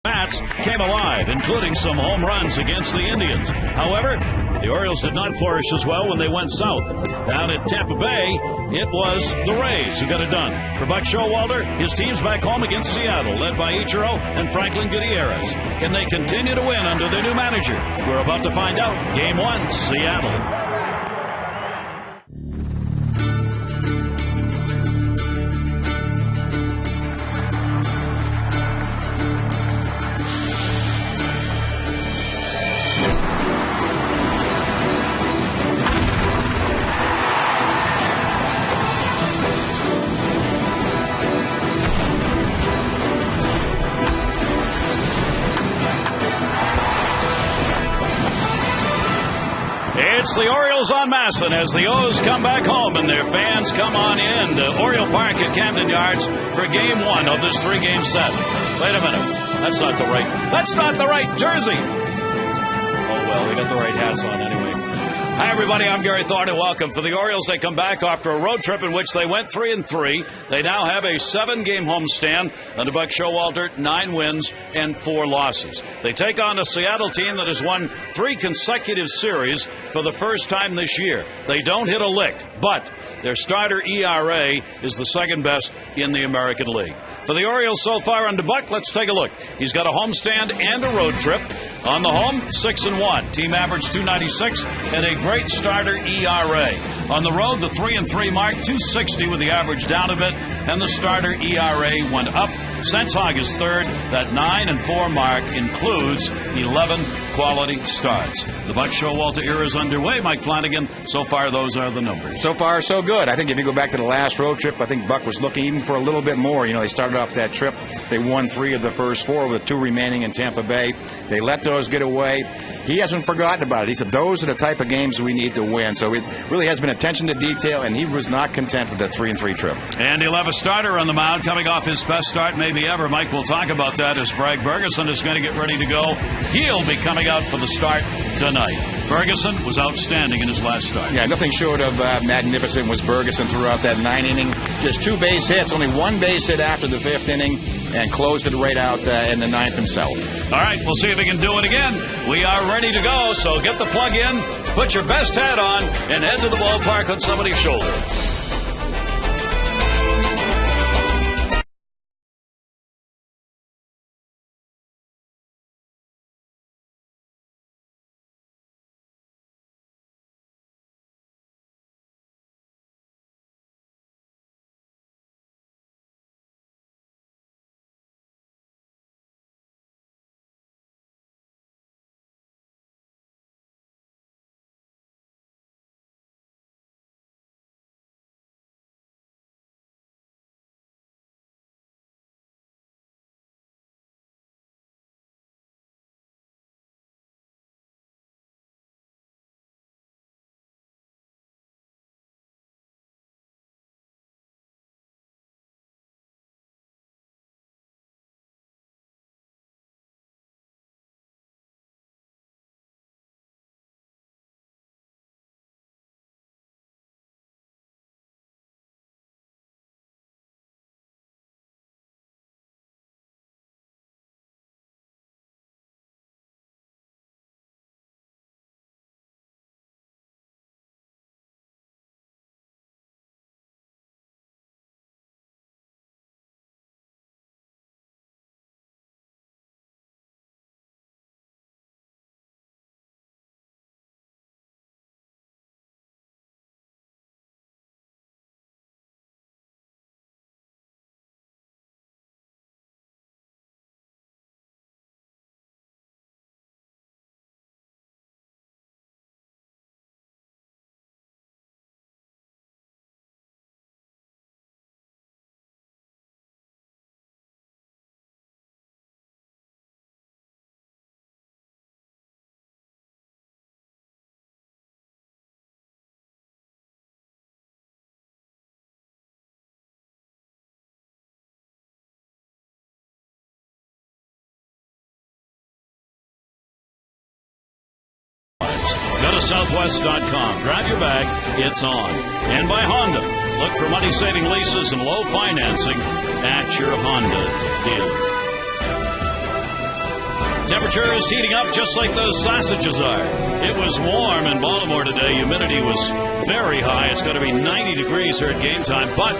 Bats came alive, including some home runs against the Indians. However, the Orioles did not flourish as well when they went south. Down at Tampa Bay, it was the Rays who got it done. For Buck Showalter, his team's back home against Seattle, led by Ichiro and Franklin Gutierrez. Can they continue to win under their new manager? We're about to find out. Game 1, Seattle. It's the Orioles on Masson as the O's come back home and their fans come on in to Oriole Park at Camden Yards for Game 1 of this 3-game set. Wait a minute. That's not the right jersey. Oh, well, they got the right hats on anyway. Hi, everybody. I'm Gary Thorne, and welcome. For the Orioles, they come back after a road trip in which they went 3-3. They now have a 7-game homestand under Buck Showalter, 9 wins and 4 losses. They take on a Seattle team that has won 3 consecutive series for the first time this year. They don't hit a lick, but their starter ERA is the second best in the American League. For the Orioles so far under Buck, let's take a look. He's got a homestand and a road trip. On the home, 6-1. Team average .296 and a great starter ERA. On the road, the 3-3 mark, .260 with the average down a bit, and the starter ERA went up. Since August 3rd, that 9-4 mark includes 11 quality starts. The Buck Showalter era is underway. Mike Flanagan, so far those are the numbers. So far, so good. I think if you go back to the last road trip, I think Buck was looking even for a little bit more. You know, they started off that trip. They won 3 of the first 4 with 2 remaining in Tampa Bay. They let those get away. He hasn't forgotten about it. He said those are the type of games we need to win. So it really has been attention to detail, and he was not content with that 3-3 trip. And he'll have a starter on the mound coming off his best start maybe ever. Mike will talk about that as Bragg Bergeson is going to get ready to go. He'll be coming out for the start tonight. Bergeson was outstanding in his last start. Yeah, nothing short of magnificent was Bergeson throughout that 9 inning. Just 2 base hits, only 1 base hit after the 5th inning, and closed it right out in the 9th himself. All right, we'll see if he can do it again. We are ready to go, so get the plug in, put your best hat on, and head to the ballpark on somebody's shoulder. Go to Southwest.com. Grab your bag. It's on. And by Honda. Look for money-saving leases and low financing at your Honda dealer. Temperature is heating up just like those sausages are. It was warm in Baltimore today. Humidity was very high. It's going to be 90 degrees here at game time, but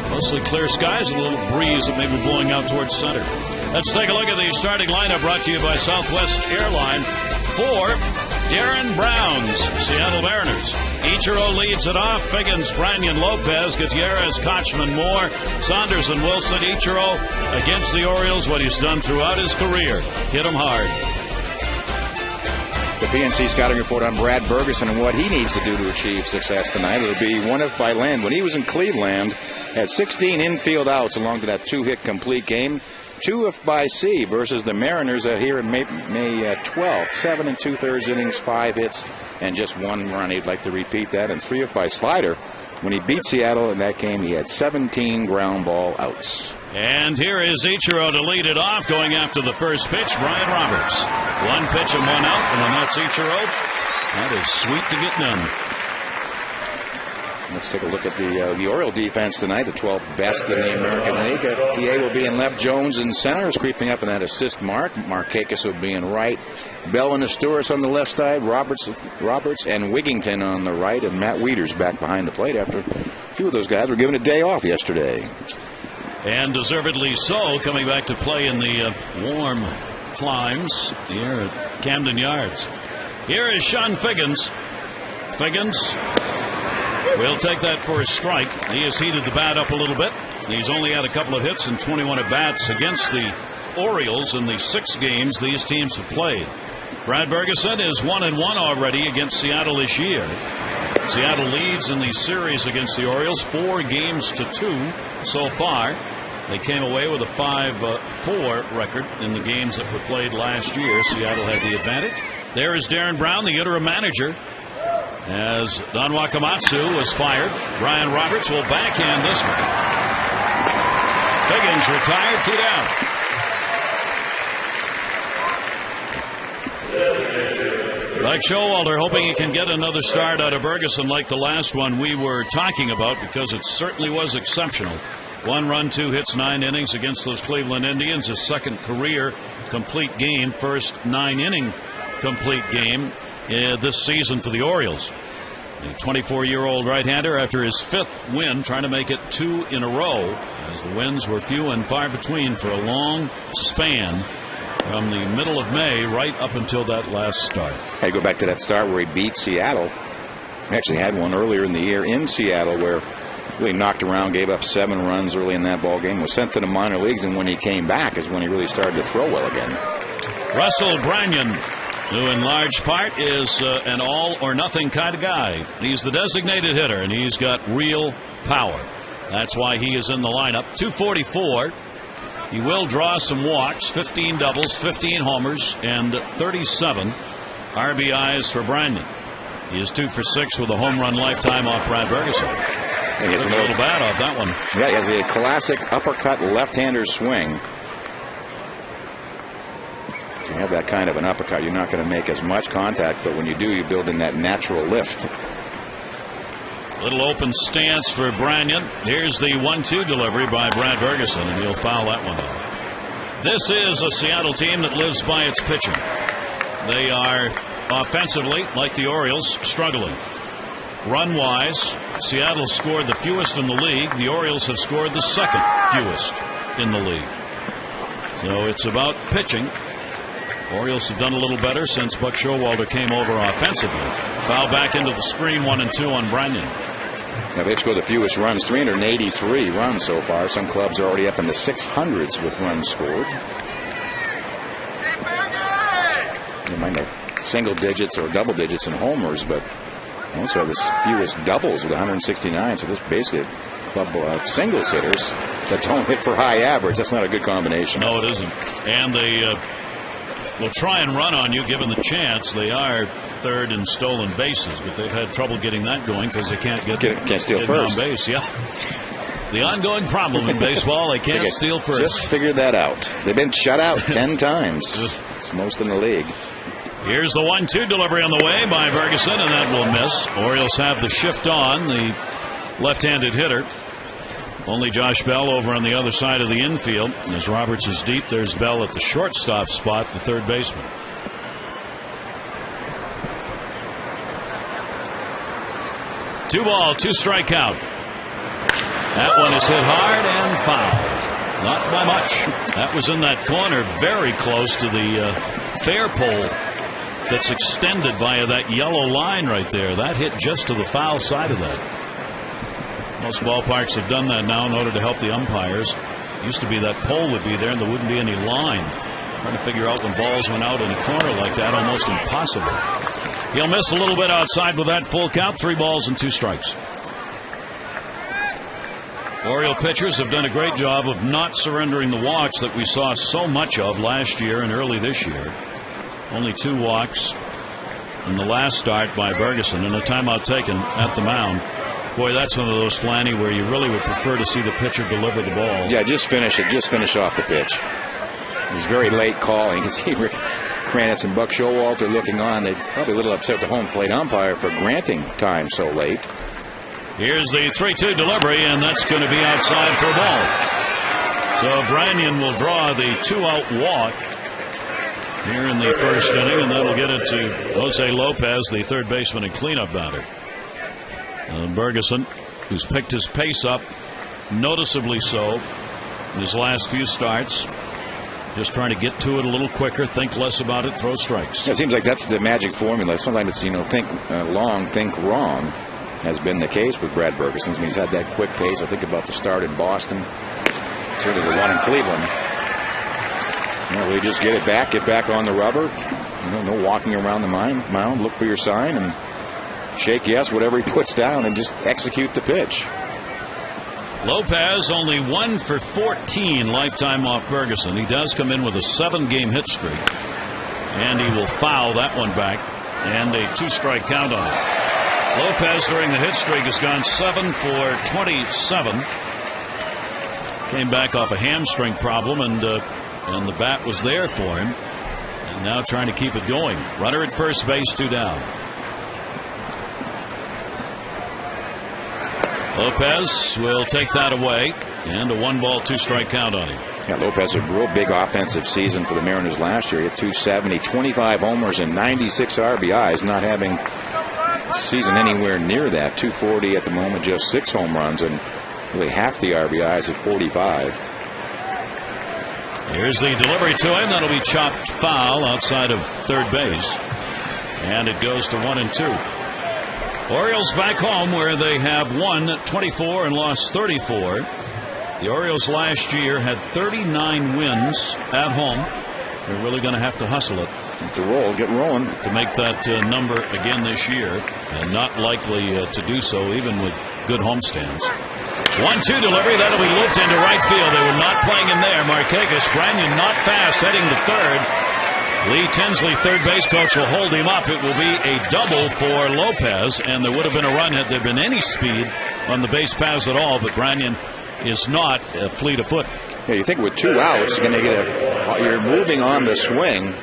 mostly clear skies and a little breeze that may be blowing out towards center. Let's take a look at the starting lineup brought to you by Southwest Airline for Darren Brown's Seattle Mariners. Ichiro leads it off. Figgins, Branyan, Lopez, Gutierrez, Kochman, Moore, Saunders, and Wilson. Ichiro against the Orioles, what he's done throughout his career. Hit him hard. The PNC scouting report on Brad Bergeson and what he needs to do to achieve success tonight. It'll be 1-if by land. When he was in Cleveland, had 16 infield outs along to that 2-hit complete game. 2-if by sea versus the Mariners here in May 12th. 7 2/3 innings, 5 hits, and just 1 run. He'd like to repeat that. And 3-if by slider. When he beat Seattle in that game, he had 17 ground ball outs. And here is Ichiro to lead it off, going after the first pitch. Brian Roberts. 1 pitch and 1 out, and when that's Ichiro, that is sweet to get done. Let's take a look at the Oriole defense tonight, the 12th best in the American League. PA will be in left, Jones in center, is creeping up in that assist mark. Markakis will be in right. Bell and Asturis on the left side, Roberts and Wigington on the right, and Matt Wieters back behind the plate after a few of those guys were given a day off yesterday. And deservedly so, coming back to play in the warm climes here at Camden Yards. Here is Sean Figgins. Figgins will take that for a strike. He has heated the bat up a little bit. He's only had a couple of hits and 21 at-bats against the Orioles in the 6 games these teams have played. Brad Bergeson is 1-1 already against Seattle this year. Seattle leads in the series against the Orioles 4-2 so far. They came away with a 5-4 record in the games that were played last year. Seattle had the advantage. There is Darren Brown, the interim manager, as Don Wakamatsu was fired. Brian Roberts will backhand this one. Figgins retired, 2 down. Like Showalter, hoping he can get another start out of Bergeson like the last one we were talking about, because it certainly was exceptional. 1 run, 2 hits, 9 innings against those Cleveland Indians. His second career complete game, first 9-inning complete game this season for the Orioles. The 24-year-old right-hander, after his 5th win, trying to make it 2 in a row, as the wins were few and far between for a long span from the middle of May right up until that last start. I go back to that start where he beat Seattle. He actually had one earlier in the year in Seattle where really knocked around, gave up 7 runs early in that ball game, was sent to the minor leagues, and when he came back is when he really started to throw well again. Russell Branyan, who in large part is an all-or-nothing kind of guy. He's the designated hitter, and he's got real power. That's why he is in the lineup. 244. He will draw some walks, 15 doubles, 15 homers, and 37 RBIs for Branyan. He is 2 for 6 with a home run lifetime off Brad Bergeson. He has a little bad off that one. Yeah, he has a classic uppercut left-hander swing. If you have that kind of an uppercut, you're not going to make as much contact, but when you do, you build in that natural lift. Little open stance for Branyan. Here's the 1-2 delivery by Brad Bergeson, and he'll foul that one off. This is a Seattle team that lives by its pitching. They are offensively, like the Orioles, struggling. Run-wise, Seattle scored the fewest in the league. The Orioles have scored the 2nd fewest in the league. So it's about pitching. Orioles have done a little better since Buck Showalter came over offensively. Foul back into the screen, 1-2 on Branyan. Now they've scored the fewest runs, 383 runs so far. Some clubs are already up in the 600s with runs scored. They might have single digits or double digits in homers, but also have the fewest doubles with 169. So this is basically a club of singles hitters that don't hit for high average. That's not a good combination. No, it isn't. And they will try and run on you given the chance. They are 3rd in stolen bases, but they've had trouble getting that going because they can't steal first. On base. Yeah, the ongoing problem in baseball. They can't steal first. Just figured that out. They've been shut out 10 times. It's most in the league. Here's the 1-2 delivery on the way by Bergeson, and that will miss. Orioles have the shift on, the left-handed hitter. Only Josh Bell over on the other side of the infield. As Roberts is deep, there's Bell at the shortstop spot, the third baseman. Two ball, two strike count. That one is hit hard and foul. Not by much. That was in that corner, very close to the fair pole that's extended via that yellow line right there. That hit just to the foul side of that. Most ballparks have done that now in order to help the umpires. It used to be that pole would be there and there wouldn't be any line. Trying to figure out when balls went out in a corner like that, almost impossible. He'll miss a little bit outside with that full count. 3 balls and 2 strikes. Oriole pitchers have done a great job of not surrendering the walks that we saw so much of last year and early this year. Only 2 walks in the last start by Bergeson and a timeout taken at the mound. Boy, that's one of those, Flanny, where you really would prefer to see the pitcher deliver the ball. Yeah, just finish it. Just finish off the pitch. It was very late calling. You can see Rick Kranitz and Buck Showalter looking on. They're probably a little upset with the home plate umpire for granting time so late. Here's the 3-2 delivery, and that's going to be outside for a ball. So Branyan will draw the 2-out walk here in the first inning, and that'll get it to Jose Lopez, the third baseman and cleanup batter. Bergeson, who's picked his pace up noticeably so in his last few starts. Just trying to get to it a little quicker, think less about it, throw strikes. Yeah, it seems like that's the magic formula. Sometimes it's, think long, think wrong, has been the case with Brad Bergeson. I mean, he's had that quick pace. I think about the start in Boston, certainly the one in Cleveland. Really just get back on the rubber. No walking around the mound. Look for your sign and shake yes, whatever he puts down, and just execute the pitch. Lopez only 1 for 14 lifetime off Bergeson. He does come in with a 7-game hit streak, and he will foul that one back, and a 2-strike count on it. Lopez during the hit streak has gone 7 for 27. Came back off a hamstring problem, and the bat was there for him, and now trying to keep it going. Runner at first base, 2 down. Lopez will take that away, and a 1-ball, 2-strike count on him. Yeah, Lopez had a real big offensive season for the Mariners last year. He had 270, 25 homers, and 96 RBIs, not having a season anywhere near that. 240 at the moment, just 6 home runs, and really half the RBIs at 45. Here's the delivery to him. That'll be chopped foul outside of third base, and it goes to 1-2. Orioles back home where they have won 24 and lost 34. The Orioles last year had 39 wins at home. They're really going to have to hustle it. Get rolling. To make that number again this year. And not likely to do so even with good homestands. 1-2 delivery. That'll be looped into right field. They were not playing him there. Markakis, Branyan not fast, heading to third. Lee Tinsley, third base coach, will hold him up. It will be a double for Lopez, and there would have been a run had there been any speed on the base paths at all, but Branyan is not fleet of foot. Yeah, you think with 2 outs, you're moving on the swing.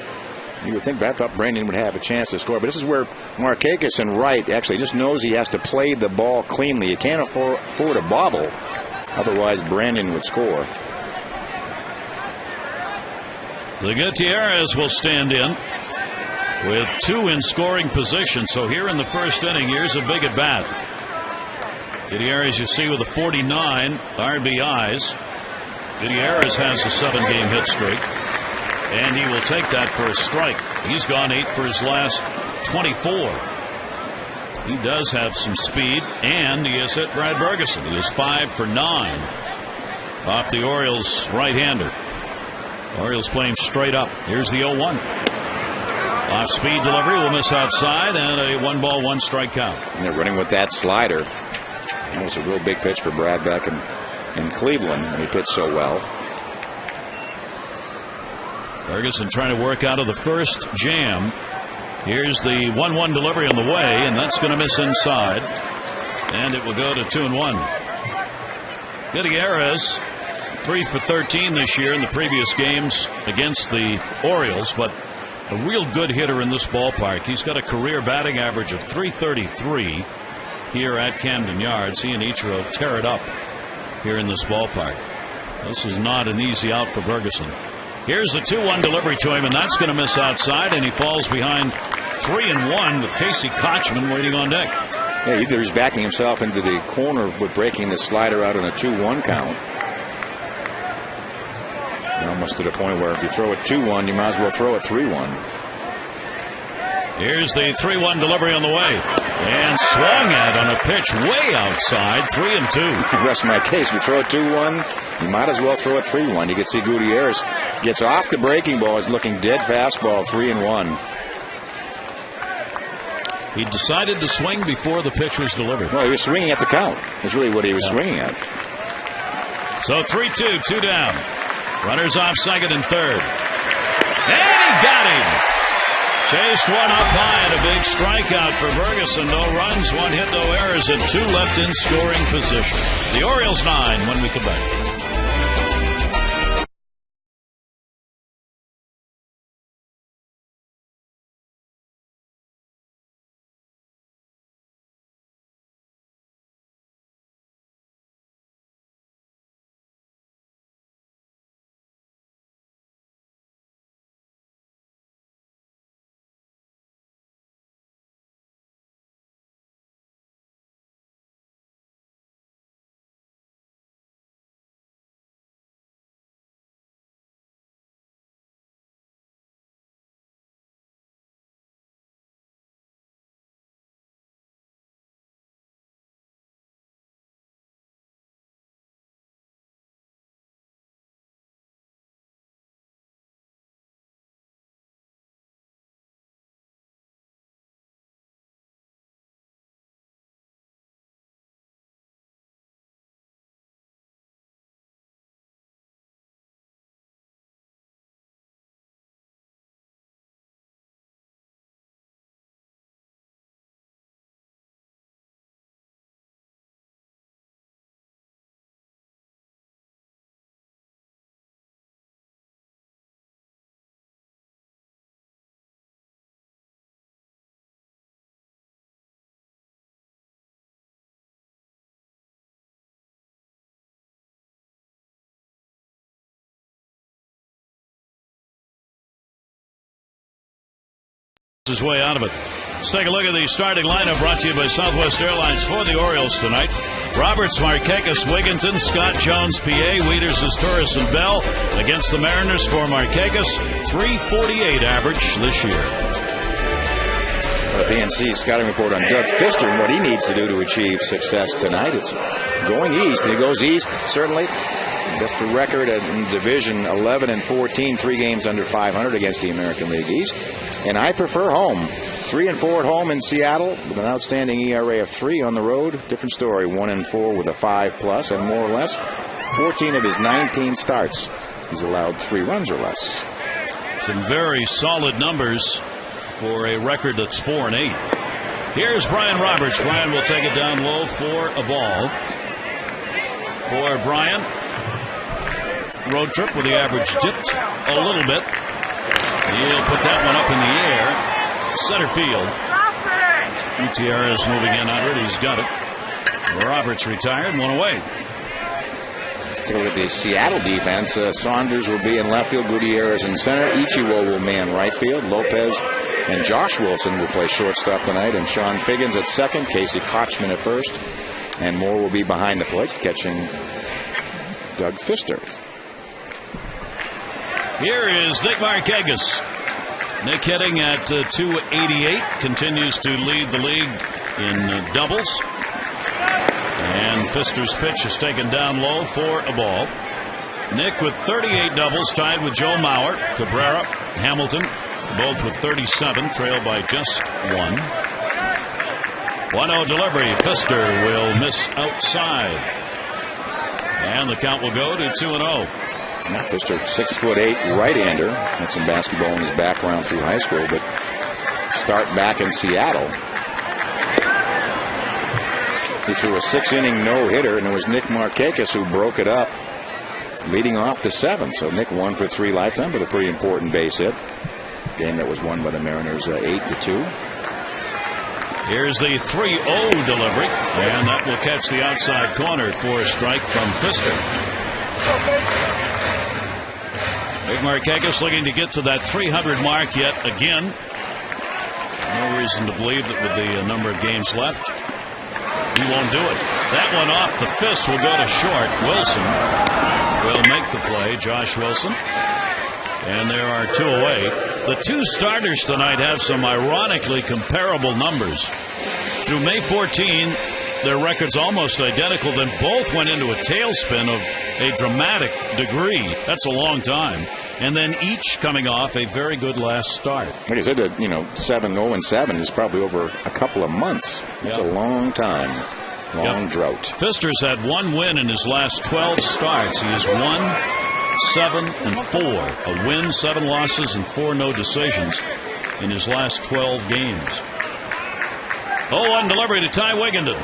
You would think I thought Branyan would have a chance to score, but this is where Markakis and Wright actually just knows he has to play the ball cleanly. You can't afford a bobble, otherwise Branyan would score. The Gutierrez will stand in with 2 in scoring position. So here in the first inning, here's a big at bat. Gutierrez, you see, with the 49 RBIs. Gutierrez has a 7-game hit streak, and he will take that for a strike. He's gone 8 for his last 24. He does have some speed, and he has hit Brad Bergeson. He is 5 for 9 off the Orioles right-hander. Orioles playing straight up. Here's the 0-1. Off-speed delivery will miss outside, and a 1-ball, 1-strike count. And they're running with that slider. That was a real big pitch for Brad back in Cleveland when he pitched so well. Ferguson trying to work out of the first jam. Here's the 1-1 delivery on the way, and that's going to miss inside. And it will go to 2-1. Gutierrez, 3 for 13 this year in the previous games against the Orioles, but a real good hitter in this ballpark. He's got a career batting average of .333 here at Camden Yards. He and Ichiro tear it up here in this ballpark. This is not an easy out for Ferguson. Here's the 2-1 delivery to him, and that's going to miss outside, and he falls behind 3-1 with Casey Kochman waiting on deck. Yeah, either he's backing himself into the corner with breaking the slider out on a 2-1 count. Almost to the point where if you throw it 2-1, you might as well throw it 3-1. Here's the 3-1 delivery on the way. And swung at on a pitch way outside, 3-2. Rest my case. If you throw it 2-1, you might as well throw it 3-1. You can see Gutierrez gets off the breaking ball. He's looking dead fastball, 3-1. He decided to swing before the pitch was delivered. Well, he was swinging at the count. That's really what he was swinging at. So 3-2, 2 down. Runners off second and third. And he got him. Chased one up high and a big strikeout for Ferguson. No runs, 1 hit, no errors, and 2 left in scoring position. The Orioles 9 when we come back. His way out of it. Let's take a look at the starting lineup brought to you by Southwest Airlines for the Orioles tonight. Roberts, Markakis, Wigginton, Scott Jones, PA, Wieters, Torres, and Bell against the Mariners for Markakis. .348 average this year. The PNC scouting report on Doug Fister and what he needs to do to achieve success tonight. It's going east. He goes east, certainly. That's the record in division 11-14, 3 games under 500 against the American League East. And I prefer home. 3-4 at home in Seattle with an outstanding ERA of 3 on the road. Different story. 1-4 with a 5+ and more or less. 14 of his 19 starts, he's allowed 3 runs or less. Some very solid numbers for a record that's 4-8. Here's Brian Roberts. Brian will take it down low for a ball. For Brian, road trip with the average dipped a little bit. He'll put that one up in the air. Center field. Gutierrez moving in under it. He's got it. Roberts retired. 1 away. Take a look at the Seattle defense. Saunders will be in left field. Gutierrez in center. Ichiro will man right field. Lopez and Josh Wilson will play shortstop tonight. And Sean Figgins at second. Casey Kochman at first. And Moore will be behind the plate catching Doug Fister. Here is Nick Markakis. Nick hitting at .288, continues to lead the league in doubles. And Fister's pitch is taken down low for a ball. Nick with 38 doubles, tied with Joe Mauer, Cabrera, Hamilton, both with 37, trailed by just 1. 1-0 delivery. Fister will miss outside. And the count will go to 2-0. Now Fister, 6'8" right-hander. Had some basketball in his background through high school, but start back in Seattle. He threw a 6-inning no-hitter, and it was Nick Markakis who broke it up, leading off to 7. So Nick 1 for 3 lifetime, but a pretty important base hit. Game that was won by the Mariners 8-2. Here's the 3-0 delivery, and that will catch the outside corner for a strike from Pfister. Big Markakis looking to get to that 300 mark yet again. No reason to believe that with the number of games left, he won't do it. That one off the fist will go to short. Wilson will make the play, Josh Wilson. And there are 2 away. The 2 starters tonight have some ironically comparable numbers. Through May 14, their records almost identical. Then both went into a tailspin of a dramatic degree. That's a long time. And then each coming off a very good last start. Like I said, 7-0-7 is probably over a couple of months. It's a long time. Long drought. Pfister's had 1 win in his last 12 starts. He is 1-7-4. A win, 7 losses, and 4 no decisions in his last 12 games. 0-1 delivery to Ty Wigginton.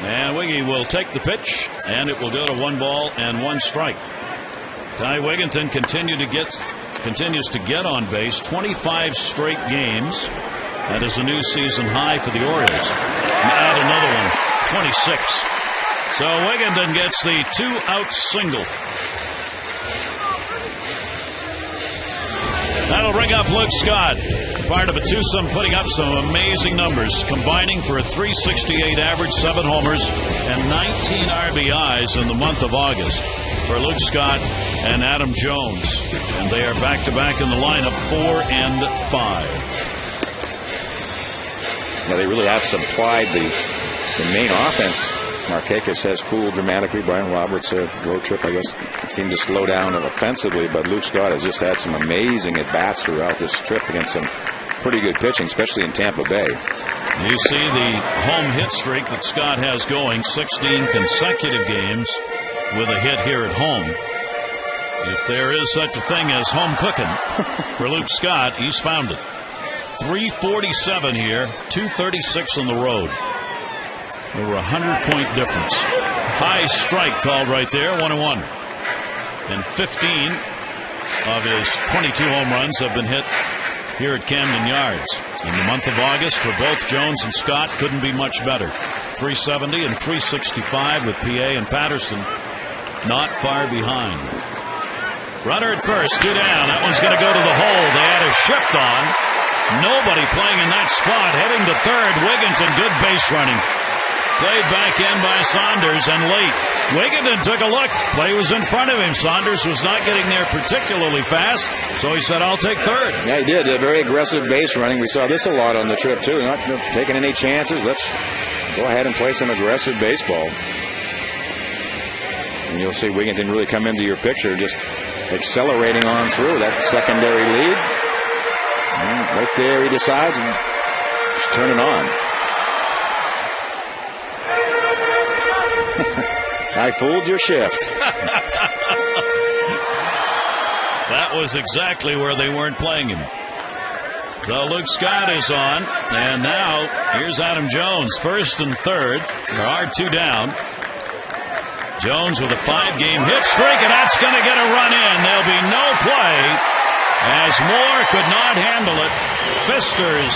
And Wiggy will take the pitch, and it will go to 1 ball and 1 strike. Ty Wigginton continues to get on base 25 straight games. That is a new season high for the Orioles. Add another one, 26. So Wigginton gets the 2-out single. That'll bring up Luke Scott, part of a twosome putting up some amazing numbers, combining for a .368 average, 7 homers, and 19 RBIs in the month of August for Luke Scott and Adam Jones. And they are back-to-back in the lineup, 4 and 5. Yeah, they really have supplied the main offense. Markakis has cooled dramatically. Brian Roberts' road trip, I guess, seemed to slow down offensively, but Luke Scott has just had some amazing at-bats throughout this trip against some pretty good pitching, especially in Tampa Bay. You see the home hit streak that Scott has going, 16 consecutive games with a hit here at home. If there is such a thing as home cooking for Luke Scott, he's found it. 347 here, 236 on the road. Over 100-point difference. High strike called right there, 1-1. And 15 of his 22 home runs have been hit here at Camden Yards. In the month of August for both Jones and Scott, couldn't be much better. 370 and 365 with PA and Patterson not far behind. Runner at first, 2 down. That one's going to go to the hole. They had a shift on. Nobody playing in that spot. Heading to third. Wigginton, good base running. Played back in by Saunders, and late. Wigginton took a look. Play was in front of him. Saunders was not getting there particularly fast, so he said, I'll take third. Yeah, he did. A very aggressive base running. We saw this a lot on the trip, too. Not taking any chances. Let's go ahead and play some aggressive baseball. And you'll see Wigginton really come into your picture, just accelerating on through that secondary lead. And right there he decides and just turn it on. I fooled your shift. That was exactly where they weren't playing him. So Luke Scott is on, and now here's Adam Jones, first and third. There are 2 down. Jones with a 5-game hit streak, and that's going to get a run in. There'll be no play as Moore could not handle it. Pfister's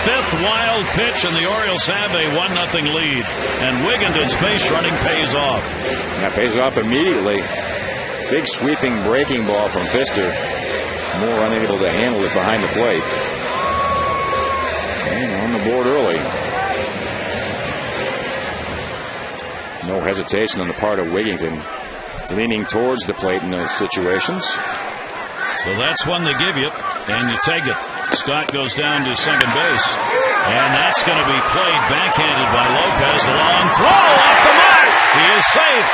5th wild pitch, and the Orioles have a 1-0 lead. And Wigginton's base running pays off. That pays off immediately. Big sweeping breaking ball from Pfister. Moore unable to handle it behind the plate. And on the board early. No hesitation on the part of Wigginton, leaning towards the plate in those situations. So that's one they give you, and you take it. Scott goes down to second base, and that's going to be played backhanded by Lopez. The long throw off the mark. He is safe.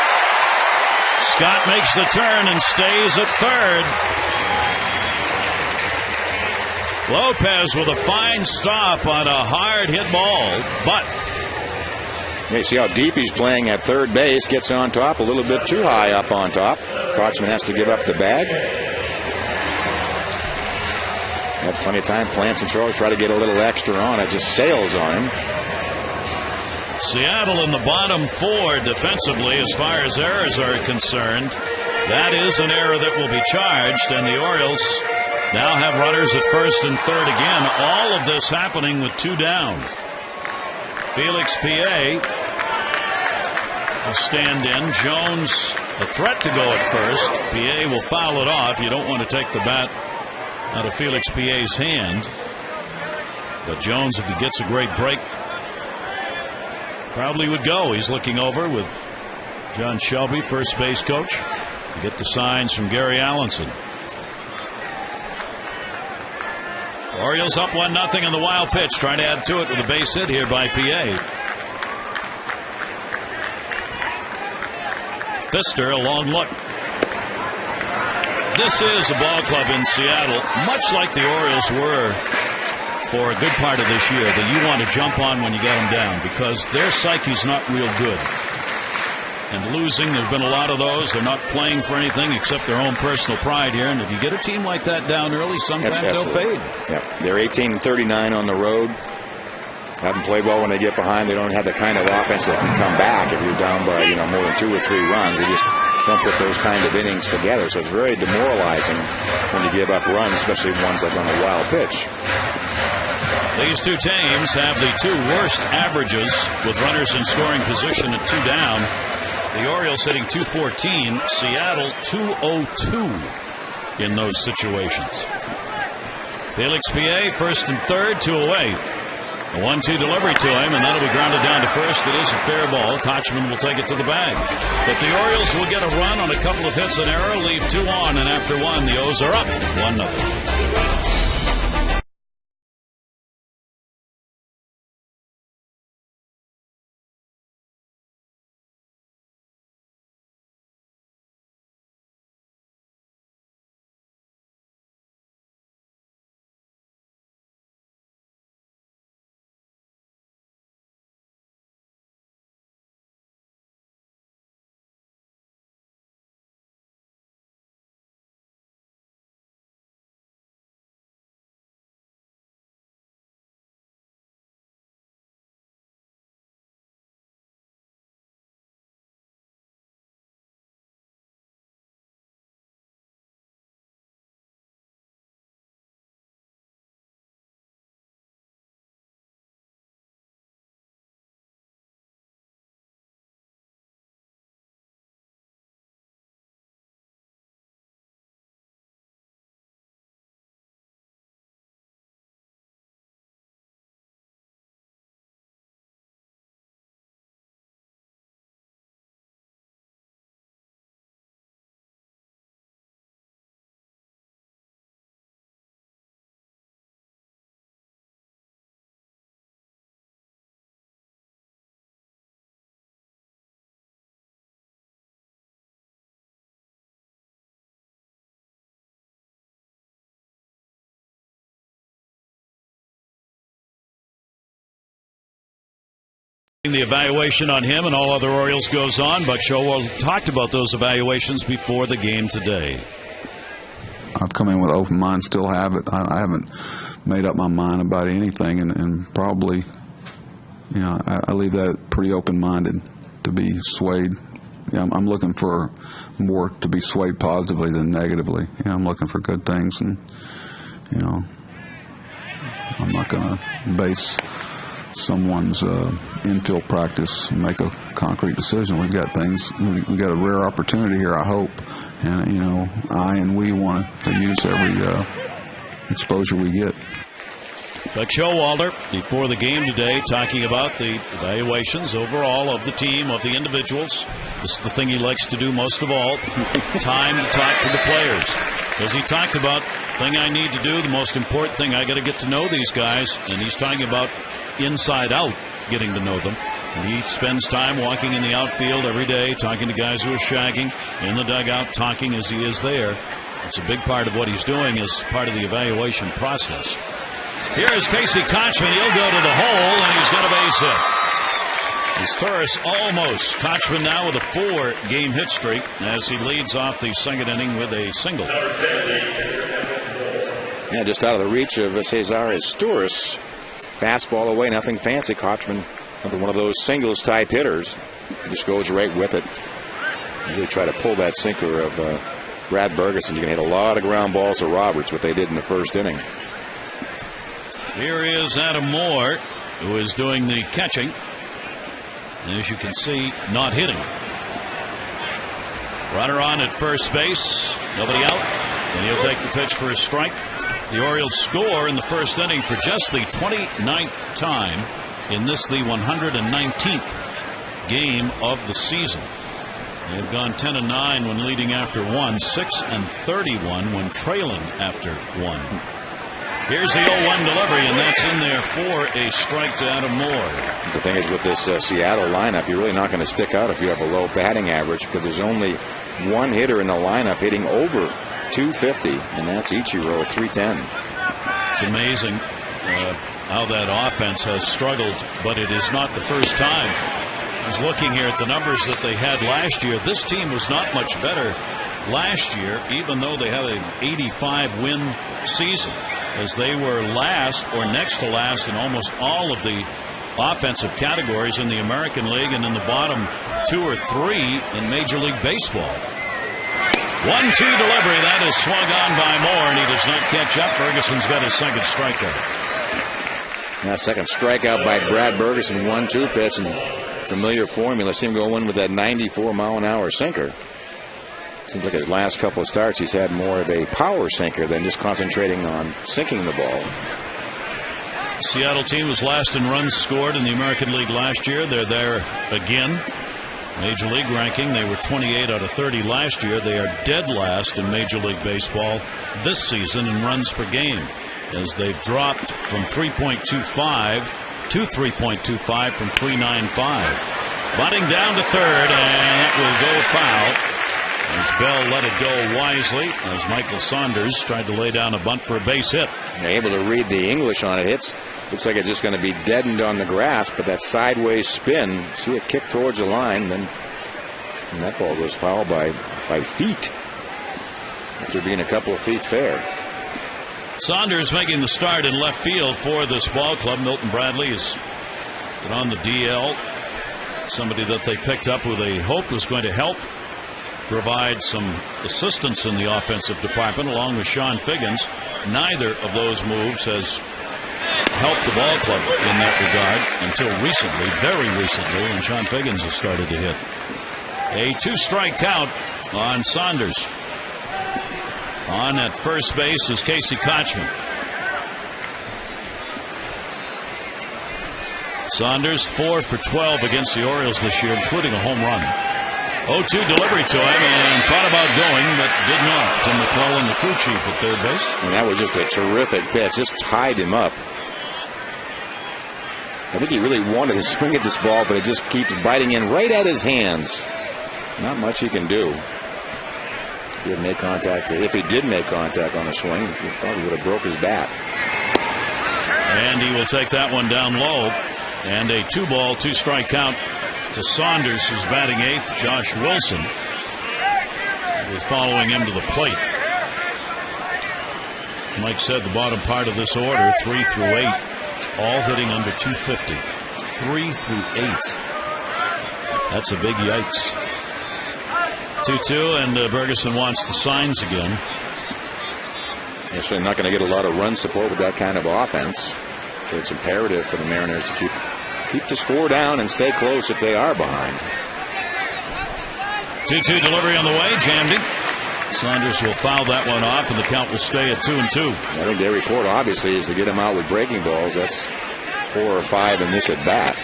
Scott makes the turn and stays at third. Lopez with a fine stop on a hard hit ball, but you see how deep he's playing at third base. Gets on top, a little bit too high up on top. Kochman has to give up the bag. Had plenty of time. Plants and throws. Try to get a little extra on it. Just sails on him. Seattle in the bottom 4 defensively as far as errors are concerned. That is an error that will be charged, and the Orioles now have runners at first and third again. All of this happening with 2 down. Felix PA will stand in. Jones, a threat to go at first. PA will foul it off. You don't want to take the bat out of Felix PA's hand. But Jones, if he gets a great break, probably would go. He's looking over with John Shelby, first base coach, to get the signs from Gary Allenson. Orioles up 1-0 on the wild pitch, trying to add to it with a base hit here by PA. Pfister, a long look. This is a ball club in Seattle, much like the Orioles were for a good part of this year, that you want to jump on when you get them down, because their psyche's not real good. And losing, there's been a lot of those. They're not playing for anything except their own personal pride here. And if you get a team like that down early, sometimes they'll fade. Yeah, they're 18-39 on the road. Haven't played well when they get behind. They don't have the kind of offense that can come back if you're down by more than 2 or 3 runs. They just don't put those kind of innings together. So it's very demoralizing when you give up runs, especially ones like on a wild pitch. These two teams have the 2 worst averages with runners in scoring position at 2 down. The Orioles hitting .214, Seattle .202 in those situations. Felix PA first and third, 2 away. A 1-2 delivery to him, and that'll be grounded down to first. It is a fair ball. Kochman will take it to the bag. But the Orioles will get a run on a couple of hits and error, leave 2 on, and after 1, the O's are up 1-0. The evaluation on him and all other Orioles goes on, but Showalter talked about those evaluations before the game today. I've come in with open mind, still have it. I haven't made up my mind about anything, and probably, I leave that pretty open-minded to be swayed. I'm looking for more to be swayed positively than negatively. I'm looking for good things, and I'm not going to base someone's infield practice and make a concrete decision. We've got things. We've got a rare opportunity here, I hope, and I and we want to use every exposure we get. But Showalter, before the game today, talking about the evaluations overall of the team, of the individuals. This is the thing he likes to do most of all, time to talk to the players. Because he talked about the thing I need to do, the most important thing, I got to get to know these guys. And he's talking about inside out, getting to know them. And he spends time walking in the outfield every day, talking to guys who are shagging, in the dugout, talking as he is there. It's a big part of what he's doing as part of the evaluation process. Here is Casey Kochman. He'll go to the hole, and he's got a base hit. He's Torres almost. Kochman now with a 4-game hit streak as he leads off the second inning with a single. Yeah, just out of the reach of Cesar Izturis. Fastball away, nothing fancy. Kochman, another one of those singles type hitters. He just goes right with it. Really try to pull that sinker of Brad Bergeson. You can hit a lot of ground balls to Roberts, what they did in the first inning. Here is Adam Moore, who is doing the catching. As you can see, not hitting. Runner on at first base. Nobody out. And he'll take the pitch for a strike. The Orioles score in the first inning for just the 29th time in this, the 119th game of the season. They've gone 10-9 when leading after 1, 6-31 when trailing after 1. Here's the 0-1 delivery, and that's in there for a strike to Adam Moore. The thing is, with this Seattle lineup, you're really not going to stick out if you have a low batting average, because there's only one hitter in the lineup hitting over 250, and that's Ichiro at 310. It's amazing how that offense has struggled, but it is not the first time. I was looking here at the numbers that they had last year. This team was not much better last year, even though they had an 85-win season, as they were last or next to last in almost all of the offensive categories in the American League and in the bottom 2 or 3 in Major League Baseball. 1-2 delivery. That is swung on by Moore, and he does not catch up. Ferguson's got his second strikeout. Now, second strikeout by Brad Ferguson. 1-2 pitch, and familiar formula. See him go in with that 94-mile-an-hour sinker. Seems like his last couple of starts, he's had more of a power sinker than just concentrating on sinking the ball. Seattle team was last in runs scored in the American League last year. They're there again. Major League ranking, they were 28 out of 30 last year. They are dead last in Major League Baseball this season in runs per game, as they've dropped from 3.25 to 3.25 from 3.95. Bunting down to third, and that will go foul, as Bell let it go wisely, as Michael Saunders tried to lay down a bunt for a base hit. They're able to read the English on it. Looks like it's just going to be deadened on the grass, but that sideways spin, see it kick towards the line, and that ball goes foul by feet after being a couple of feet fair. Saunders making the start in left field for this ball club. Milton Bradley is on the DL. Somebody that they picked up who they hoped was going to help provide some assistance in the offensive department, along with Sean Figgins. Neither of those moves has helped the ball club in that regard until recently, very recently, when Sean Figgins has started to hit. A 2-strike count on Saunders. On at first base is Casey Kochman. Saunders 4 for 12 against the Orioles this year, including a home run. 0-2 delivery to him, and thought about going, but did not. Tim McClellan, the crew chief at third base. And that was just a terrific pitch. Just tied him up. I think he really wanted to swing at this ball, but it just keeps biting in right at his hands. Not much he can do. If he did make contact on the swing, he probably would have broke his bat. And he will take that one down low. And a 2-ball, 2-strike count to Saunders, who's batting 8th. Josh Wilson is following him to the plate. Mike said the bottom part of this order, 3 through 8, all hitting under 250. 3 through 8. That's a big yikes. 2-2, and Ferguson wants the signs again. They're certainly not going to get a lot of run support with that kind of offense. So it's imperative for the Mariners to keep the score down and stay close if they are behind. 2-2 delivery on the way, jammed him. Saunders will foul that one off, and the count will stay at 2-2. I think their report obviously is to get him out with breaking balls. That's 4 or 5 in this at bat.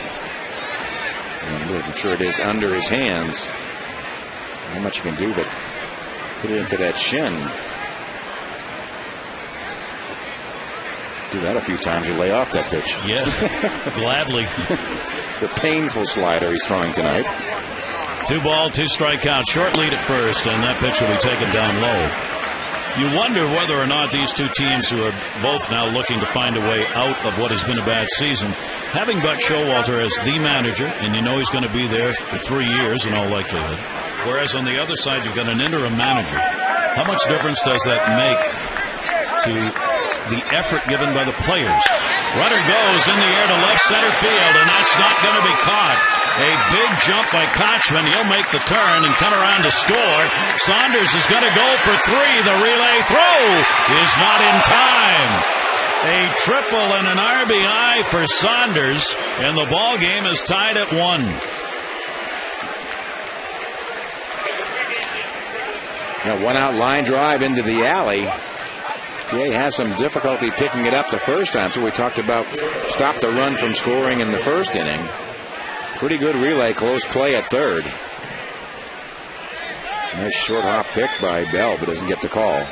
And I'm sure it is under his hands. Not much you can do but put it into that shin. Do that a few times, you lay off that pitch. Yeah, gladly. It's a painful slider he's throwing tonight. 2-ball, 2-strike count. Short lead at first, and that pitch will be taken down low. You wonder whether or not these two teams, who are both now looking to find a way out of what has been a bad season, having Buck Showalter as the manager, and you know he's going to be there for 3 years in all likelihood, whereas on the other side you've got an interim manager. How much difference does that make to the effort given by the players? Runner goes in the air to left center field, and that's not going to be caught. A big jump by Kochman. He'll make the turn and come around to score. Saunders is going to go for 3. The relay throw is not in time. A triple and an RBI for Saunders, and the ball game is tied at 1. Now, one out line drive into the alley. PA has some difficulty picking it up the first time, so we talked about stop the run from scoring in the first inning. Pretty good relay, close play at third. Nice short hop pick by Bell, but doesn't get the call.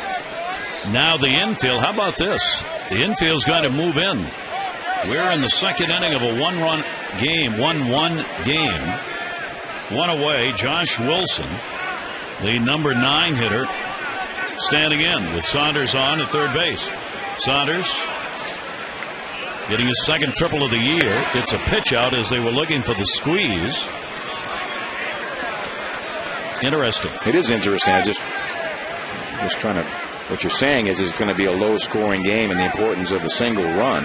Now the infield. How about this? The infield's going to move in. We're in the second inning of a 1-1 game, 1-1 game. One away, Josh Wilson, the number 9 hitter, standing in with Saunders on at third base. Saunders getting his second triple of the year. It's a pitch out as they were looking for the squeeze. Interesting. It is interesting. I just trying to. What you're saying is it's going to be a low-scoring game, and the importance of a single run.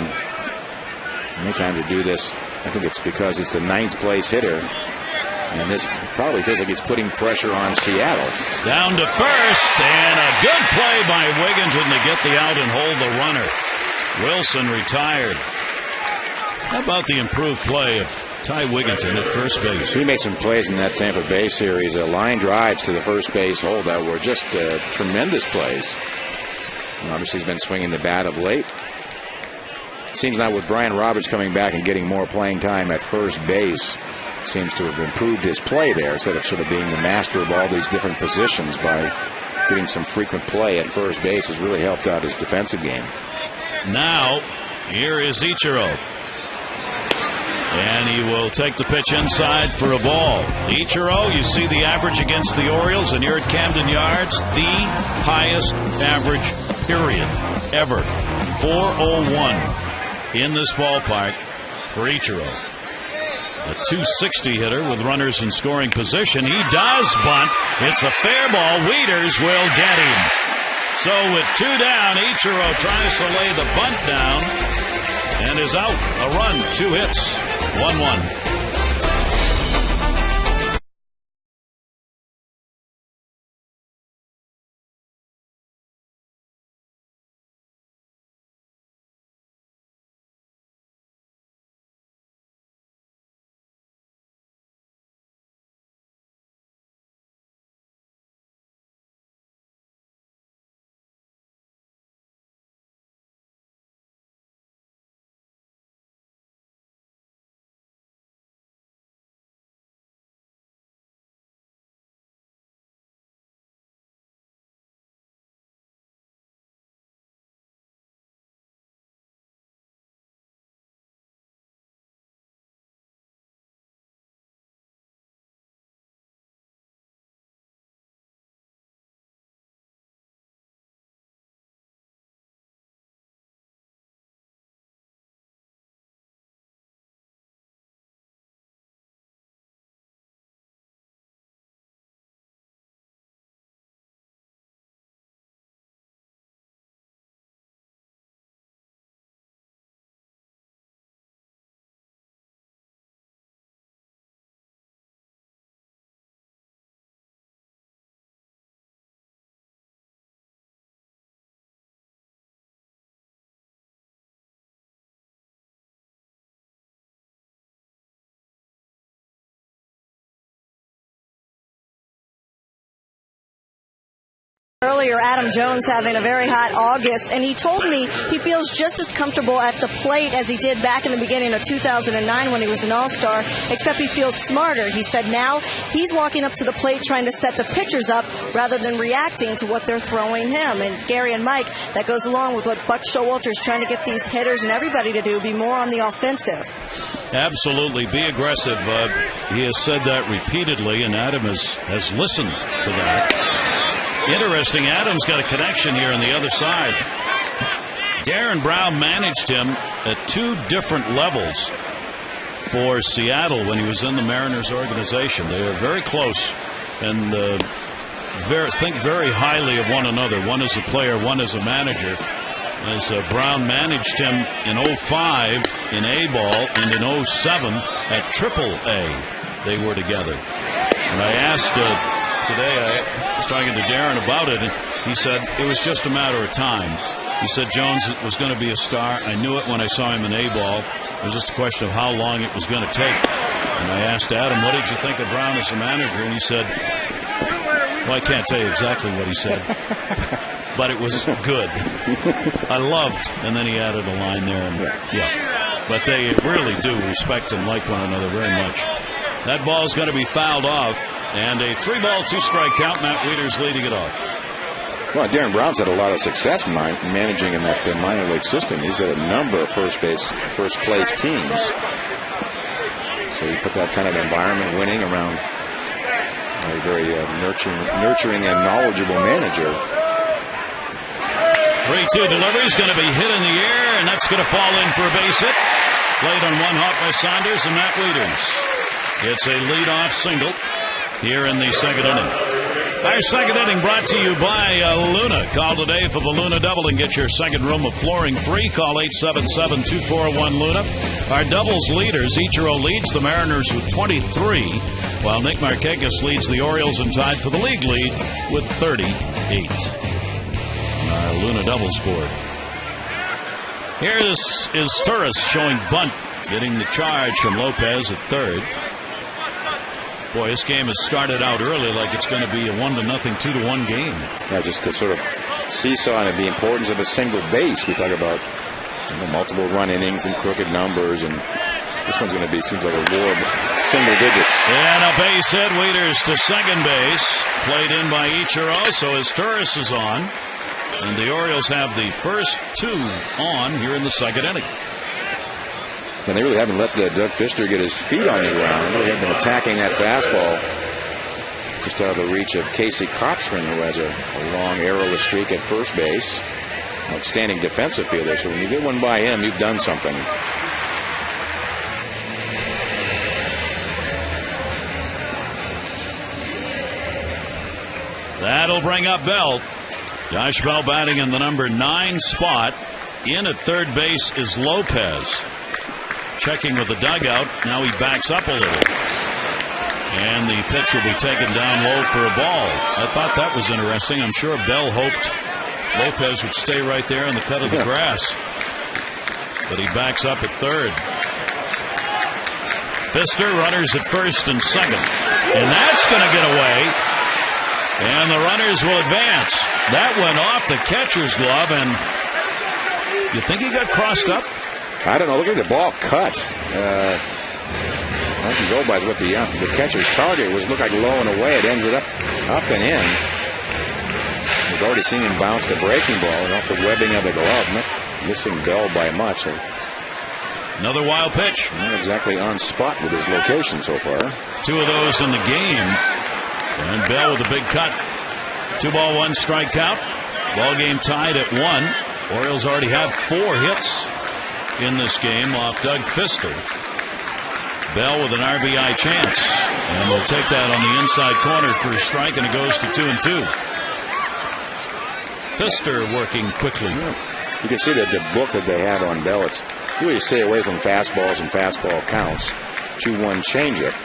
Many times to do this, I think it's because it's the 9th place hitter, and this probably feels like it's putting pressure on Seattle. Down to first, and a good play by Wigginton to get the out and hold the runner. Wilson retired. How about the improved play of Ty Wigginton at first base? He made some plays in that Tampa Bay series. Line drives to the first base hole that were just tremendous plays. And obviously, he's been swinging the bat of late. Seems now with Brian Roberts coming back and getting more playing time at first base, seems to have improved his play there instead of sort of being the master of all these different positions. By getting some frequent play at first base has really helped out his defensive game. Now, here is Ichiro. And he will take the pitch inside for a ball. Ichiro, you see the average against the Orioles, and here at Camden Yards, the highest average period ever. 401 in this ballpark for Ichiro. A 260 hitter with runners in scoring position. He does bunt. It's a fair ball. Wieters will get him. So with 2 down, Ichiro tries to lay the bunt down and is out. A run, 2 hits, 1-1. Earlier, Adam Jones having a very hot August, and he told me he feels just as comfortable at the plate as he did back in the beginning of 2009 when he was an All-Star, except he feels smarter. He said now he's walking up to the plate trying to set the pitchers up rather than reacting to what they're throwing him. And Gary and Mike, that goes along with what Buck Showalter is trying to get these hitters and everybody to do, be more on the offensive. Absolutely, be aggressive. He has said that repeatedly, and Adam has listened to that. Interesting, Adam's got a connection here on the other side. Darren Brown managed him at 2 different levels for Seattle when he was in the Mariners organization. They are very close and think very highly of one another. One as a player, one as a manager. As Brown managed him in 05 in A-ball and in 07 at AAA. They were together. And I asked today, I was talking to Darren about it, and he said it was just a matter of time. He said Jones was going to be a star. I knew it when I saw him in A-ball. It was just a question of how long it was going to take. And I asked Adam, what did you think of Brown as a manager? And he said, Well, I can't tell you exactly what he said, but it was good. I loved, and then he added a line there. And, yeah, but they really do respect and like one another very much. That ball's going to be fouled off, and a 3-ball, 2-strike count. Matt Wieters leading it off. Well, Darren Brown's had a lot of success managing in that minor league system. He's had a number of first place teams. So you put that kind of environment, winning around a very nurturing and knowledgeable manager. 3-2 delivery is going to be hit in the air, and that's going to fall in for a base hit. Played on one hop by Saunders and Matt Wieters. It's a leadoff single here in the second inning. Our second inning brought to you by Luna. Call today for the Luna Double and get your second room of flooring free. Call 877-2401-LUNA. Our doubles leaders, Ichiro leads the Mariners with 23, while Nick Markakis leads the Orioles and tied for the league lead with 38. On our Luna doubles board. Here is Turris showing bunt, getting the charge from Lopez at third. Boy, this game has started out early like it's going to be a 1-0, 2-1 game. Yeah, just to sort of seesaw and the importance of a single base. We talk about multiple run innings and crooked numbers, and this one's going to be, seems like a war of single digits. And a base hit. Wieters to second base. Played in by Ichiro, so his Turris is on. And the Orioles have the first two on here in the second inning. And they really haven't let Doug Fister get his feet on the ground. They have been attacking that fastball just out of the reach of Casey Coxman, who has a long arrowless streak at first base. Outstanding defensive fielder. So when you get one by him, you've done something. That'll bring up Bell. Josh Bell batting in the number 9 spot. In at third base is Lopez. Checking with the dugout. Now he backs up a little. And the pitch will be taken down low for a ball. I thought that was interesting. I'm sure Bell hoped Lopez would stay right there in the cut of the grass. But he backs up at third. Fister, runners at first and second. And that's going to get away. And the runners will advance. That went off the catcher's glove, and you think he got crossed up? I don't know. Look at the ball cut. I can go by what the catcher's target was. Looked like low and away. It ends it up and in. We've already seen him bounce the breaking ball and off the webbing of the glove. Not missing Bell by much. Another wild pitch. Not exactly on spot with his location so far. 2 of those in the game. And Bell with a big cut. 2-ball, 1-strike count. Ball game tied at 1. Orioles already have 4 hits in this game off Doug Fister. Bell with an RBI chance. And they'll take that on the inside corner for a strike, and it goes to 2-2. Fister working quickly. You can see that the book that they have on Bell, it's really stay away from fastballs and fastball counts. 2-1 changeup.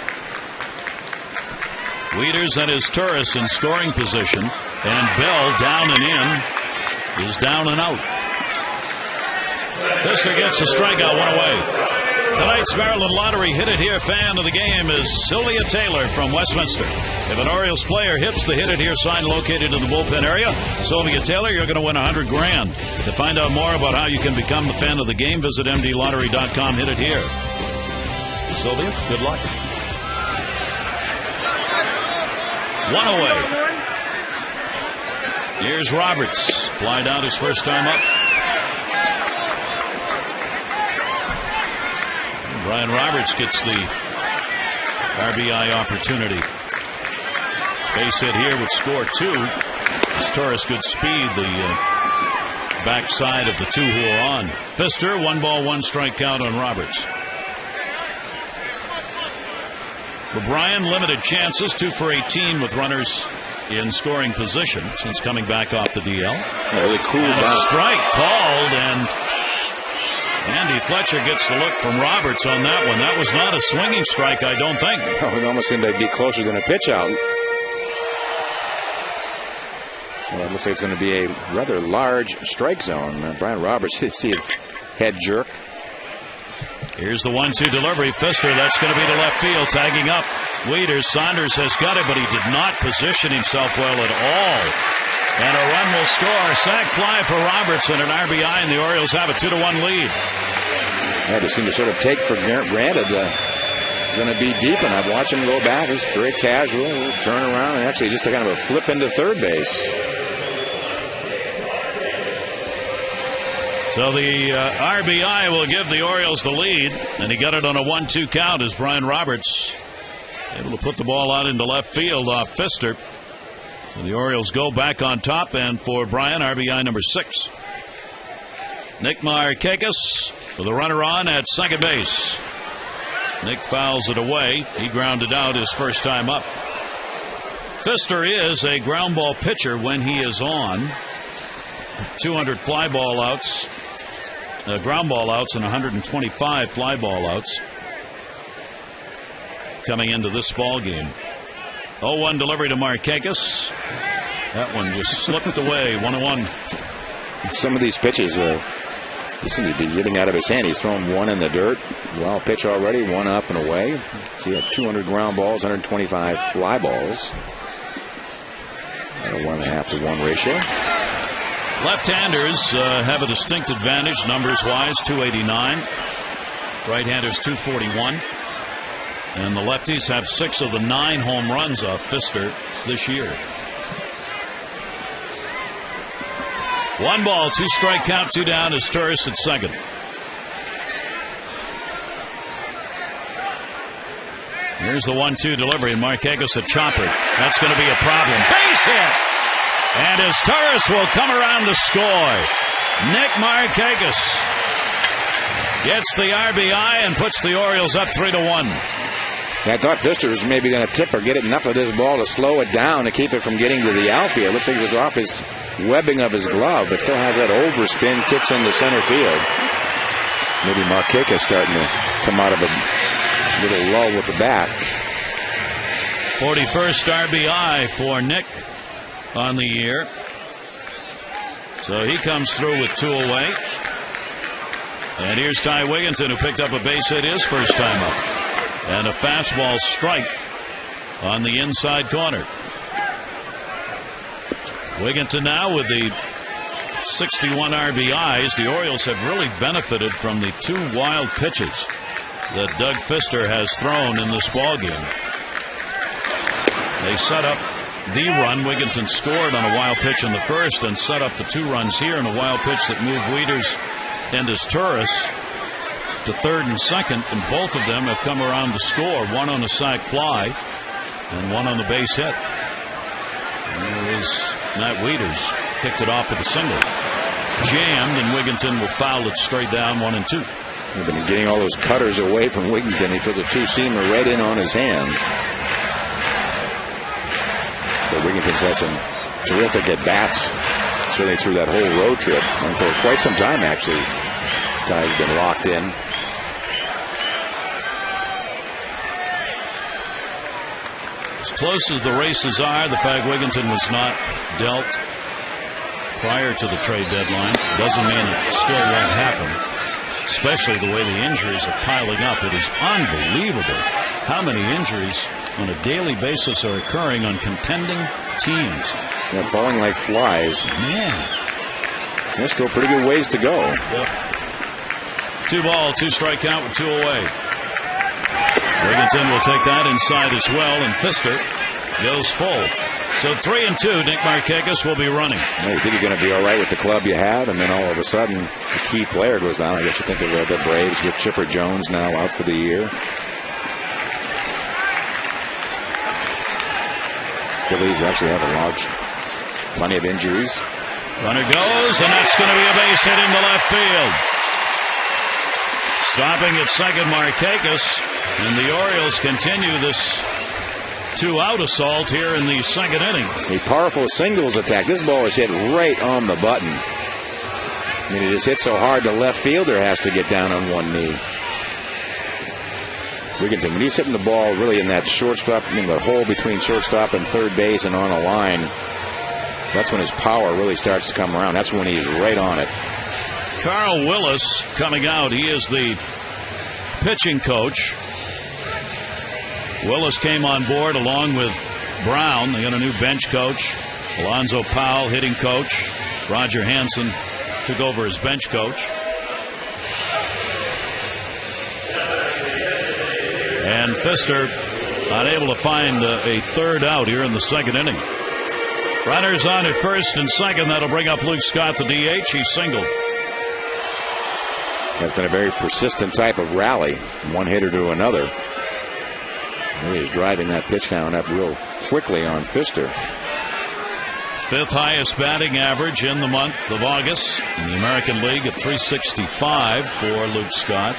Wieters and his Turris in scoring position, and Bell down and in is down and out. Fister gets a strikeout, 1 away. Tonight's Maryland Lottery Hit It Here fan of the game is Sylvia Taylor from Westminster. If an Orioles player hits the Hit It Here sign located in the bullpen area, Sylvia Taylor, you're going to win $100,000. To find out more about how you can become the fan of the game, visit mdlottery.com. Hit it here. Sylvia, good luck. 1 away. Here's Roberts. Flied out his first time up. Brian Roberts gets the RBI opportunity. Base hit here would score 2. As Turris good speed, the backside of the 2 who are on. Fister, 1-ball, 1-strike count on Roberts. O'Brien, limited chances, 2 for 18 with runners in scoring position since coming back off the DL. Really cool. And a strike called, and Andy Fletcher gets the look from Roberts on that one. That was not a swinging strike, I don't think. Oh, it almost seemed to be closer than a pitch out. So it looks like it's going to be a rather large strike zone. Brian Roberts, see his head jerk. Here's the 1-2 delivery. Fister, that's going to be to left field, tagging up. Wieters. Saunders has got it, but he did not position himself well at all. And a run will score. Sac fly for Robertson, an RBI, and the Orioles have a 2-1 lead. Yeah, they seem to sort of take for granted he's going to be deep enough. Watch him go back. He's very casual. Turn around and actually just a kind of a flip into third base. So the RBI will give the Orioles the lead, and he got it on a 1-2 count as Brian Roberts able to put the ball out into left field off Pfister. So the Orioles go back on top, and for Brian, RBI number 6. Nick Markakis with a runner on at second base. Nick fouls it away. He grounded out his first time up. Pfister is a ground ball pitcher when he is on. 200 fly ball outs, ground ball outs, and 125 fly ball outs coming into this ball game. 0-1 delivery to Markakis. That one just slipped away. 1-1. Some of these pitches he seems to be getting out of his hand. He's thrown one in the dirt. Wild pitch already. One up and away. So he had 200 ground balls, 125 fly balls. At a 1.5 to 1 ratio. Left-handers have a distinct advantage numbers-wise. 289. Right-handers 241. And the lefties have 6 of the 9 home runs off Pfister this year. 1 ball, 2 strike count, 2 down is Turris at second. Here's the 1-2 delivery, and Markakis a chopper. That's going to be a problem. Base hit! And as Turris will come around to score. Nick Markakis gets the RBI and puts the Orioles up 3-1. I thought Pfister was maybe going to tip or get enough of this ball to slow it down to keep it from getting to the outfield. Looks like it was off his webbing of his glove, but still has that overspin, kicks into center field. Maybe Markakis starting to come out of a little lull with the bat. 41st RBI for Nick on the year. So he comes through with 2 away. And here's Ty Wigginton, who picked up a base hit his first time up. And a fastball strike on the inside corner. Wigginton now with the 61 RBIs. The Orioles have really benefited from the 2 wild pitches that Doug Pfister has thrown in this ballgame. They set up the run. Wigginton scored on a wild pitch in the first and set up the 2 runs here in a wild pitch that moved Wieters and his Turris to third and second, and both of them have come around to score. 1 on a sac fly and 1 on the base hit. And it was Matt Wieters kicked it off with a single. Jammed, and Wigginton will foul it straight down 1-2. They've been getting all those cutters away from Wigginton. He put the 2-seamer right in on his hands. But Wigginton's had some terrific at-bats, certainly through that whole road trip. And for quite some time, actually, Ty's been locked in. As close as the races are, the fact Wigginton was not dealt prior to the trade deadline doesn't mean it still won't happen, especially the way the injuries are piling up. It is unbelievable how many injuries on a daily basis are occurring on contending teams. They're falling like flies. Man. There's still a pretty good ways to go. Yep. 2 ball, 2 strike count with 2 away. Wigginton will take that inside as well, and Pfister goes full. So 3-2. Nick Markakis will be running. You think you're going to be all right with the club you have, and then all of a sudden the key player goes down. I guess you think of the Braves with Chipper Jones now out for the year. Phillies actually have plenty of injuries. Runner goes, and that's going to be a base hit into left field. Stopping at second, Markakis, and the Orioles continue this 2-out assault here in the second inning. A powerful singles attack. This ball is hit right on the button. I mean, it is hit so hard the left fielder has to get down on one knee. Wigginton, when he's hitting the ball really in that shortstop, the hole between shortstop and third base and on a line, that's when his power really starts to come around. That's when he's right on it. Carl Willis coming out. He is the pitching coach Willis came on board along with Brown. They got a new bench coach. Alonzo Powell, hitting coach. Roger Hansen took over as bench coach. And Pfister unable to find a third out here in the second inning. Runners on at first and second. That'll bring up Luke Scott, the DH. He's singled. That's been a very persistent type of rally, one hitter to another. He is driving that pitch count up real quickly on Pfister. Fifth highest batting average in the month of August in the American League at .365 for Luke Scott.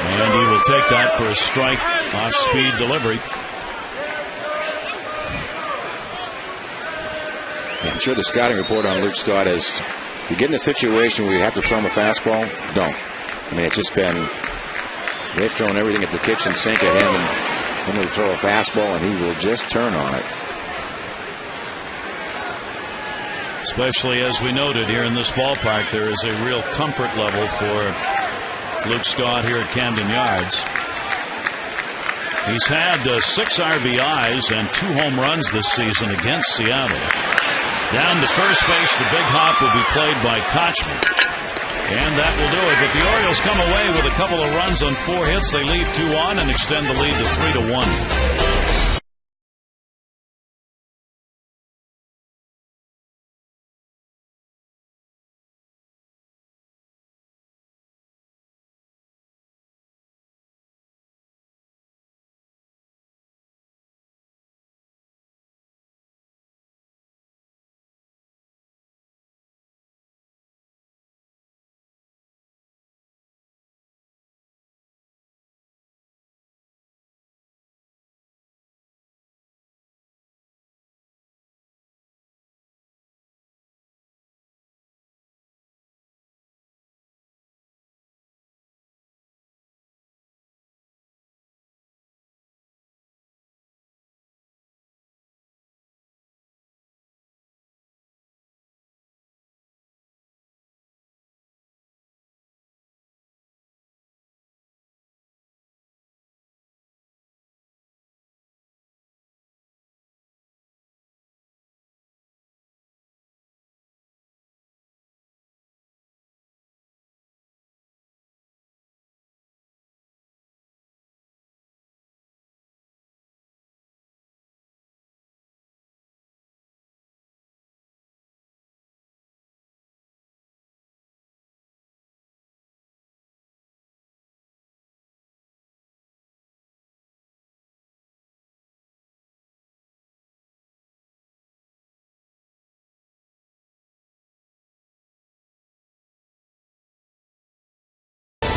And he will take that for a strike off-speed delivery. Yeah, I'm sure the scouting report on Luke Scott is, you get in a situation where you have to throw him a fastball, don't. I mean, it's just been, they've thrown everything at the kitchen sink at him, and then they throw a fastball, and he will just turn on it. Especially as we noted here in this ballpark, there is a real comfort level for Luke Scott here at Camden Yards. He's had 6 RBIs and 2 home runs this season against Seattle. Down to first base, the big hop will be played by Kochman. And that will do it. But the Orioles come away with a couple of runs on 4 hits. They leave 2 on and extend the lead to 3-1.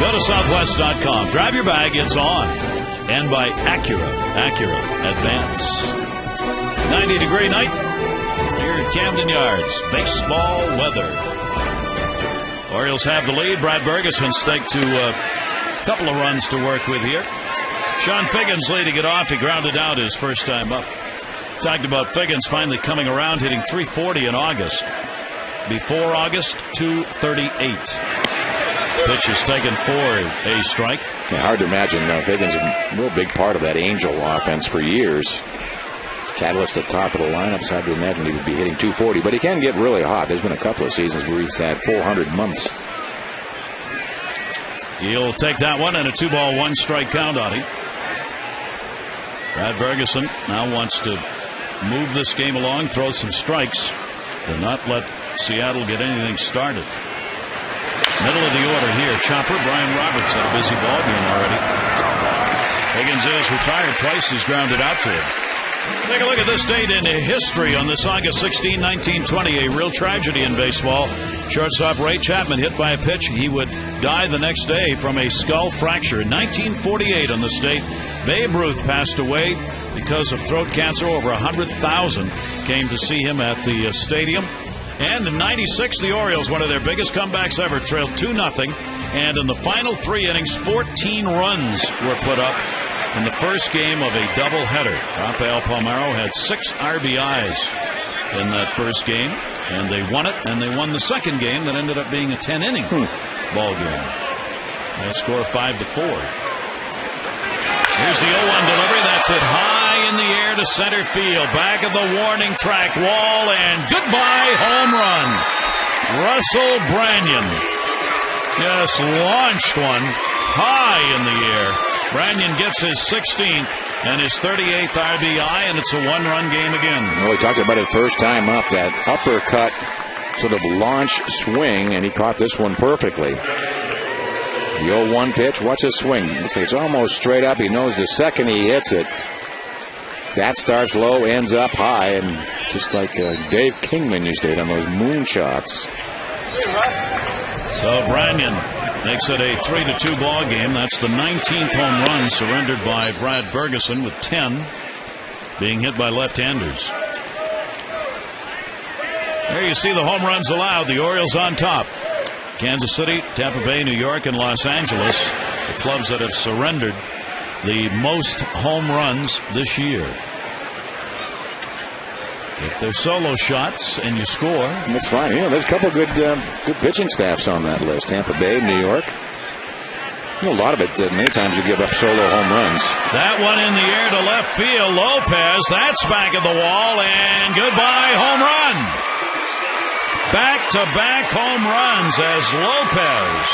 Go to Southwest.com. Grab your bag. It's on. And by Acura Advance. 90-degree night here at Camden Yards. Baseball weather. Orioles have the lead. Brad Bergeson staked to a couple of runs to work with here. Sean Figgins leading it off. He grounded out his first time up. Talked about Figgins finally coming around, hitting .340 in August. Before August, .238. Pitch is taken for a strike. Yeah, hard to imagine. Figgins a real big part of that Angel offense for years. Catalyst at the top of the lineup. It's hard to imagine he would be hitting .240, but he can get really hot. There's been a couple of seasons where he's had 400 months. He'll take that one and a 2-ball, 1-strike count on him. Brad Bergeson now wants to move this game along, throw some strikes, and not let Seattle get anything started. Middle of the order here. Chopper, Brian Roberts had a busy ball game already. Higgins is retired twice. He's grounded out to him. Take a look at this date in history on this August 16, 1920. A real tragedy in baseball. Shortstop Ray Chapman hit by a pitch. He would die the next day from a skull fracture. In 1948 on this date, Babe Ruth passed away because of throat cancer. Over 100,000 came to see him at the stadium. And in 96, the Orioles, one of their biggest comebacks ever, trailed 2-0. And in the final 3 innings, 14 runs were put up in the first game of a doubleheader. Rafael Palmeiro had 6 RBIs in that first game. And they won it, and they won the second game that ended up being a 10-inning ball game. They score 5-4. Here's the 0-1 delivery. That's it high in the air to center field. Back of the warning track wall, and goodbye home run. Russell Branyan just launched one high in the air. Branyan gets his 16th and his 38th RBI, and it's a one-run game again. Well, we talked about it first time up, that uppercut sort of launch swing, and he caught this one perfectly. The 0-1 pitch, watch his swing. It's almost straight up. He knows the second he hits it, that starts low, ends up high, and just like Dave Kingman used to hit on those moonshots. So Branyan makes it a 3-2 ball game. That's the 19th home run surrendered by Brad Bergeson, with 10 being hit by left-handers. There you see the home runs allowed. The Orioles on top. Kansas City, Tampa Bay, New York, and Los Angeles, the clubs that have surrendered the most home runs this year. If there's solo shots and you score, that's fine. There's a couple good pitching staffs on that list. Tampa Bay, New York. A lot of it, many times you give up solo home runs. That one in the air to left field. Lopez, that's back of the wall, and goodbye home run. Back-to-back home runs as Lopez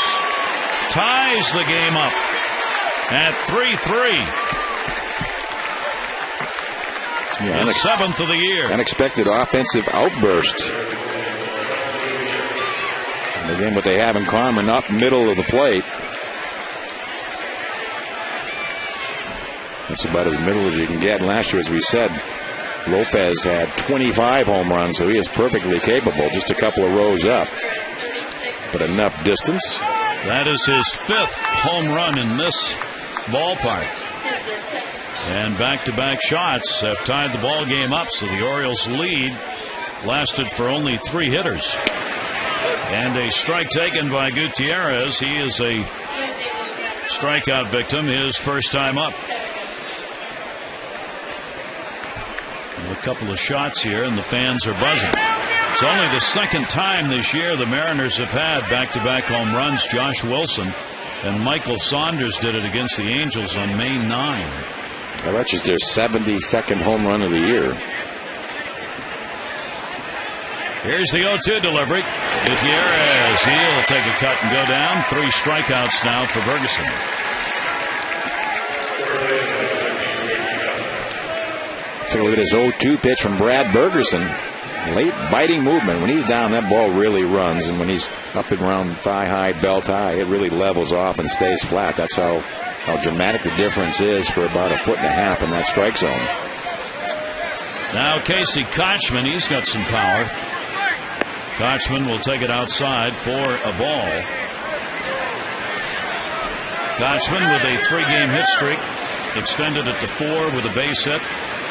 ties the game up at 3-3. The 7th of the year. Unexpected offensive outburst. And again, what they have in common, up middle of the plate. That's about as middle as you can get. And last year, as we said, Lopez had 25 home runs, so he is perfectly capable, just a couple of rows up. But enough distance. That is his 5th home run in this ballpark. And back-to-back shots have tied the ball game up, so the Orioles' lead lasted for only 3 hitters. And a strike taken by Gutierrez. He is a strikeout victim, his first time up. A couple of shots here, and the fans are buzzing. It's only the 2nd time this year the Mariners have had back-to-back home runs. Josh Wilson and Michael Saunders did it against the Angels on May 9. That's just their 72nd home run of the year. Here's the 0-2 delivery. Gutierrez, he'll take a cut and go down. 3 strikeouts now for Bergeson. Take a look at his 0-2 pitch from Brad Bergeson. Late biting movement. When he's down, that ball really runs. And when he's up and around thigh high, belt high, it really levels off and stays flat. That's how dramatic the difference is for about 1.5 feet in that strike zone. Now Casey Kochman, he's got some power. Kochman will take it outside for a ball. Kochman with a 3-game hit streak, extended it to 4 with a base hit,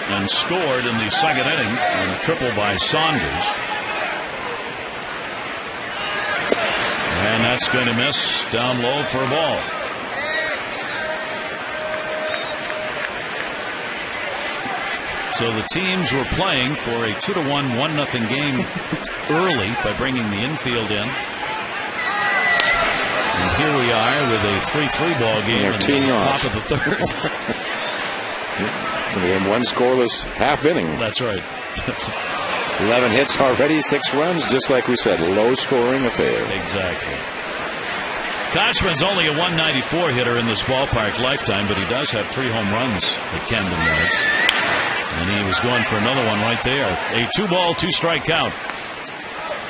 and scored in the 2nd inning on a triple by Saunders. And that's going to miss down low for a ball. So the teams were playing for a 2-1, 1-0 game early by bringing the infield in. And here we are with a 3-3 ball game at the top of the 3rd. So we have 1 scoreless half inning. That's right. 11 hits already, 6 runs, just like we said, low scoring affair. Exactly. Kochman's only a 194 hitter in this ballpark lifetime, but he does have 3 home runs at Camden Yards. And he was going for another one right there. A 2-ball, 2-strike count.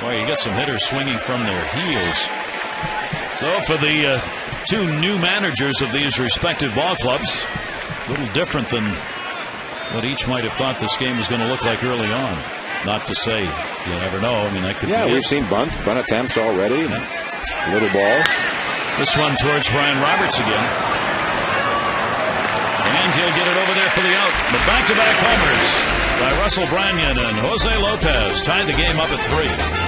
Boy, you get some hitters swinging from their heels. So for the 2 new managers of these respective ball clubs, a little different than what each might have thought this game was going to look like early on. Not to say you never know. I mean, that could be we've seen bunt attempts already. Yeah. Little ball. This one towards Brian Roberts again. And he'll get it over there for the out. But back-to-back homers by Russell Branyan and Jose Lopez tied the game up at 3.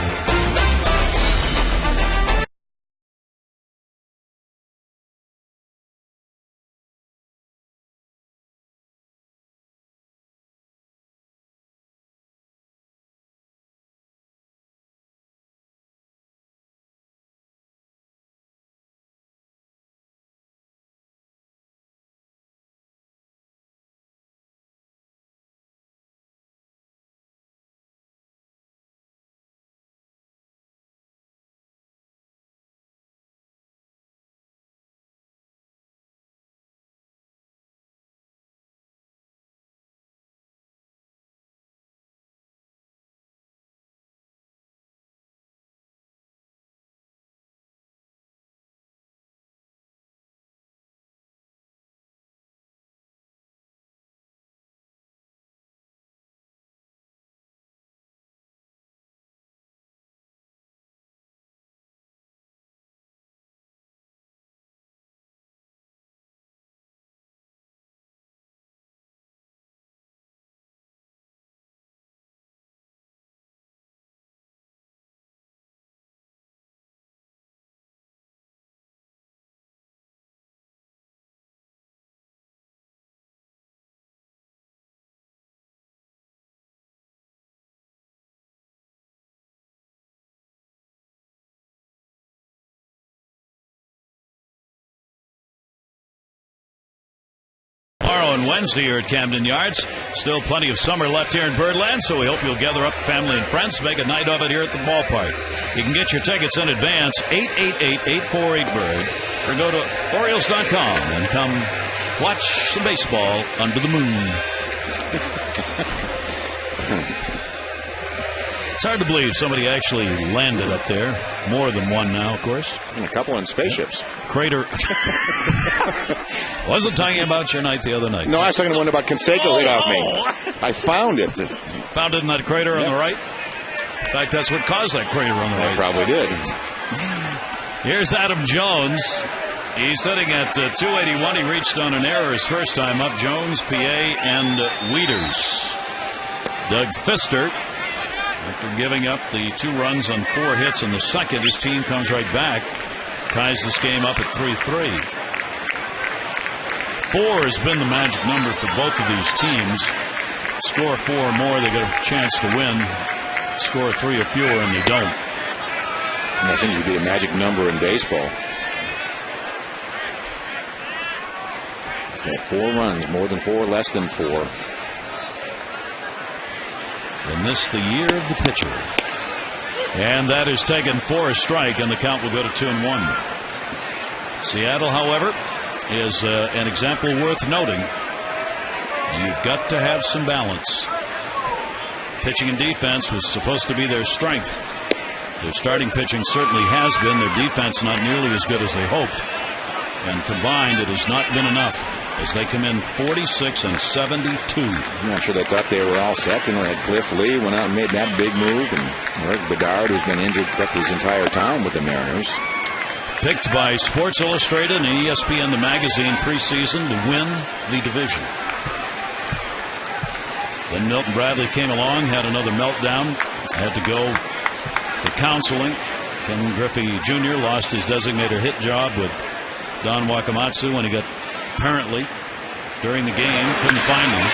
on Wednesday here at Camden Yards. Still plenty of summer left here in Birdland, so we hope you'll gather up family and friends, make a night of it here at the ballpark. You can get your tickets in advance, 888-848-BIRD, or go to Orioles.com and come watch some baseball under the moon. It's hard to believe somebody actually landed up there. More than one now, of course. And a couple in spaceships. Crater. Wasn't talking about your night the other night. No, I was talking the one about Canseco hit off me. I found it. Found it in that crater on the right? In fact, that's what caused that crater on the right. Probably did. Here's Adam Jones. He's sitting at 281. He reached on an error his first time up. Jones, PA, and Wieters. Doug Pfister, after giving up the 2 runs on 4 hits in the second, his team comes right back, ties this game up at 3-3. 4 has been the magic number for both of these teams. Score 4 or more, they get a chance to win. Score 3 or fewer, and they don't. And that seems to be a magic number in baseball. So 4 runs, more than 4, less than 4. And this the year of the pitcher. And that is taken for a strike, and the count will go to 2-1. Seattle, however, is an example worth noting. You've got to have some balance. Pitching and defense was supposed to be their strength. Their starting pitching certainly has been. Their defense not nearly as good as they hoped. And combined, it has not been enough, as they come in 46 and 72. I'm not sure they thought they were all set. You know, they had Cliff Lee went out and made that big move, and Eric Bedard, who's been injured his entire time with the Mariners. Picked by Sports Illustrated and ESPN, the magazine, preseason to win the division. Then Milton Bradley came along, had another meltdown, had to go for counseling. Ken Griffey Jr. lost his designated hit job with Don Wakamatsu when he got, apparently, during the game, couldn't find him.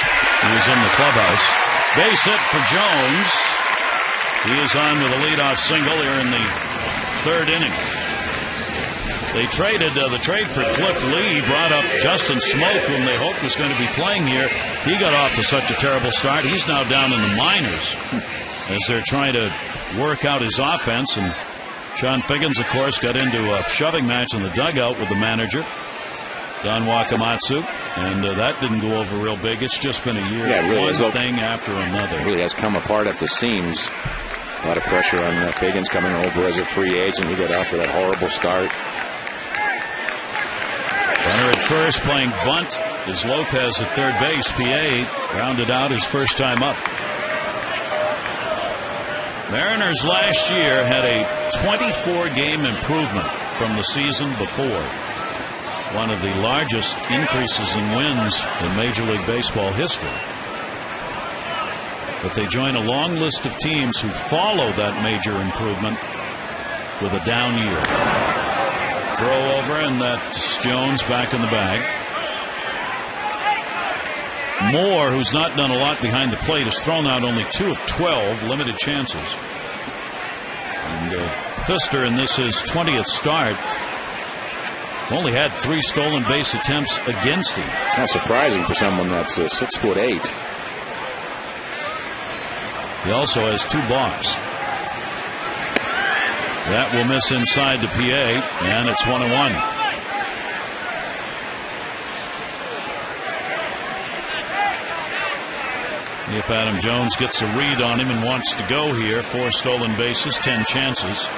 He was in the clubhouse. Base hit for Jones. He is on with a leadoff single here in the 3rd inning. They traded the trade for Cliff Lee, brought up Justin Smoke, whom they hoped was going to be playing here. He got off to such a terrible start. He's now down in the minors as they're trying to work out his offense. And Sean Figgins, of course, got into a shoving match in the dugout with the manager, Don Wakamatsu, and that didn't go over real big. It's just been a year. Yeah, really one thing after another. It really has come apart at the seams. A lot of pressure on Figgins coming over as a free agent. He got out to that horrible start. Runner at first playing bunt is Lopez at third base. PA rounded out his first time up. Mariners last year had a 24-game improvement from the season before. One of the largest increases in wins in Major League Baseball history. But they join a long list of teams who follow that major improvement with a down year. Throw over, and that's Jones back in the bag. Moore, who's not done a lot behind the plate, has thrown out only 2 of 12 limited chances. And Pfister, in this his 20th start, only had 3 stolen base attempts against him. Not surprising for someone that's 6'8". He also has 2 balks. That will miss inside to PA, and it's 1-1. If Adam Jones gets a read on him and wants to go here, 4 stolen bases, 10 chances.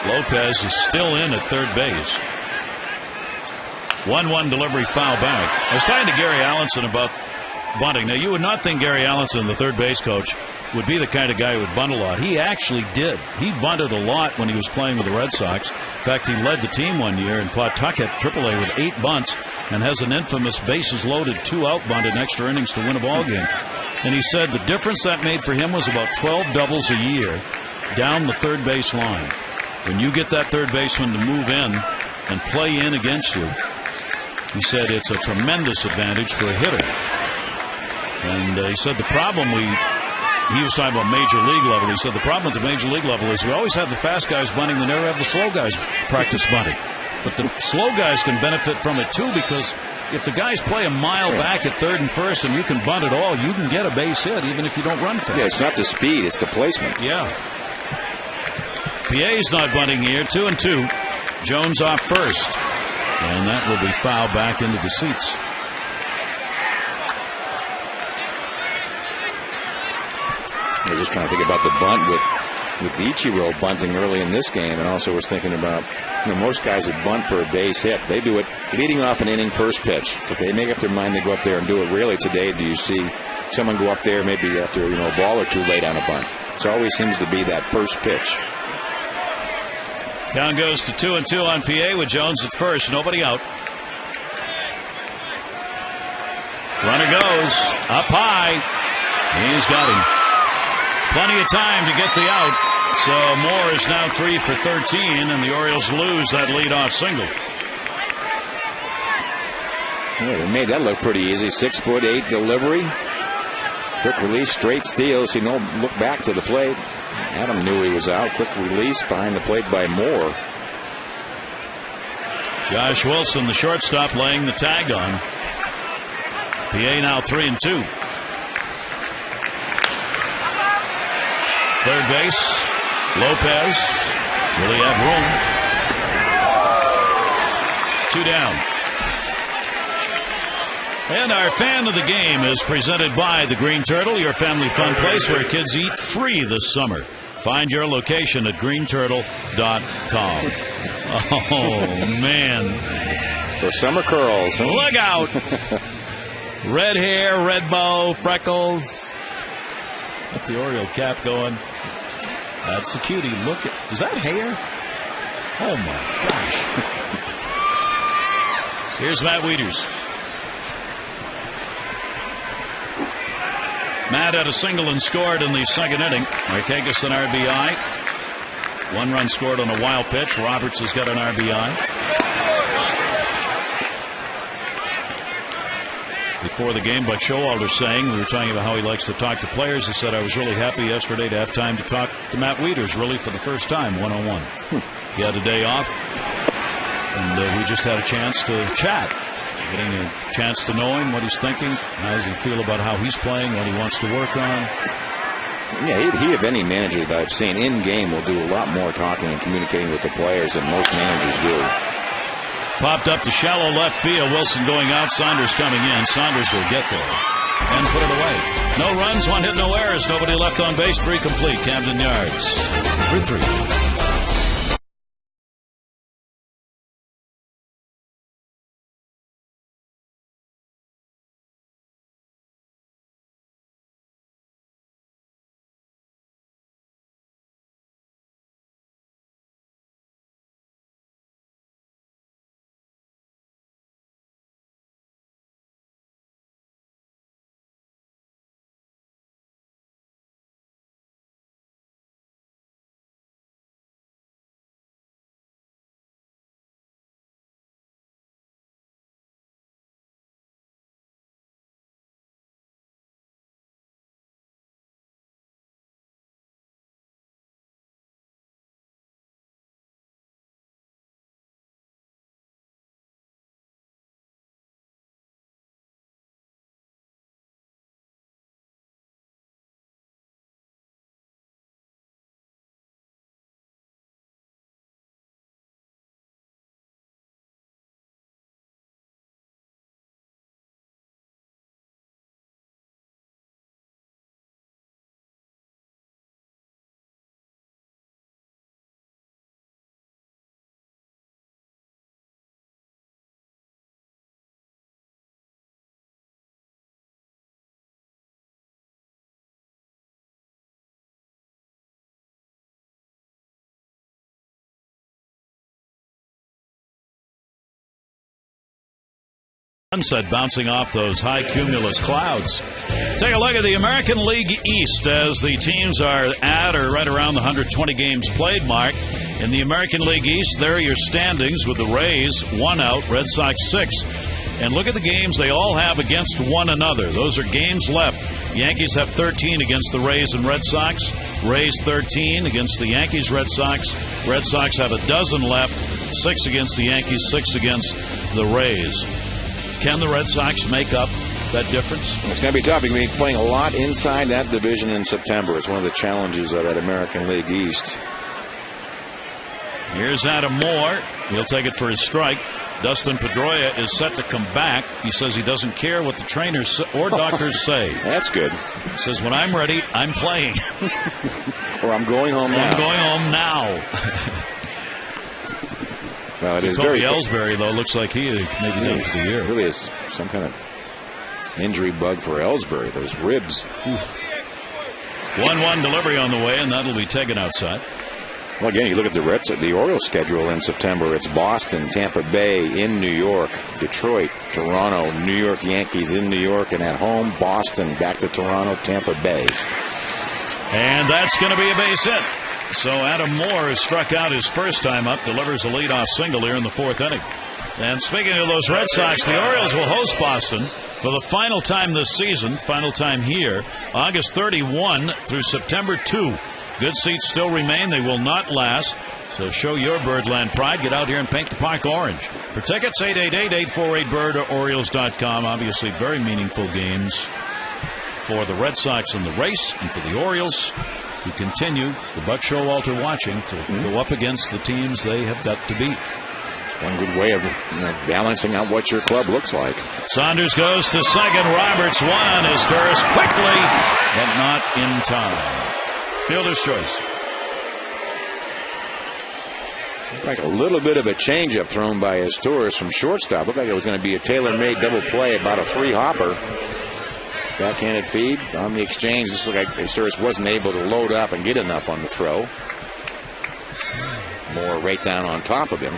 Lopez is still in at third base. 1-1 delivery, foul back. I was talking to Gary Allenson about bunting. Now, you would not think Gary Allenson, the third base coach, would be the kind of guy who would bunt a lot. He actually did. He bunted a lot when he was playing with the Red Sox. In fact, he led the team one year in Pawtucket AAA with 8 bunts and has an infamous bases loaded 2-out bunt in extra innings to win a ball game. And he said the difference that made for him was about 12 doubles a year down the third base line. When you get that third baseman to move in and play in against you, he said it's a tremendous advantage for a hitter. And he said the problem he was talking about major league level. He said the problem at the major league level is we always have the fast guys bunting, we never have the slow guys practice bunting. But the slow guys can benefit from it, too, because if the guys play a mile back at third and first and you can bunt it all, you can get a base hit even if you don't run fast. Yeah, it's not the speed, it's the placement. Yeah. PA's not bunting here. 2-2. Jones off first. And that will be fouled back into the seats. I was just trying to think about the bunt with Ichiro bunting early in this game, and also was thinking about, most guys that bunt for a base hit, they do it leading off an inning first pitch. So they make up their mind, they go up there and do it. Rarely today do you see someone go up there maybe after a ball or two late on a bunt. It always seems to be that first pitch. Count goes to 2-2 on PA with Jones at first. Nobody out. Runner goes up high. He's got him. Plenty of time to get the out. So Moore is now 3 for 13, and the Orioles lose that leadoff single. Yeah, they made that look pretty easy. 6'8" delivery. Quick release, straight steal. So look back to the plate. Adam knew he was out. Quick release behind the plate by Moore. Josh Wilson, the shortstop, laying the tag on. PA now 3-2. Third base, Lopez. Will he have room? 2 down. And our fan of the game is presented by the Green Turtle, your family fun place where kids eat free this summer. Find your location at greenturtle.com. Oh, man. The summer curls. Huh? Look out. Red hair, red bow, freckles. Got the Oriole cap going. That's a cutie. Look at, is that hair? Oh my gosh. Here's Matt Wieters. Matt had a single and scored in the second inning. Markakis an RBI. 1 run scored on a wild pitch. Roberts has got an RBI. Before the game, Buck Showalter saying, we were talking about how he likes to talk to players. He said, I was really happy yesterday to have time to talk to Matt Wieters, really for the first time, one-on-one. He had a day off, and we just had a chance to chat, getting a chance to know him, what he's thinking, how does he feel about how he's playing, what he wants to work on. Yeah, he of any manager that I've seen in-game will do a lot more talking and communicating with the players than most managers do. Popped up to shallow left field. Wilson going out. Saunders coming in. Saunders will get there and put it away. No runs, 1 hit, no errors. Nobody left on base. 3 complete. Camden Yards. 3-3. Sunset bouncing off those high cumulus clouds. Take a look at the American League East as the teams are at or right around the 120 games played mark. In the American League East, there are your standings with the Rays 1 out, Red Sox 6. And look at the games they all have against one another. Those are games left. Yankees have 13 against the Rays and Red Sox. Rays 13 against the Yankees, Red Sox. Red Sox have a dozen left. 6 against the Yankees, 6 against the Rays. Can the Red Sox make up that difference? It's going to be tough. You're going to be playing a lot inside that division in September. It's one of the challenges of that American League East. Here's Adam Moore. He'll take it for his strike. Dustin Pedroia is set to come back. He says he doesn't care what the trainers or doctors say. That's good. He says, when I'm ready, I'm playing. Or I'm going home now. I'm going home now. Well, it is Jacoby very Ellsbury, though, looks like he maybe done for the year. Really is some kind of injury bug for Ellsbury. Those ribs. 1-1 delivery on the way, and that'll be taken outside. Well, again, you look at the Orioles schedule in September. It's Boston, Tampa Bay, in New York, Detroit, Toronto, New York Yankees in New York, and at home, Boston, back to Toronto, Tampa Bay. And that's going to be a base hit. So Adam Moore has struck out his first time up, delivers a leadoff single here in the 4th inning. And speaking of those Red Sox, the Orioles will host Boston for the final time this season, final time here, August 31 through September 2. Good seats still remain. They will not last. So show your Birdland pride. Get out here and paint the park orange. For tickets, 888-848-BIRD or Orioles.com. Obviously, very meaningful games for the Red Sox in the race and for the Orioles, who continue, the Buck Showalter watching, to go up against the teams they have got to beat. One good way of balancing out what your club looks like. Saunders goes to second. Roberts won his first quickly, but not in time. Fielder's choice. Like a little bit of a changeup thrown by his Torres from shortstop. Looked like it was going to be a tailor-made double play, about a 3-hopper. Backhanded feed on the exchange. This looked like Torres wasn't able to load up and get enough on the throw. More right down on top of him.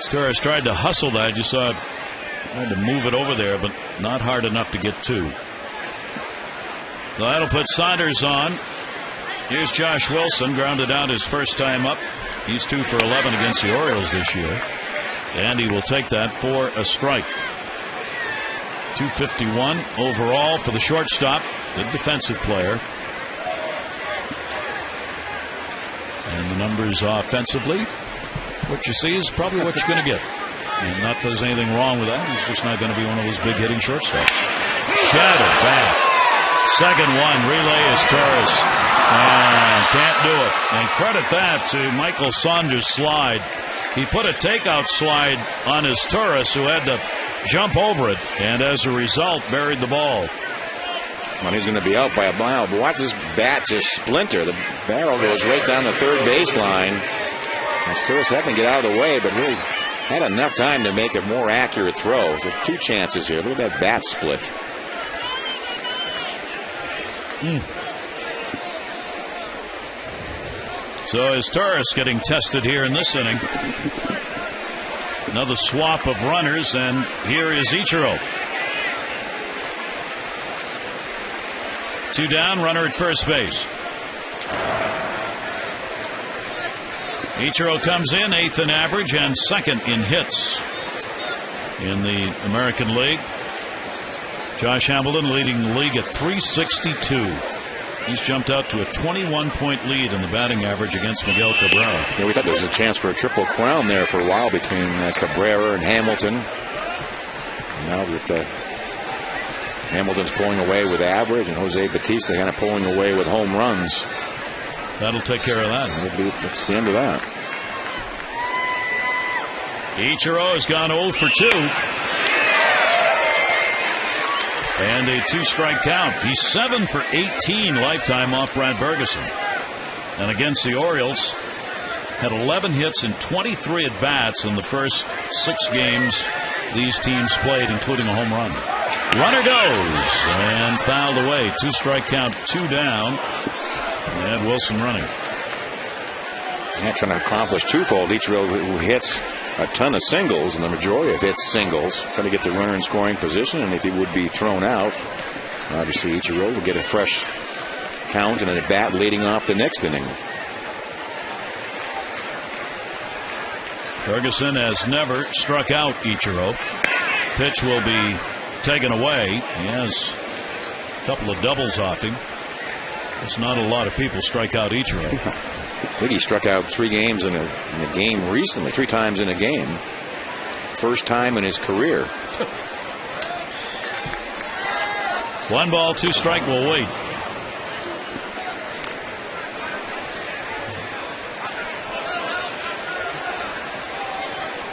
Torres tried to hustle that. You saw it, tried to move it over there, but not hard enough to get to. So that'll put Saunders on. Here's Josh Wilson, grounded out his first time up. He's 2 for 11 against the Orioles this year. And he will take that for a strike. 251 overall for the shortstop. Good defensive player. And the numbers offensively, what you see is probably what you're going to get. And not that there's anything wrong with that. He's just not going to be one of those big hitting shortstops. Shattered back. Second one, relay is Torres. And can't do it. And credit that to Michael Saunders' slide. He put a takeout slide on his Torres, who had to jump over it, and as a result, buried the ball. Well, he's going to be out by a mile, but watch this bat just splinter. The barrel goes right down the third baseline. And Torres had to get out of the way, but really had enough time to make a more accurate throw. So 2 chances here. Look at that bat split. So is Torres getting tested here in this inning? Another swap of runners, and here is Ichiro. 2 down, runner at first base. Ichiro comes in 8th in average and 2nd in hits in the American League. Josh Hamilton leading the league at 362. He's jumped out to a 21-point lead in the batting average against Miguel Cabrera. Yeah, we thought there was a chance for a triple crown there for a while between Cabrera and Hamilton. Now that Hamilton's pulling away with average and Jose Bautista kind of pulling away with home runs. That'll take care of that. That's the end of that. Ichiro has gone 0 for 2. And a 2-strike count. He's 7 for 18 lifetime off Brad Bergeson. And against the Orioles, had 11 hits and 23 at-bats in the first 6 games these teams played, including a home run. Runner goes and fouled away. 2-strike count, 2 down. And Wilson running. Yeah, trying to accomplish twofold. Ichiro, who hits a ton of singles, and the majority of hits singles, trying to get the runner in scoring position, and if he would be thrown out, obviously Ichiro will get a fresh count and a bat leading off the next inning. Ferguson has never struck out Ichiro. Pitch will be taken away. He has a couple of doubles off him. There's not a lot of people strike out Ichiro. I think he struck out 3 games in a game recently, 3 times in a game. First time in his career. 1 ball, 2 strike. Will wait.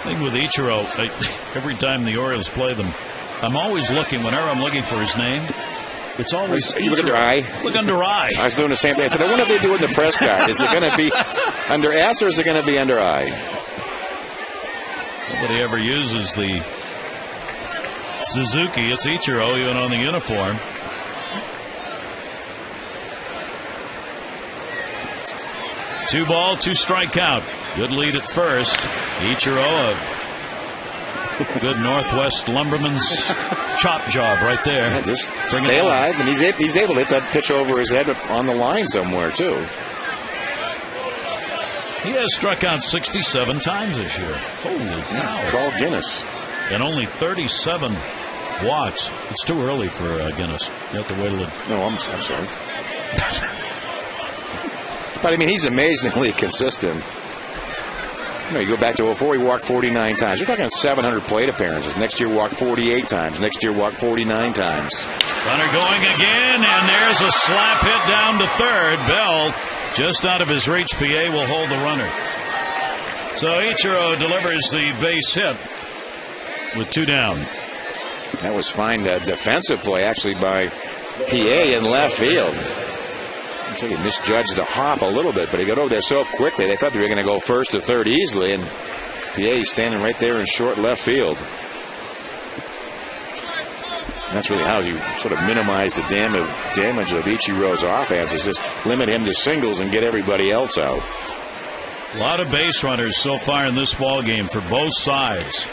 Thing with Ichiro, every time the Orioles play them, I'm always looking. Whenever I'm looking for his name, it's always you look under I. Look under I. I was doing the same thing. I said, I wonder if they do it in the press card. Is it going to be under S or is it going to be under I? Nobody ever uses the Suzuki. It's Ichiro, even on the uniform. Two ball, 2 strike count. Good lead at first. Ichiro, a good Northwest lumberman's chop job right there. Yeah, just stay alive, and he's able to hit that pitch over his head on the line somewhere too. He has struck out 67 times this year. Holy cow! Call Guinness. And only 37 walks. It's too early for Guinness. You have to wait a little. No, I'm sorry. But I mean, he's amazingly consistent. You go back to 2004, he walked 49 times. You're talking 700 plate appearances. Next year, walked 48 times. Next year, walked 49 times. Runner going again, and there's a slap hit down to third. Bell, just out of his reach. PA will hold the runner. So Ichiro delivers the base hit with 2 down. That was fine defensive play, actually, by PA in left field. He misjudged the hop a little bit, but he got over there so quickly they thought they were going to go first to third easily, and PA standing right there in short left field. And that's really how you sort of minimize the damage of Ichiro's offense, is just limit him to singles and get everybody else out. A lot of base runners so far in this ball game for both sides.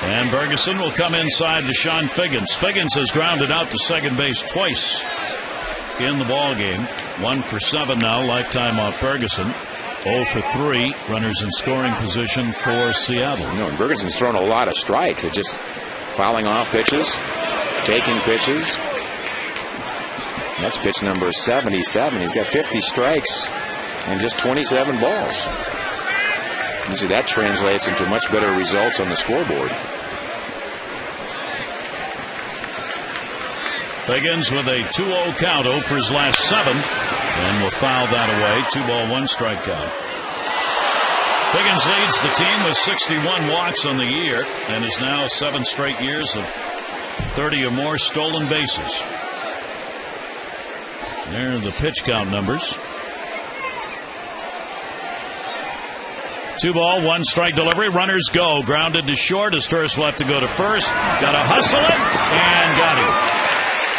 And Ferguson will come inside to Sean Figgins. Figgins has grounded out to second base twice in the ball game. 1 for 7 now, lifetime off Ferguson. 0 for 3, runners in scoring position for Seattle. No, and Ferguson's thrown a lot of strikes. It's just fouling off pitches, taking pitches. That's pitch number 77. He's got 50 strikes and just 27 balls. Usually that translates into much better results on the scoreboard. Figgins with a 2-0 count, 0 for his last 7, and will foul that away. 2 ball, 1 strike count. Figgins leads the team with 61 walks on the year and is now 7 straight years of 30 or more stolen bases. There are the pitch count numbers. 2 ball, 1 strike delivery. Runners go. Grounded to short. Asturias will have to go to first. Got to hustle it and got him.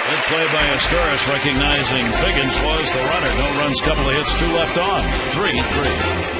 Good play by Asturias, recognizing Figgins was the runner. No runs, couple of hits, 2 left on. 3-3.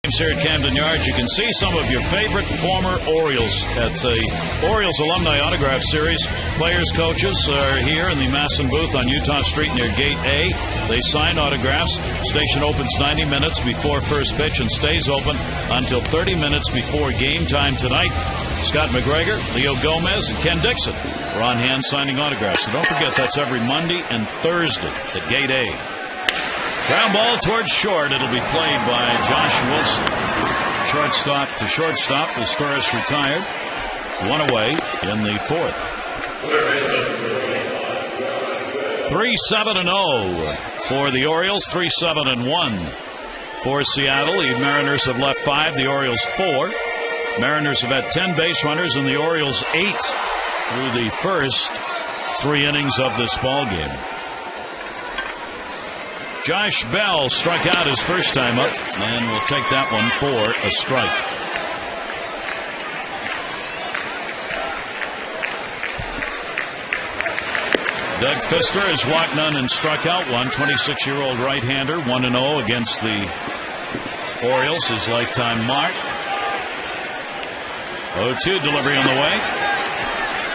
Here at Camden Yards, you can see some of your favorite former Orioles at the Orioles Alumni Autograph Series. Players, coaches are here in the Masson booth on Utah Street near Gate A. They sign autographs. Station opens 90 minutes before first pitch and stays open until 30 minutes before game time tonight. Scott McGregor, Leo Gomez, and Ken Dixon are on hand signing autographs. So don't forget, that's every Monday and Thursday at Gate A. Ground ball towards short. It'll be played by Josh Wilson. Shortstop to shortstop. The Storis retired. One away in the fourth. 3-7-0 for the Orioles. 3-7-1 for Seattle. The Mariners have left 5. The Orioles 4. Mariners have had 10 base runners and the Orioles 8 through the first 3 innings of this ball game. Josh Bell struck out his first time up and will take that one for a strike. Doug Fister has walked none and struck out one. 26-year-old right-hander, 1-0 against the Orioles, his lifetime mark. 0-2 delivery on the way.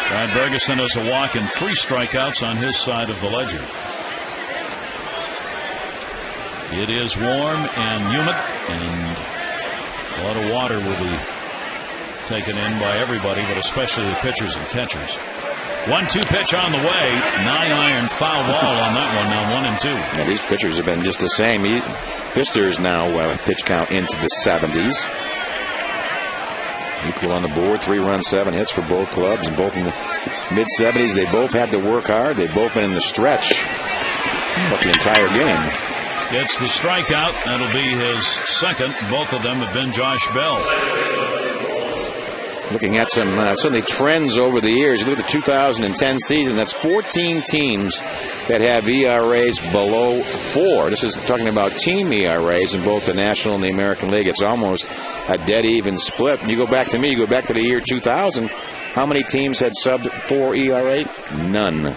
Brad Bergeson has a walk and 3 strikeouts on his side of the ledger. It is warm and humid, and a lot of water will be taken in by everybody, but especially the pitchers and catchers. 1-2 pitch on the way. 9-iron foul ball on that one. Now 1-2. Yeah, these pitchers have been just the same. Fister's now pitch count into the 70s. Equal on the board. 3-run, 7 hits for both clubs, and both in the mid-70s. They both had to work hard. They've both been in the stretch about the entire game. Gets the strikeout. That'll be his second. Both of them have been Josh Bell. Looking at some certainly trends over the years. You look at the 2010 season. That's 14 teams that have ERAs below 4. This is talking about team ERAs in both the National and the American League. It's almost a dead even split. You go back to you go back to the year 2000. How many teams had sub 4 ERA? None.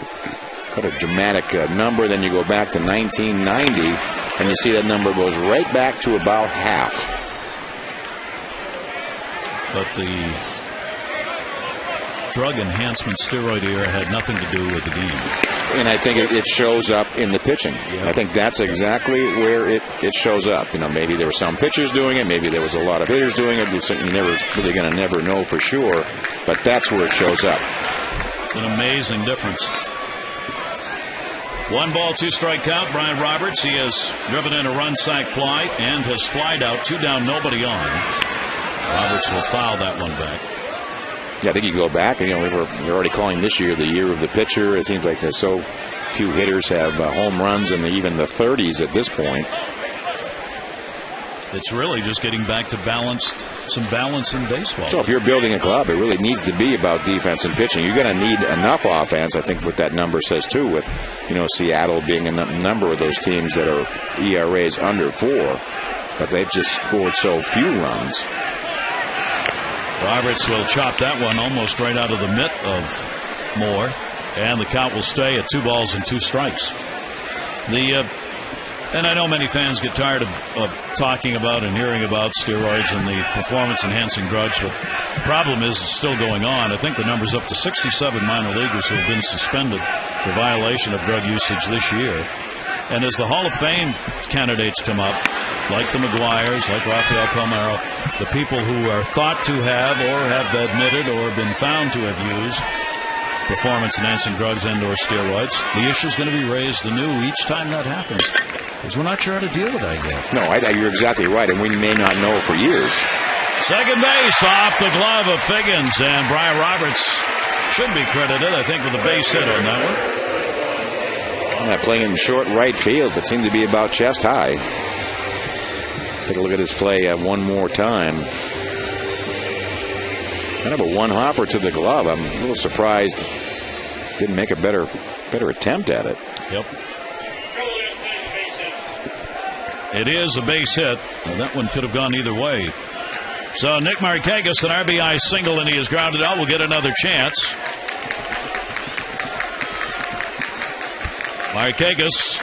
Quite a dramatic number. Then you go back to 1990, and you see that number goes right back to about half. But the drug enhancement steroid era had nothing to do with the game. And I think it shows up in the pitching. Yeah. I think that's exactly where it shows up. You know, maybe there were some pitchers doing it. Maybe there was a lot of hitters doing it. You're never really going to never know for sure. But that's where it shows up. It's an amazing difference. 1-2 count. Brian Roberts. He has driven in a run, sack, fly, and has flied out. 2 down, nobody on. Roberts will foul that one back. Yeah, I think you go back, and we're already calling this year the year of the pitcher. It seems like there's so few hitters have home runs in even the 30s at this point. It's really just getting back to some balance in baseball. So if you're building a club, it really needs to be about defense and pitching. You're going to need enough offense. I think what that number says too, with Seattle being a number of those teams that are ERAs under 4, but they've just scored so few runs. Roberts will chop that one almost right out of the mitt of Moore, and the count will stay at 2-2 strikes. And I know many fans get tired of talking about and hearing about steroids and the performance-enhancing drugs, but the problem is it's still going on. I think the number's up to 67 minor leaguers who have been suspended for violation of drug usage this year. And as the Hall of Fame candidates come up, like the McGuires, like Rafael Palmeiro, the people who are thought to have or have admitted or been found to have used performance-enhancing drugs and or steroids, the issue is going to be raised anew each time that happens. Because we're not sure how to deal with that yet. No, you're exactly right, and we may not know for years. Second base off the glove of Figgins, and Brian Roberts should be credited, I think, with a base hit on that one. Playing in short right field, but seemed to be about chest high. Take a look at his play one more time. Kind of a one-hopper to the glove. I'm a little surprised didn't make a better attempt at it. Yep. It is a base hit, and that one could have gone either way. So Nick Markakis, an RBI single, and he is grounded out. Will get another chance. Markakis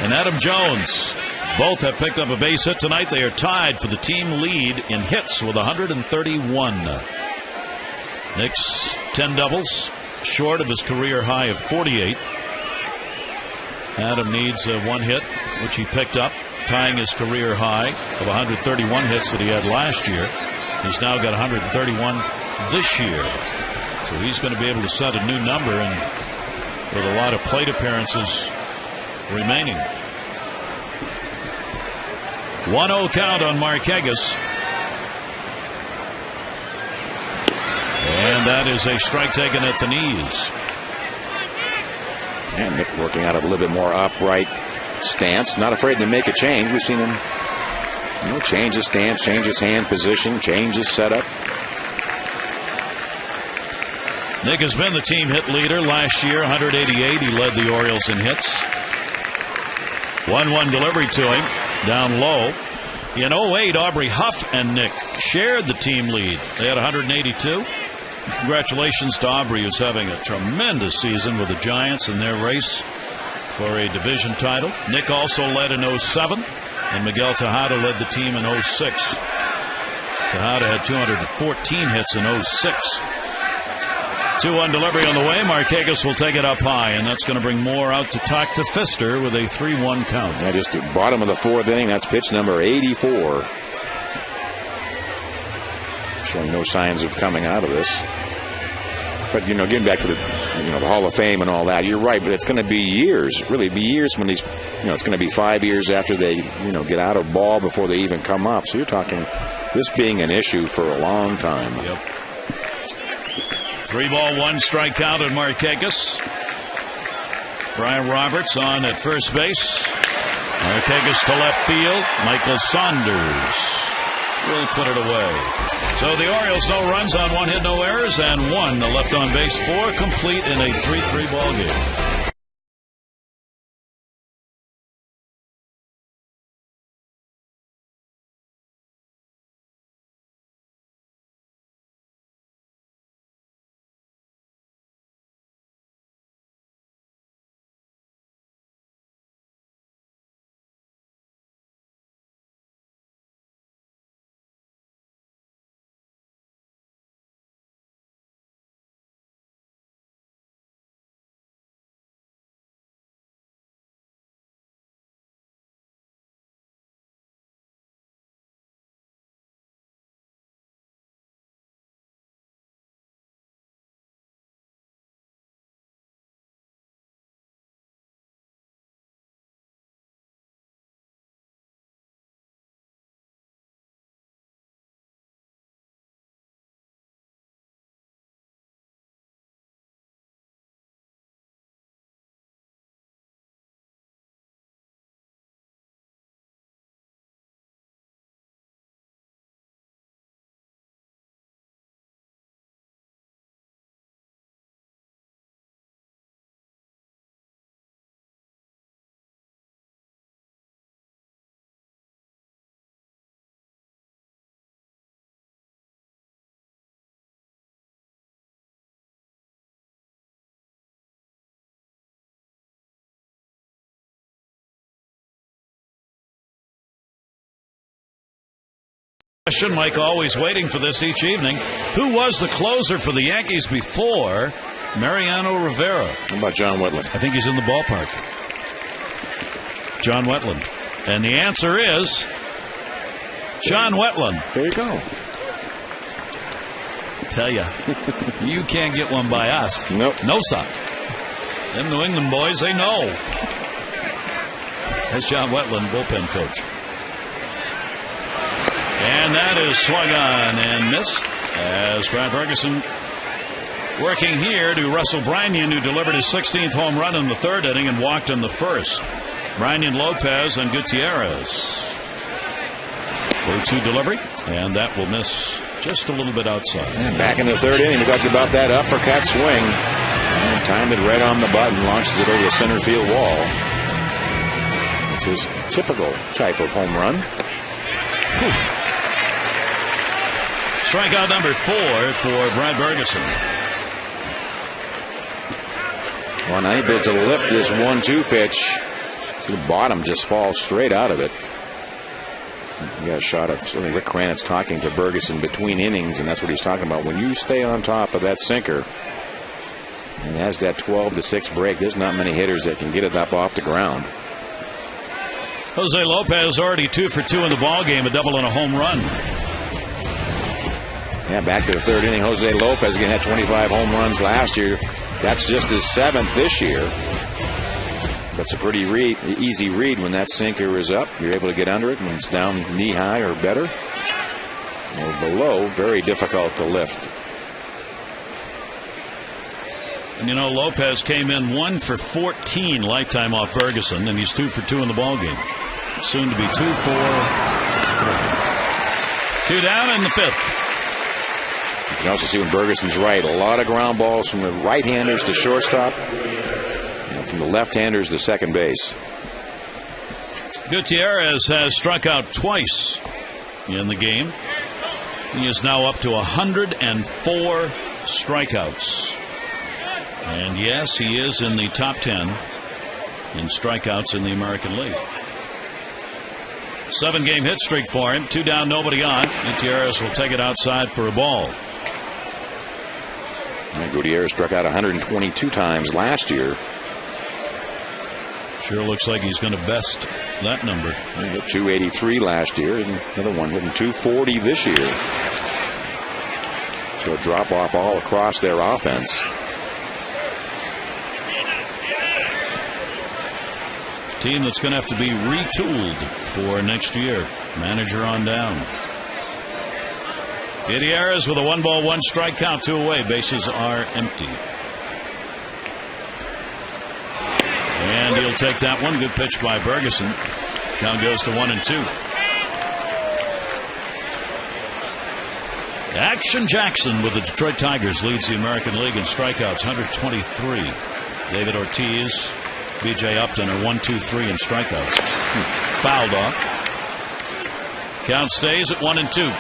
and Adam Jones Both have picked up a base hit tonight. They are tied for the team lead in hits with 131. Nick's 10 doubles, short of his career high of 48. Adam needs one hit, which he picked up, tying his career high of 131 hits that he had last year. He's now got 131 this year. So he's going to be able to set a new number, and with a lot of plate appearances remaining. 1-0 count on Marquegas. And that is a strike taken at the knees. And Nick working out of a little bit more upright stance. Not afraid to make a change. We've seen him change his stance, change his hand position, change his setup. Nick has been the team hit leader last year, 188. He led the Orioles in hits. 1-1 delivery to him, down low. In 08, Aubrey Huff and Nick shared the team lead. They had 182. Congratulations to Aubrey, who's having a tremendous season with the Giants in their race for a division title. Nick also led in 07, and Miguel Tejada led the team in 06. Tejada had 214 hits in 06. 2-1 delivery on the way. Marquegas will take it up high, and that's going to bring Moore out to talk to Pfister with a 3-1 count. Yeah, just at bottom of the fourth inning. That's pitch number 84. Showing no signs of coming out of this. But, getting back to the Hall of Fame and all that, you're right, but it's going to be years, really be years when these, it's going to be 5 years after they, get out of ball before they even come up. So you're talking this being an issue for a long time. Yep. 3-ball, 1 strike count on Marquegas. Brian Roberts on at first base. Marquegas to left field. Michael Saunders will put it away. So the Orioles, no runs on 1 hit, no errors, and 1 left on base, 4 complete in a 3-3 ball game. Question, Mike, always waiting for this each evening. Who was the closer for the Yankees before Mariano Rivera? How about John Wetland? I think he's in the ballpark. John Wetland. And the answer is John Wetland. There you go. Tell ya, you can't get one by us. Nope. No, sir. Them New England boys, they know. That's John Wetland, bullpen coach. And that is swung on and missed as Brad Ferguson working here to Russell Branyan, who delivered his 16th home run in the 3rd inning and walked in the 1st. Branyan, Lopez, and Gutierrez. 0-2 delivery, and that will miss just a little bit outside. And back in the 3rd inning, we talked about that uppercut swing. And timed it right on the button, launches it over the center field wall. It's his typical type of home run. Whew. Strikeout number 4 for Brad Ferguson. Well, now able to lift this 1-2 pitch The bottom just falls straight out of it. You got a shot of certainly Rick Kranitz talking to Bergeson between innings, and that's what he's talking about. When you stay on top of that sinker and has that 12-6 break, there's not many hitters that can get it up off the ground. Jose Lopez already 2 for 2 in the ball game, a double and a home run. Yeah, back to the third inning. Jose Lopez again had 25 home runs last year. That's just his 7th this year. That's a pretty easy read when that sinker is up. You're able to get under it when it's down knee high or better. Or below, very difficult to lift. And you know, Lopez came in 1 for 14 lifetime off Bergeson, and he's 2 for 2 in the ball game. Soon to be 2 for 3. 2 down in the 5th. You can also see when Bergeson's right, a lot of ground balls from the right-handers to shortstop, and from the left-handers to second base. Gutierrez has struck out twice in the game. He is now up to 104 strikeouts. And yes, he is in the top 10 in strikeouts in the American League. 7-game hit streak for him. 2 down, nobody on. Gutierrez will take it outside for a ball. And Gutierrez struck out 122 times last year. Sure looks like he's going to best that number. He hit 283 last year, and another one hitting 240 this year. So a drop off all across their offense. Team that's going to have to be retooled for next year. Manager on down. Gutierrez with a 1-ball, 1-strike count, 2 away. Bases are empty. And he'll take that one. Good pitch by Bergeson. Count goes to 1-2. Action Jackson with the Detroit Tigers leads the American League in strikeouts, 123. David Ortiz, B.J. Upton are 1, 2, 3 in strikeouts. Fouled off. Count stays at 1-2.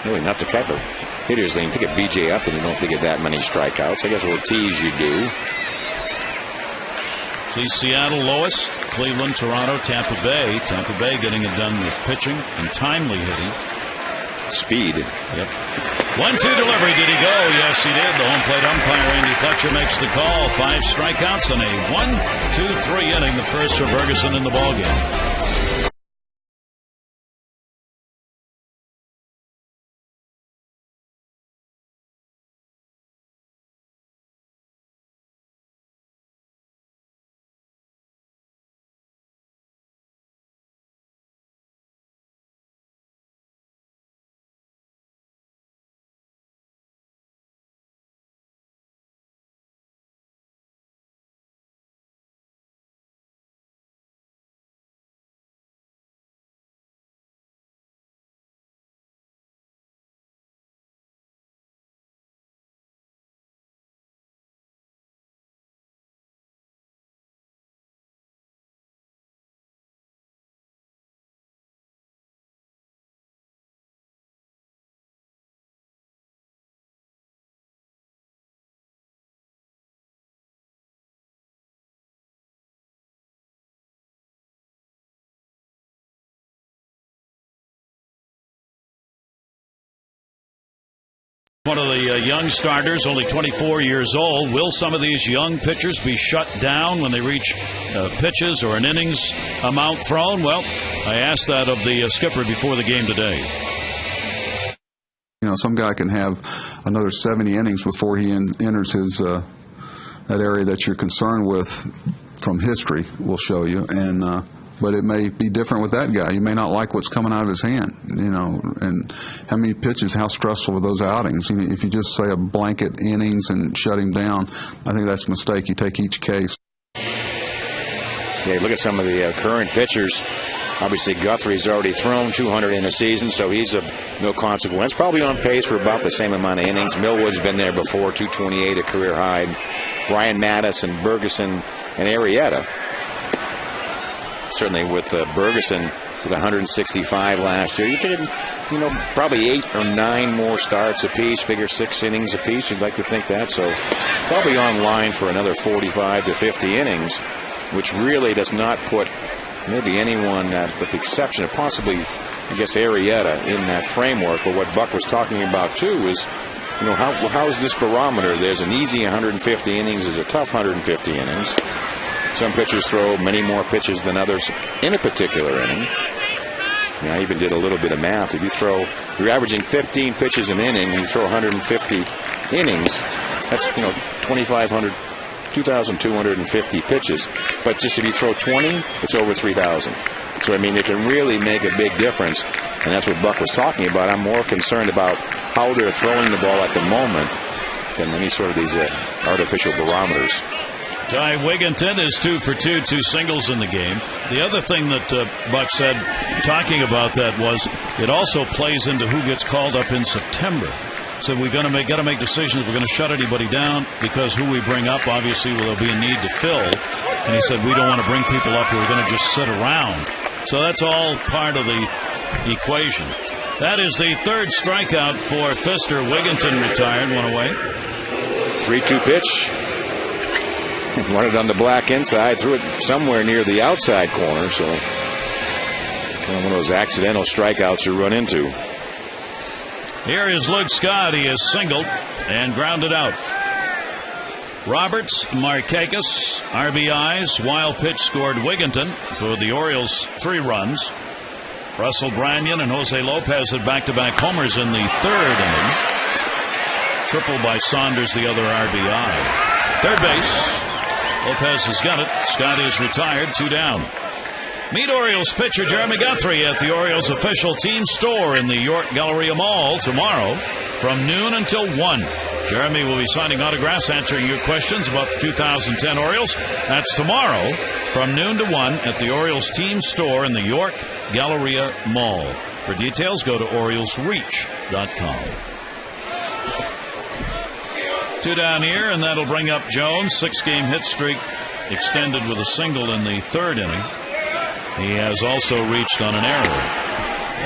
Really not the type of hitters they think of. B.J. Upton, you don't think of that many strikeouts. I guess Ortiz you do. See Seattle lowest, Cleveland, Toronto, Tampa Bay. Tampa Bay getting it done with pitching and timely hitting. Speed. Yep. 1-2 delivery. Did he go? Yes, he did. The home plate umpire, Andy Fletcher, makes the call. 5 strikeouts and a 1-2-3 inning. The first for Bergeson in the ballgame. One of the young starters, only 24 years old. Will some of these young pitchers be shut down when they reach pitches or an innings amount thrown? Well, I asked that of the skipper before the game today. You know, some guy can have another 70 innings before he enters his that area that you're concerned with from history, will show you. And but it may be different with that guy. You may not like what's coming out of his hand, you know, and how many pitches, how stressful are those outings? You know, if you just say a blanket innings and shut him down, I think that's a mistake. You take each case. Yeah, look at some of the current pitchers. Obviously, Guthrie's already thrown 200 in a season, so he's of no consequence. Probably on pace for about the same amount of innings. Millwood's been there before, 228, a career high. Brian Mattis and Bergeson and Arrieta. Certainly with Bergeson with 165 last year. You're thinking, you know, probably 8 or 9 more starts apiece. Figure 6 innings apiece. You'd like to think that. So probably on line for another 45 to 50 innings. which really does not put maybe anyone, with the exception of possibly, I guess, Arrieta in that framework. But what Buck was talking about too is, how is this barometer? There's an easy 150 innings. There's a tough 150 innings. Some pitchers throw many more pitches than others in a particular inning. I even did a little bit of math. If you're averaging 15 pitches an inning, you throw 150 innings. That's 2,250 pitches. But just if you throw 20, it's over 3,000. So it can really make a big difference, and that's what Buck was talking about. I'm more concerned about how they're throwing the ball at the moment than any sort of these artificial barometers. Ty Wigginton is 2 for 2 singles in the game. The other thing that Buck said, talking about that, was it also plays into who gets called up in September. So we're got to make decisions. We're going to shut anybody down because who we bring up, obviously, there'll be a need to fill. And he said we don't want to bring people up who are going to just sit around. So that's all part of the equation. That is the third strikeout for Pfister. Wigginton retired, one away. 3-2 pitch. Wanted on the black inside, threw it somewhere near the outside corner, so kind of one of those accidental strikeouts you run into. Here is Luke Scott. He is singled and grounded out. Roberts, Markakis, RBIs. Wild pitch scored Wigginton for the Orioles 3 runs. Russell Branyan and Jose Lopez had back-to-back homers in the third inning. Triple by Saunders, the other RBI. Third base. Lopez has got it. Scott is retired, 2 down. Meet Orioles pitcher Jeremy Guthrie at the Orioles official team store in the York Galleria Mall tomorrow from noon until 1. Jeremy will be signing autographs, answering your questions about the 2010 Orioles. That's tomorrow from noon to 1 at the Orioles team store in the York Galleria Mall. For details, go to OriolesReach.com. 2 down here, and that'll bring up Jones. 6-game hit streak extended with a single in the third inning. He has also reached on an error,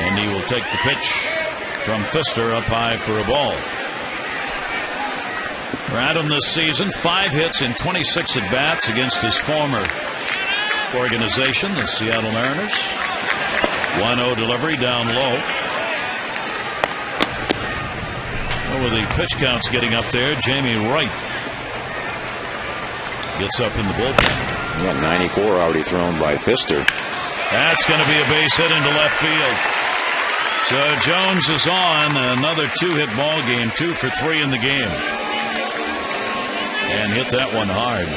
and he will take the pitch from Pfister up high for a ball. For Adam this season, 5 hits in 26 at-bats against his former organization, the Seattle Mariners. 1-0 delivery down low. With the pitch counts getting up there, Jamie Wright gets up in the bullpen. Yeah, 94 already thrown by Pfister. That's going to be a base hit into left field. So Jones is on another 2-hit ball game, 2 for 3 in the game. And hit that one hard.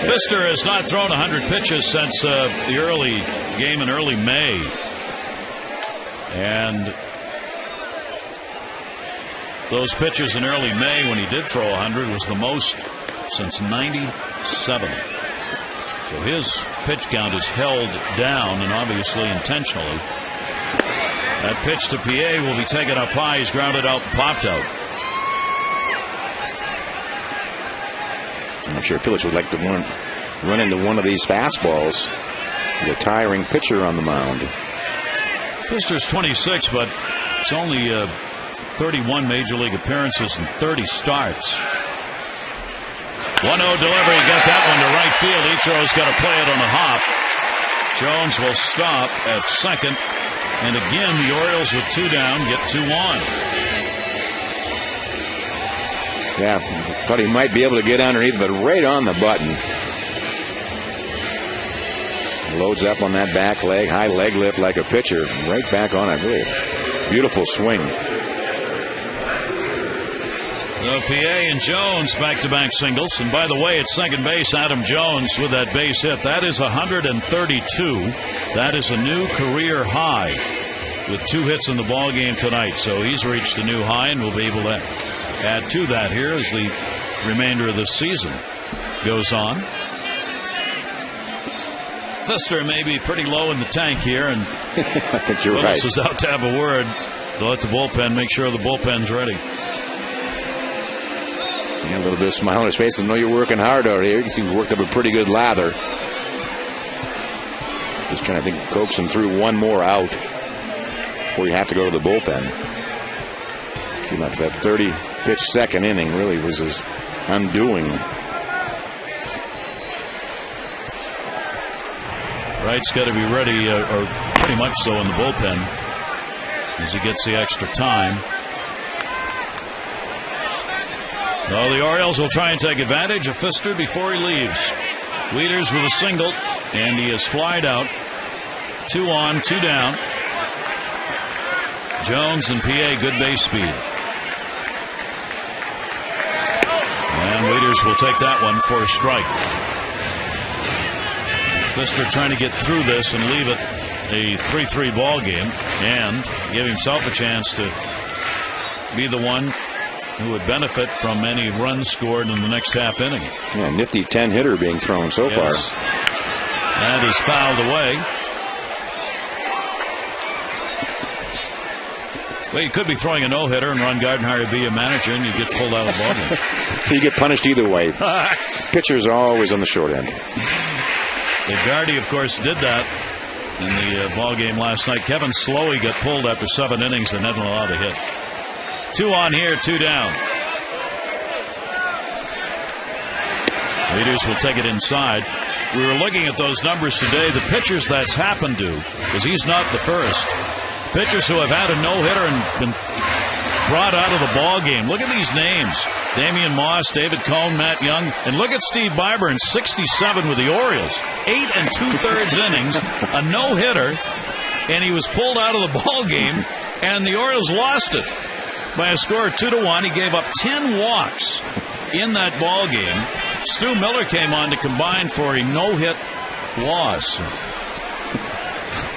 Pfister has not thrown 100 pitches since the early game in early May. And those pitches in early May when he did throw 100 was the most since 97. So his pitch count is held down, and obviously intentionally. That pitch to PA will be taken up high. He's grounded out and popped out. I'm sure Phillips would like to run into one of these fastballs. The tiring pitcher on the mound. Pfister's 26, but it's only 31 Major League appearances and 30 starts. 1-0 delivery, got that one to right field. Ichiro's got to play it on the hop. Jones will stop at second. And again, the Orioles with 2 down get 2 on. Yeah, thought he might be able to get underneath, but right on the button. Loads up on that back leg, high leg lift like a pitcher. Right back on it. Really beautiful swing. So PA and Jones back-to-back singles. And by the way, at second base, Adam Jones with that base hit. That is 132. That is a new career high with 2 hits in the ball game tonight. So he's reached a new high, and we'll be able to add to that here as the remainder of the season goes on. Pfister may be pretty low in the tank here, and I think you're Willis right. is out to have a word to let the bullpen make sure the bullpen's ready. Yeah, a little bit of smile on his face. I know you're working hard out here. You can see he's worked up a pretty good lather. Just trying to think, coax him through one more out before you have to go to the bullpen. Seemed like that 30-pitch second inning really was his undoing. Wright's got to be ready, or pretty much so, in the bullpen as he gets the extra time. Oh, the Orioles will try and take advantage of Pfister before he leaves. Wieters with a single, and he is flied out. 2 on, 2 down. Jones and PA, good base speed. And Wieters will take that one for a strike. Pfister trying to get through this and leave it a 3-3 ball game and give himself a chance to be the one who would benefit from any runs scored in the next half inning. Yeah, nifty 10-hitter being thrown so far. That is fouled away. Well, you could be throwing a no-hitter and Ron Gardenhire to be a manager, and you get pulled out of the ball game. You get punished either way. Pitchers are always on the short end. Gardy, of course, did that in the ball game last night. Kevin Slowey got pulled after 7 innings and wasn't allowed to hit. 2 on here, 2 down. Wieters will take it inside. We were looking at those numbers today. The pitchers that's happened to, because he's not the first. Pitchers who have had a no-hitter and been brought out of the ball game. Look at these names. Damian Moss, David Cone, Matt Young. And look at Steve Byburn, 67 with the Orioles. 8 2/3 innings, a no-hitter, and he was pulled out of the ball game, and the Orioles lost it by a score of 2-1. He gave up 10 walks in that ball game. Stu Miller came on to combine for a no-hit loss.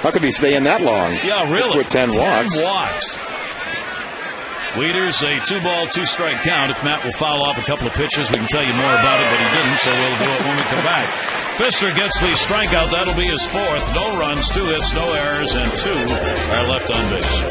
How could he stay in that long? Yeah, really. With 10 walks. 10 walks. Wieters, a 2-ball, 2-strike count. If Matt will foul off a couple of pitches, we can tell you more about it, but he didn't, so we'll do it when we come back. Pfister gets the strikeout. That'll be his 4th. No runs, 2 hits, no errors, and 2 are left on base.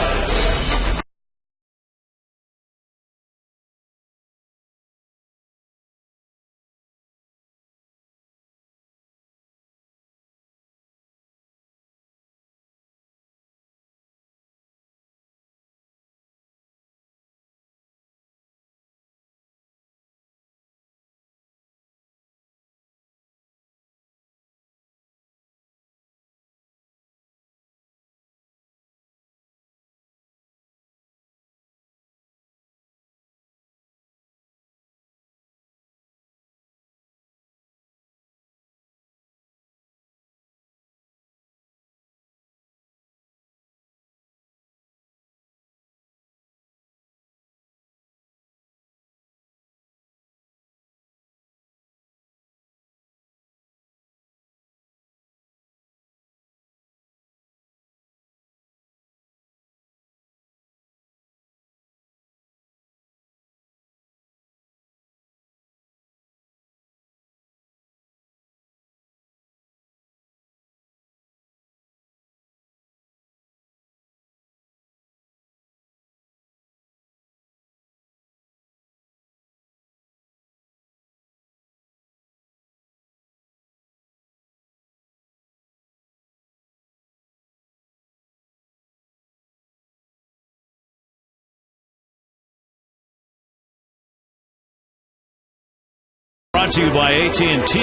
Brought to you by AT&T,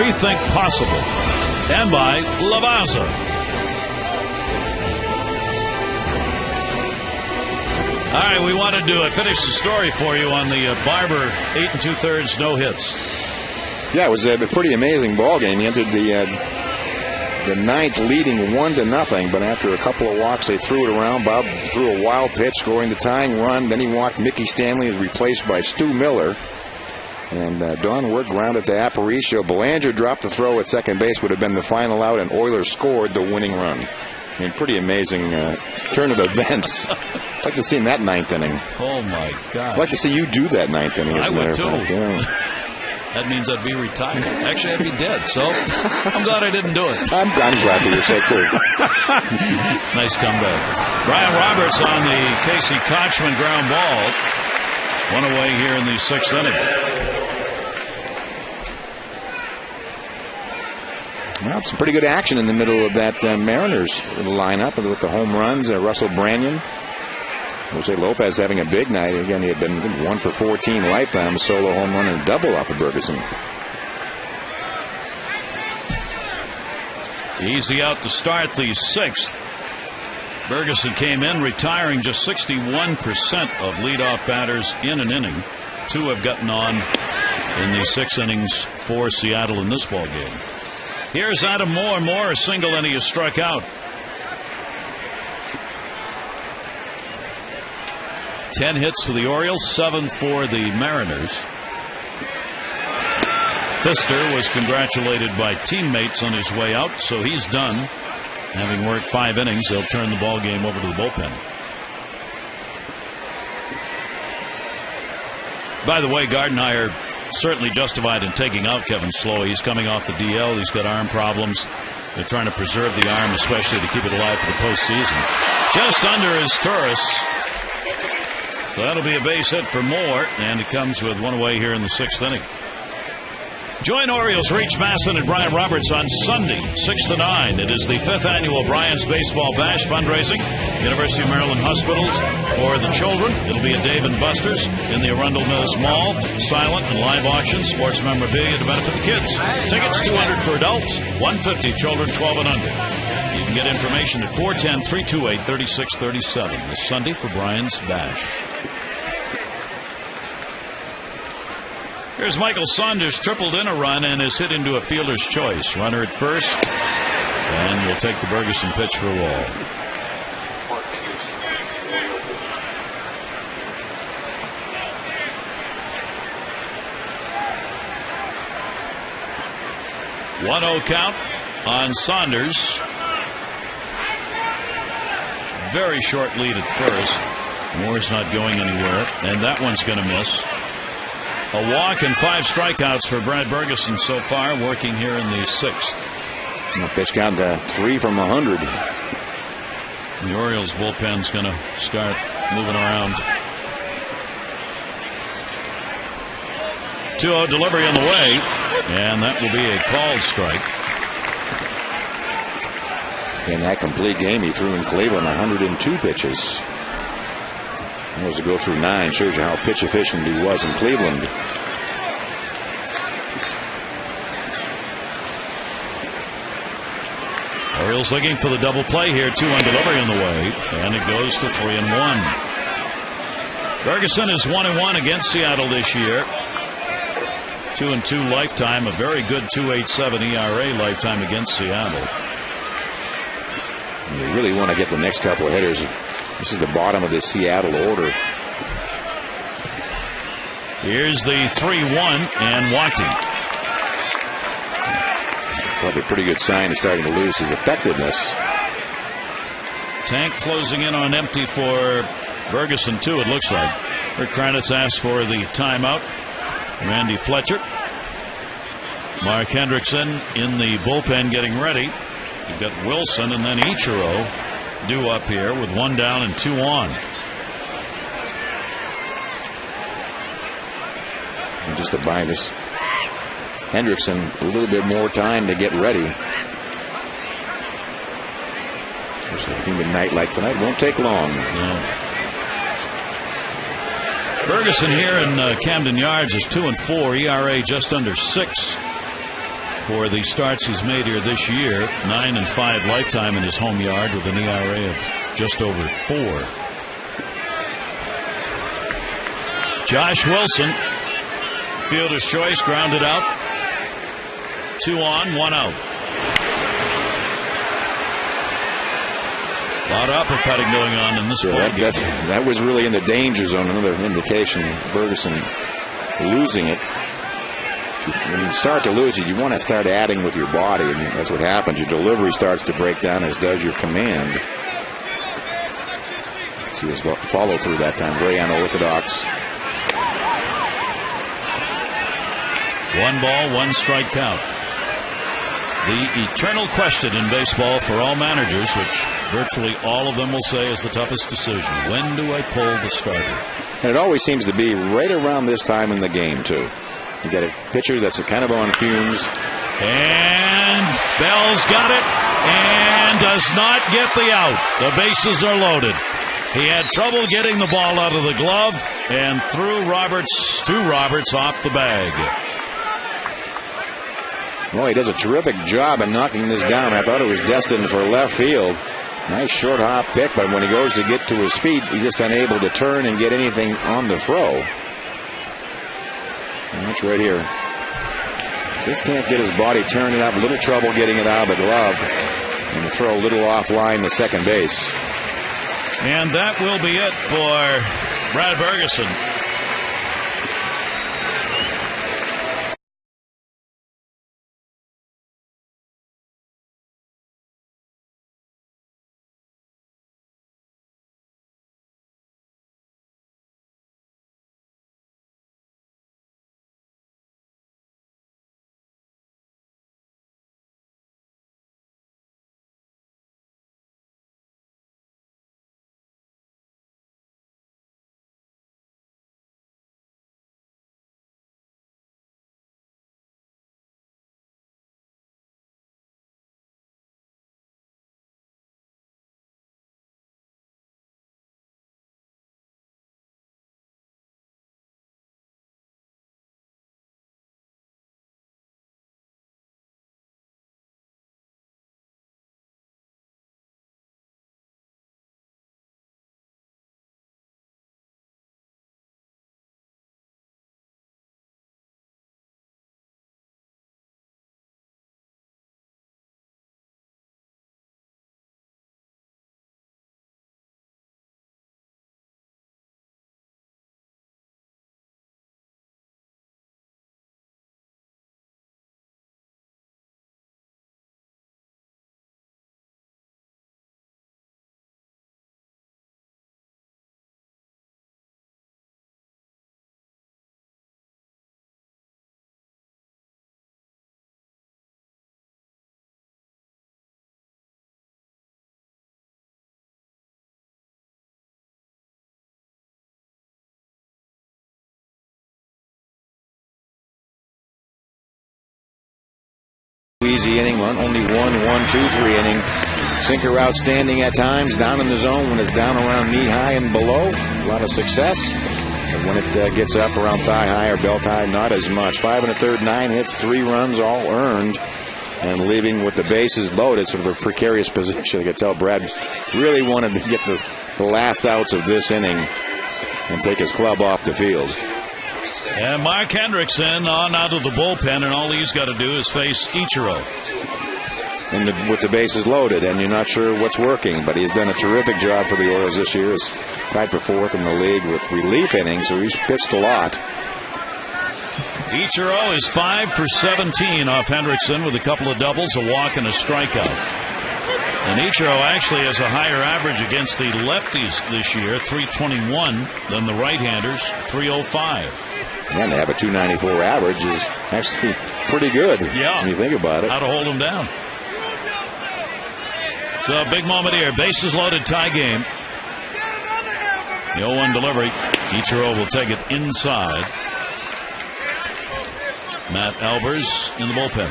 Rethink Possible, and by Lavazza. All right, we wanted to finish the story for you on the Barber 8 2/3 no hits. Yeah, it was a pretty amazing ball game. He entered the 9th leading 1-0, but after a couple of walks, they threw it around. Bob threw a wild pitch, scoring the tying run. Then he walked Mickey Stanley, is replaced by Stu Miller. And Don Wirt grounded to Aparicio. Belanger dropped the throw at second base, would have been the final out, and Oilers scored the winning run. I mean, pretty amazing turn of events. I'd like to see in that 9th inning. Oh, my God. I'd like to see you do that 9th inning. I would, too. Yeah. That means I'd be retired. Actually, I'd be dead, so I'm glad I didn't do it. I'm glad for your sake, too. Nice comeback. Brian Roberts on the Casey Kochman ground ball. 1 away here in the 6th inning. Well, some pretty good action in the middle of that Mariners lineup with the home runs. Russell Branyan Jose Lopez having a big night. Again, he had been 1 for 14 lifetime, a solo home run and double off of Bergeson. Easy out to start the 6th. Bergeson came in retiring just 61% of leadoff batters in an inning. 2 have gotten on in the 6 innings for Seattle in this ball game. Here's Adam Moore. Moore a single and he is struck out. 10 hits for the Orioles, 7 for the Mariners. Pfister was congratulated by teammates on his way out, so he's done. Having worked 5 innings, they'll turn the ball game over to the bullpen. By the way, Gardenhire certainly justified in taking out Kevin Slow. He's coming off the DL. He's got arm problems. They're trying to preserve the arm, especially to keep it alive for the postseason. Just under his Taurus. So that'll be a base hit for Moore, and it comes with 1 away here in the 6th inning. Join Orioles Reach Masson and Brian Roberts on Sunday, 6 to 9. It is the 5th annual Brian's Baseball Bash fundraising. University of Maryland Hospitals for the children. It'll be at Dave & Buster's in the Arundel Mills Mall. Silent and live auction, sports memorabilia to benefit the kids. Tickets $200 for adults, $150 children 12 and under. You can get information at 410-328-3637 this Sunday for Brian's Bash. Here's Michael Saunders, tripled in a run and is hit into a fielder's choice. Runner at first, and will take the Bergeson pitch for a wall. One-0 count on Saunders. Very short lead at first. Moore's not going anywhere, and that one's going to miss. A walk and 5 strikeouts for Brad Bergeson so far, working here in the 6th. Pitch count 3 from 100. The Orioles bullpen's going to start moving around. 2-0 delivery on the way, and that will be a called strike. In that complete game, he threw in Cleveland 102 pitches. That was to go through 9. Shows you how pitch efficient he was in Cleveland. Orioles looking for the double play here. 2-1 delivery on the way, and it goes to 3-1. Bergeson is 1-1 against Seattle this year. 2-2 lifetime. A very good 2.87 ERA lifetime against Seattle. And they really want to get the next couple of hitters. This is the bottom of the Seattle order. Here's the 3-1 and walking. Probably a pretty good sign he's starting to lose his effectiveness. Tank closing in on empty for Bergeson too, it looks like. Rick Kranitz asked for the timeout. Randy Fletcher. Mark Hendrickson in the bullpen getting ready. You've got Wilson and then Ichiro due up here with 1 down and 2 on. And just to buy this Hendrickson a little bit more time to get ready. Just a humid night like tonight won't take long. No. Bergeson here in Camden Yards is 2-4, ERA just under 6 for the starts he's made here this year. 9-5 lifetime in his home yard with an ERA of just over 4. Josh Wilson, fielder's choice, grounded out. 2 on, 1 out. A lot of uppercutting going on in this ball game. That was really in the danger zone. Another indication Bergeson losing it. When you start to lose it, you want to start adding with your body, and that's what happens. Your delivery starts to break down, as does your command. Let's see his follow through that time. Very unorthodox. 1 ball, 1 strike count. The eternal question in baseball for all managers, which virtually all of them will say is the toughest decision. When do I pull the starter? And it always seems to be right around this time in the game, too. You got a pitcher that's kind of on fumes. And Bell's got it and does not get the out. The bases are loaded. He had trouble getting the ball out of the glove and threw Roberts off the bag. Well, he does a terrific job in knocking this down. I thought it was destined for left field. Nice short hop pick, but when he goes to get to his feet, he's just unable to turn and get anything on the throw. And that's right here. Just can't get his body turned up. A little trouble getting it out of the glove. And the throw a little offline to second base. And that will be it for Brad Ferguson. Easy inning, only 1, 1-2-3 inning. Sinker outstanding at times, down in the zone when it's down around knee high and below. A lot of success. And when it gets up around thigh high or belt high, not as much. 5 1/3, 9 hits, 3 runs, all earned. And leaving with the bases loaded, sort of a precarious position. I could tell Brad really wanted to get the last outs of this inning and take his club off the field. And Mark Hendrickson on out of the bullpen, and all he's got to do is face Ichiro. And with the bases loaded, and you're not sure what's working, but he's done a terrific job for the Orioles this year. He's tied for 4th in the league with relief innings, so he's pitched a lot. Ichiro is 5 for 17 off Hendrickson with a couple of doubles, a walk, and a strikeout. And Ichiro actually has a higher average against the lefties this year, 321, than the right-handers, 305. And to have a 294 average is actually pretty good. Yeah. When you think about it. How to hold him down. So a big moment here. Bases loaded, tie game. The 0-1 delivery. Ichiro will take it inside. Matt Albers in the bullpen.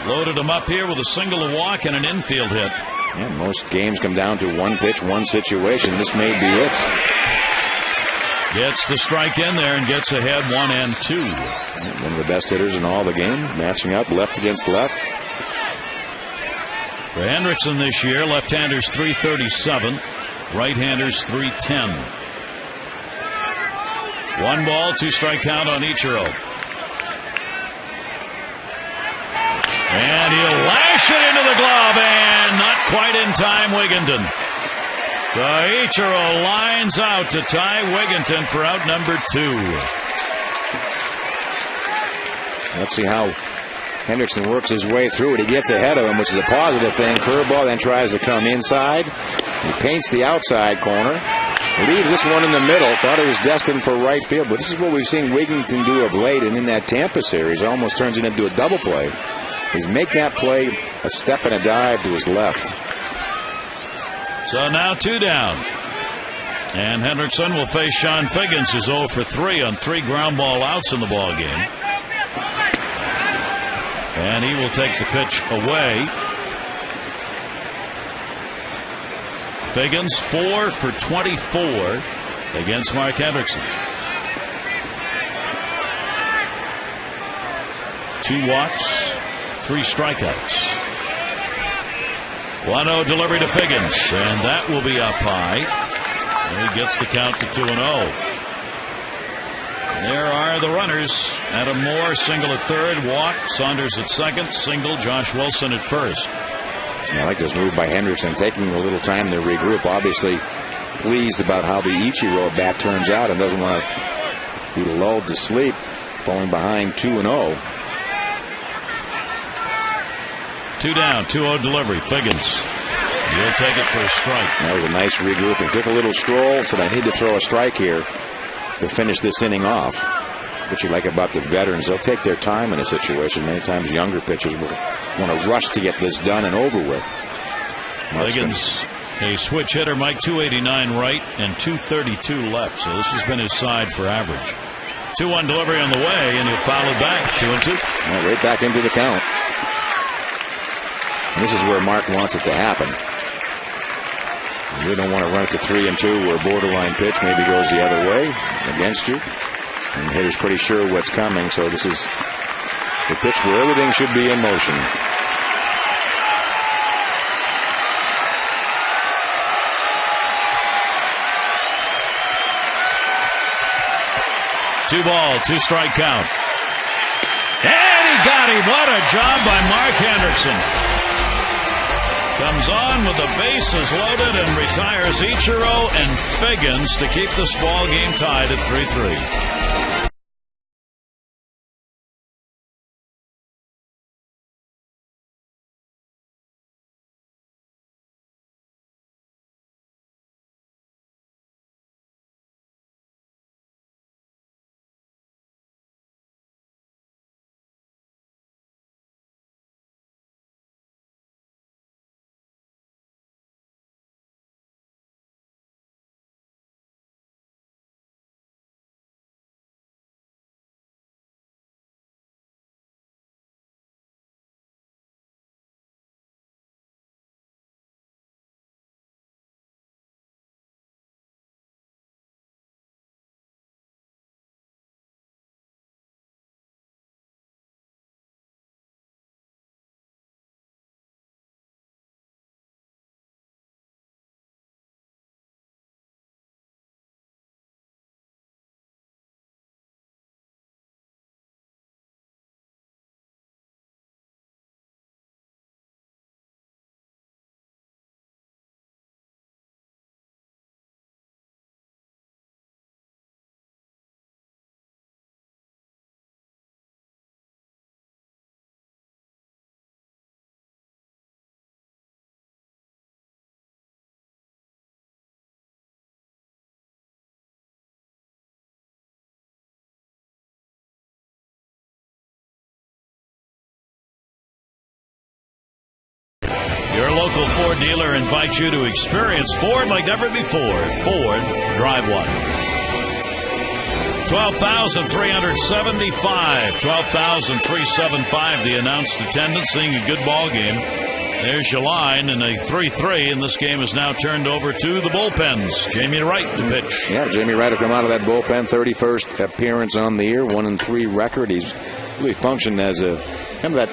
Loaded him up here with a single, a walk, and an infield hit. Yeah, most games come down to one pitch, one situation. This may be it. Gets the strike in there and gets ahead 1-2. One of the best hitters in all the game, matching up left against left. For Hendrickson this year, left-handers 337, right-handers 310. 1 ball, 2 strike count on Ichiro. And he'll lash it into the glove, and not quite in time, Wigginton. So Ichiro lines out to tie Wigginton for out number 2. Let's see how Hendrickson works his way through it. He gets ahead of him, which is a positive thing. Curveball, then tries to come inside. He paints the outside corner. Leaves this one in the middle. Thought it was destined for right field, but this is what we've seen Wigginton do of late, and in that Tampa series, almost turns it into a double play. He's make that play a step and a dive to his left. So now 2 down. And Hendrickson will face Sean Figgins, who's 0 for 3 on 3 ground ball outs in the ball game. And he will take the pitch away. Figgins 4 for 24 against Mark Hendrickson. 2 walks, 3 strikeouts. 1-0 delivery to Figgins, and that will be up high. And he gets the count to 2-0. There are the runners. Adam Moore single at third, walk. Saunders at second, single. Josh Wilson at first. I like this move by Hendrickson, taking a little time to regroup. Obviously pleased about how the Ichiro at bat turns out and doesn't want to be lulled to sleep, falling behind 2-0. 2 down, 2-0 delivery. Figgins. He'll take it for a strike. That was a nice regroup and took a little stroll, so I need to throw a strike here to finish this inning off. What you like about the veterans, they'll take their time in a situation. Many times younger pitchers will want to rush to get this done and over with. Figgins, a switch hitter, Mike, 289 right and 232 left. So this has been his side for average. 2-1 delivery on the way, and he'll foul it back. 2-2. Well, right back into the count. And this is where Mark wants it to happen. You don't want to run it to 3-2 where a borderline pitch maybe goes the other way against you. And the hitter's pretty sure what's coming, so this is the pitch where everything should be in motion. Two ball, 2 strike count. And he got him. What a job by Mark Hendrickson. Comes on with the bases loaded and retires Ichiro and Figgins to keep this ball game tied at 3-3. Your local Ford dealer invites you to experience Ford like never before. Ford, Drive 1. 12,375. 12,375, the announced attendance, seeing a good ball game. There's your line in a 3-3, and this game is now turned over to the bullpens. Jamie Wright to pitch. Yeah, Jamie Wright will come out of that bullpen. 31st appearance on the year, 1-3 record. He's really functioned as a kind of that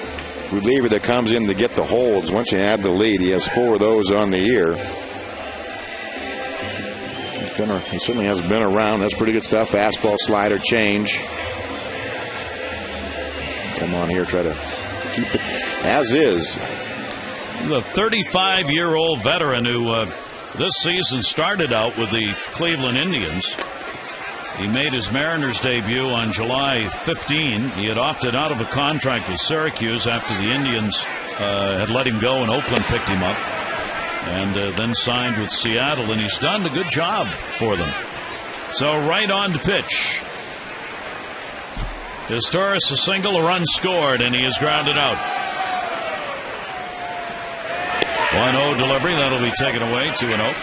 reliever that comes in to get the holds. Once you add the lead, he has 4 of those on the year. He certainly has been around. That's pretty good stuff. Fastball, slider, change. Come on here, try to keep it as is. The 35-year-old veteran who this season started out with the Cleveland Indians. He made his Mariners debut on July 15. He had opted out of a contract with Syracuse after the Indians had let him go, and Oakland picked him up, and then signed with Seattle, and he's done a good job for them. So right on to pitch. His Torres a single, a run scored, and he is grounded out. 1-0 delivery. That'll be taken away. 2-0.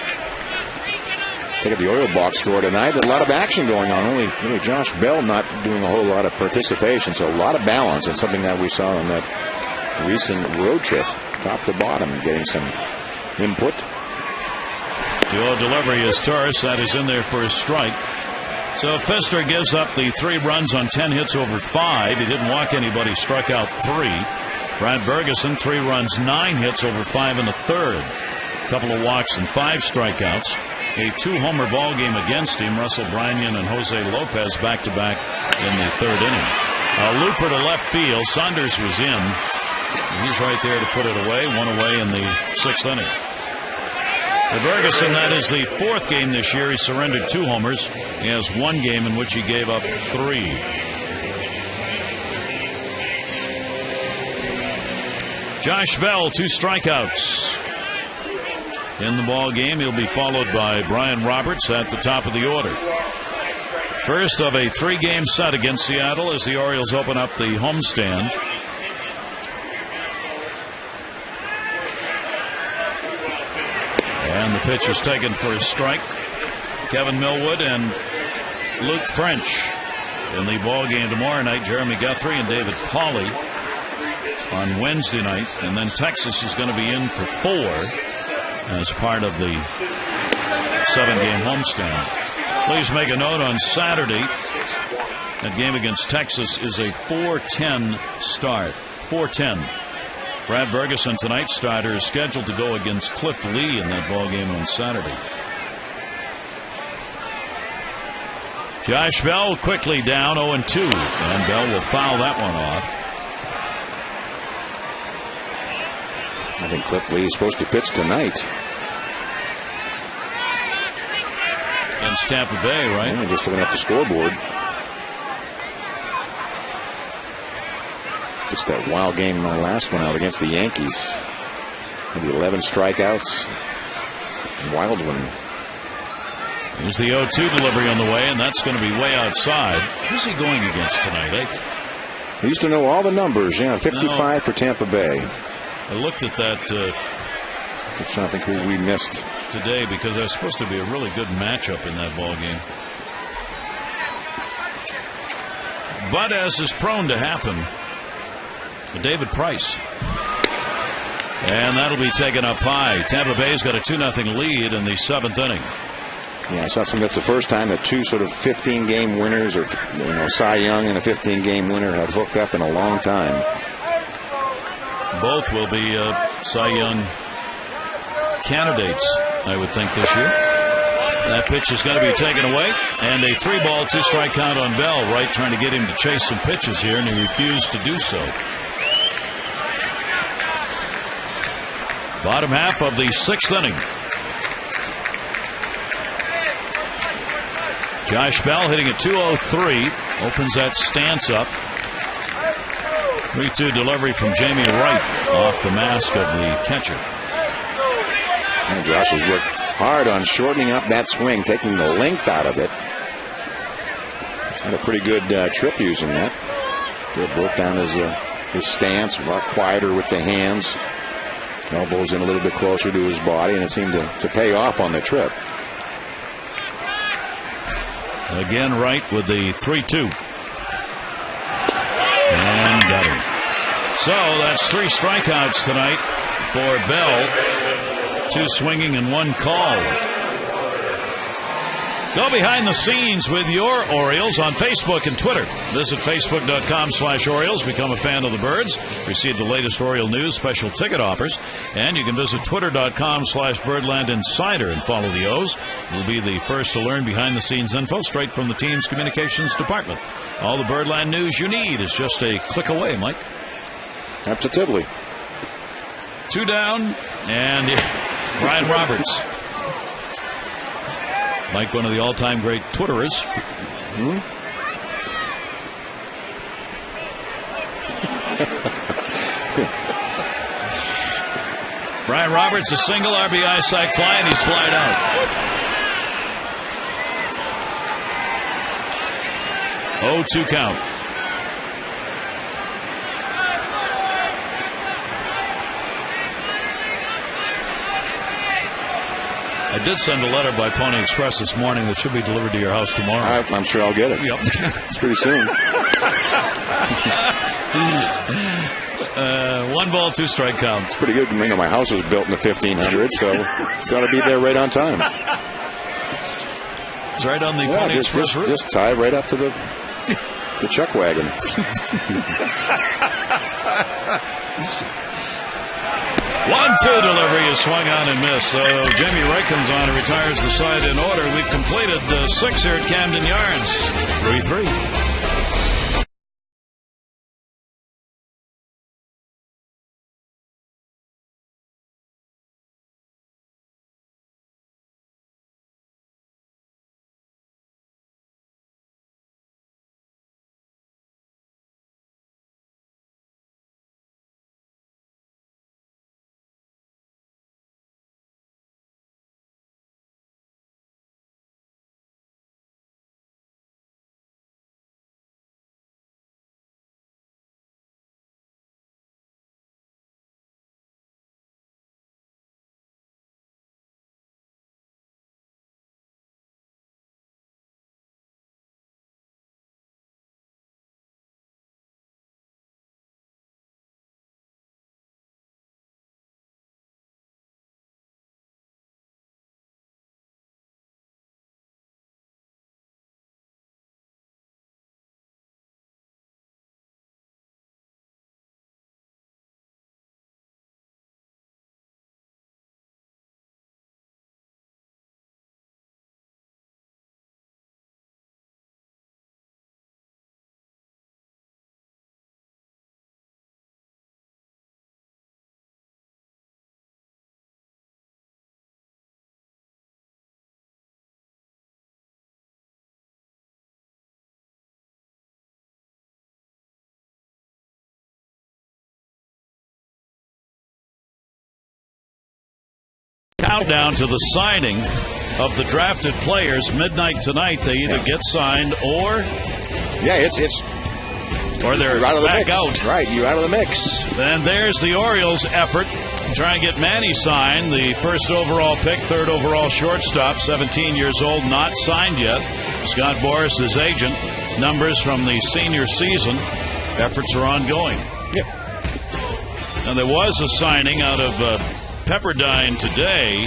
Take at the Oriole box score tonight. There's a lot of action going on. Only really Josh Bell not doing a whole lot of participation. So a lot of balance, and something that we saw on that recent road trip, top to bottom, getting some input. 2-0 delivery is Torres. That is in there for a strike. So Pfister gives up the 3 runs on 10 hits over 5. He didn't walk anybody, struck out 3. Brad Bergeson, 3 runs, 9 hits over 5 in the third. A couple of walks and 5 strikeouts. A 2-homer ball game against him. Russell Branyan and Jose Lopez back-to-back in the third inning. A looper to left field. Saunders was in. He's right there to put it away. 1 away in the 6th inning. For Bergeson, that is the 4th game this year. He surrendered 2 homers. He has 1 game in which he gave up 3. Josh Bell, 2 strikeouts. In the ball game, he'll be followed by Brian Roberts at the top of the order. First of a 3-game set against Seattle as the Orioles open up the homestand. And the pitch is taken for a strike. Kevin Millwood and Luke French in the ball game tomorrow night. Jeremy Guthrie and David Pauley on Wednesday night. And then Texas is going to be in for 4 as part of the 7-game homestand. Please make a note on Saturday. That game against Texas is a 4:10 start. 4:10. Brad Bergeson, tonight's starter, is scheduled to go against Cliff Lee in that ball game on Saturday. Josh Bell quickly down 0-2, and Bell will foul that one off. I think Cliff Lee is supposed to pitch tonight. Against Tampa Bay, right? Yeah, just looking at the scoreboard. Just that wild game in the last one out against the Yankees. Maybe 11 strikeouts. Wild one. Here's the 0-2 delivery on the way, and that's going to be way outside. Who's he going against tonight? He used to know all the numbers. Yeah, 55 for Tampa Bay. I looked at that. I'm trying to think who we missed today, because there's supposed to be a really good matchup in that ball game. But as is prone to happen, David Price. And that'll be taken up high. Tampa Bay's got a 2-0 lead in the 7th inning. Yeah, I saw something. That's the first time that 2 sort of 15-game winners, or Cy Young and a 15-game winner, have hooked up in a long time. Both will be Cy Young candidates, I would think, this year. That pitch is going to be taken away, and a 3-ball, 2-strike count on Bell. Wright trying to get him to chase some pitches here, and he refused to do so. Bottom half of the 6th inning. Josh Bell hitting a 203, opens that stance up. 3-2 delivery from Jamie Wright off the mask of the catcher. And Josh has worked hard on shortening up that swing, taking the length out of it. Had a pretty good trip using that. Good, broke down his stance, a lot quieter with the hands. Elbows in a little bit closer to his body, and it seemed to pay off on the trip. Again, Wright with the 3-2. And got him. So that's 3 strikeouts tonight for Bell. 2 swinging and 1 called. Go behind the scenes with your Orioles on Facebook and Twitter. Visit Facebook.com/Orioles. Become a fan of the Birds. Receive the latest Oriole news, special ticket offers. And you can visit Twitter.com/Birdland Insider and follow the O's. You'll be the first to learn behind the scenes info straight from the team's communications department. All the Birdland news you need is just a click away, Mike. Absolutely. 2 down, and Brian Roberts. Like one of the all-time great Twitterers. Brian Roberts, a single RBI sac fly, and he's flied out. Oh, 2 count. I did send a letter by Pony Express this morning that should be delivered to your house tomorrow. I'm sure I'll get it. Yep. It's pretty soon. 1 ball, 2 strike count. It's pretty good. You know, my house was built in the 1500s, so it's got to be there right on time. It's right on the Pony Express route. Just tie right up to the chuck wagon. 1-2 delivery is swung on and missed. So Jamie Wright comes on and retires the side in order. We've completed the 6 here at Camden Yards. 3-3. Countdown to the signing of the drafted players. Midnight tonight, they either get signed or they're out of the back mix. out. Right, you're out of the mix. And there's the Orioles' effort to try and get Manny signed, the first overall pick, 3rd overall shortstop, 17 years old, not signed yet. Scott Boras, his agent, numbers from the senior season. Efforts are ongoing. Yep. And there was a signing out of Pepperdine today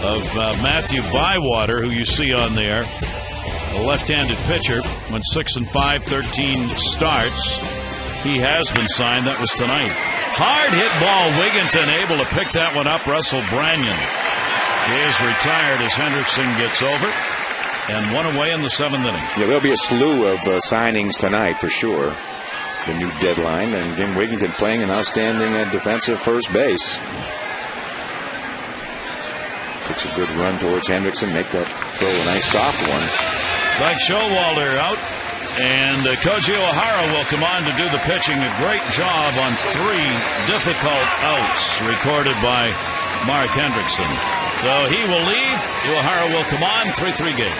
of Matthew Bywater, who you see on there, a left-handed pitcher, went 6-5, 13 starts. He has been signed. That was tonight. Hard hit ball. Wigginton able to pick that one up. Russell Branyan is retired as Hendrickson gets over, and 1 away in the 7th inning. Yeah, there'll be a slew of signings tonight for sure. The new deadline, and Jim Wigginton playing an outstanding defensive first base. Takes a good run towards Hendrickson. Make that throw a nice soft one. Mike Showalter out, and Koji O'Hara will come on to do the pitching. A great job on 3 difficult outs recorded by Mark Hendrickson. So he will leave. O'Hara will come on. 3-3 game.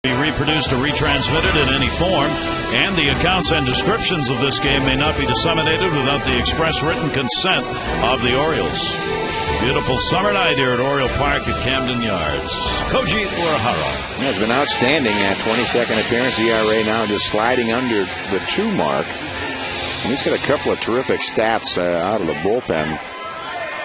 Be reproduced or retransmitted in any form, and the accounts and descriptions of this game may not be disseminated without the express written consent of the Orioles. Beautiful summer night here at Oriole Park at Camden Yards. Koji Urahara. He's been outstanding at 22nd appearance. ERA now just sliding under the 2 mark. And he's got a couple of terrific stats out of the bullpen.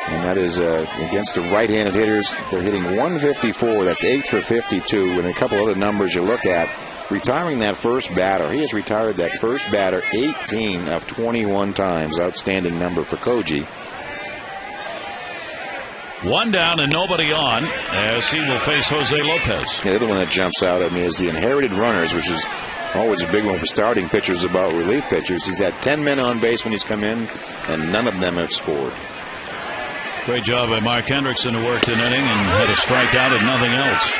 And that is against the right-handed hitters. They're hitting 154. That's 8 for 52. And a couple other numbers you look at. Retiring that first batter. He has retired that first batter 18 of 21 times. Outstanding number for Koji. 1 down and nobody on as he will face Jose Lopez. The other one that jumps out at me is the inherited runners, which is always a big one for starting pitchers about relief pitchers. He's had 10 men on base when he's come in, and none of them have scored. Great job by Mark Hendrickson, who worked an inning and had a strikeout and nothing else.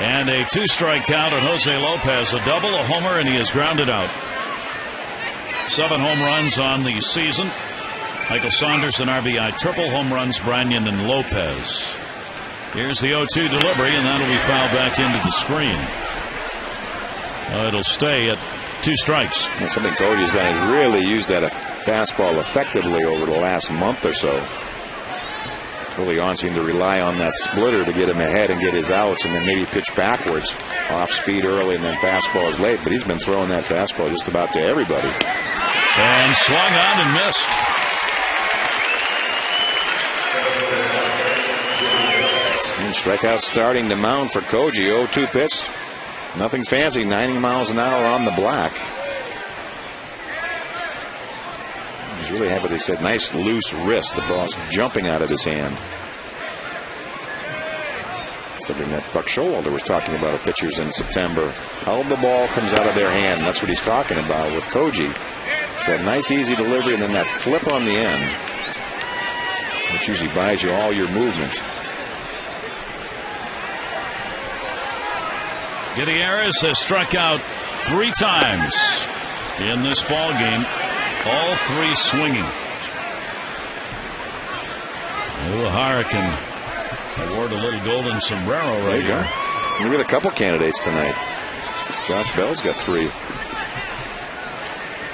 And a 2-strike count on Jose Lopez. A double, a homer, and he is grounded out. 7 home runs on the season. Michael Saunders, an RBI triple, home runs Branyan and Lopez. Here's the 0-2 delivery, and that'll be fouled back into the screen. It'll stay at 2 strikes. And something Cody's done is really used that fastball effectively over the last month or so. Early on seemed to rely on that splitter to get him ahead and get his outs, and then maybe pitch backwards. Off speed early and then fastballs late, but he's been throwing that fastball just about to everybody. And swung on and missed. Strikeout starting to mound for Koji. 0-2 pitch. Nothing fancy. 90 miles an hour on the black. He's really happy. They said nice loose wrist. The ball's jumping out of his hand. Something that Buck Showalter was talking about with pitchers in September. How the ball comes out of their hand. That's what he's talking about with Koji. It's that nice easy delivery and then that flip on the end, which usually buys you all your movement. Gutierrez has struck out 3 times in this ball game, all 3 swinging. Urahara can award a little golden sombrero right here. We've got a couple candidates tonight. Josh Bell's got 3.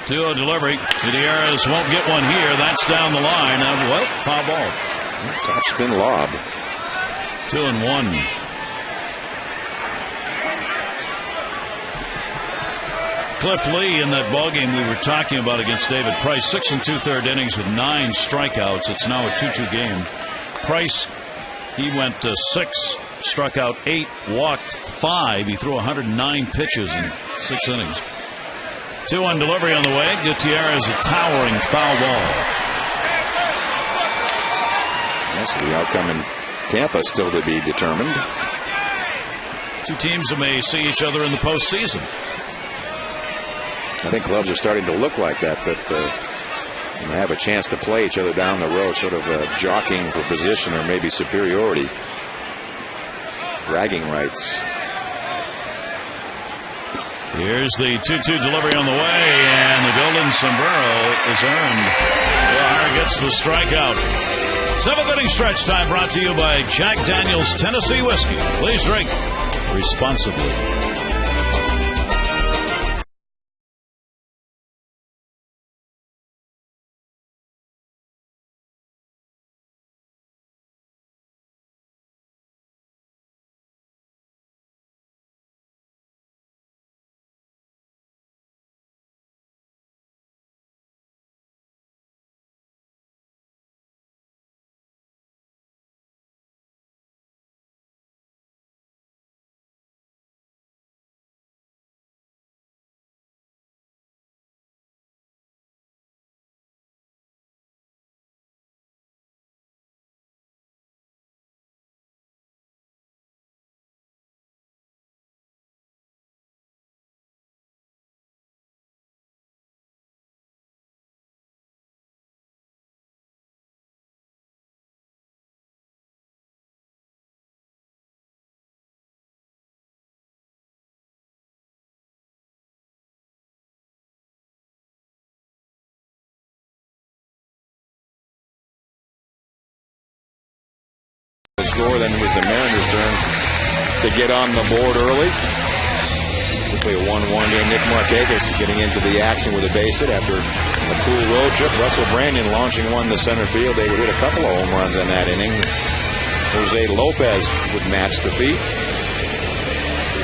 2-0 delivery. Gutierrez won't get one here. That's down the line. Well, foul ball. Top spin lob. 2-1. Cliff Lee in that ball game we were talking about against David Price, 6 2/3 innings with 9 strikeouts. It's now a 2-2 game. Price, he went 6, struck out 8, walked 5. He threw 109 pitches in 6 innings. 2-1 delivery on the way. Gutierrez, a towering foul ball. That's the outcome in Tampa still to be determined. 2 teams that may see each other in the postseason. I think clubs are starting to look like that, but have a chance to play each other down the road, sort of jockeying for position or maybe superiority. Bragging rights. Here's the 2-2 delivery on the way, and the golden sombrero is earned. Urahara gets the strikeout. 7th inning stretch time brought to you by Jack Daniel's Tennessee Whiskey. Please drink responsibly. Score, then it was the Mariners' turn to get on the board early. Simply a 1-1 game. Nick Markakis getting into the action with a base hit after a cool road trip. Russell Brandon launching one to center field. They would hit a couple of home runs in that inning. Jose Lopez would match the feat.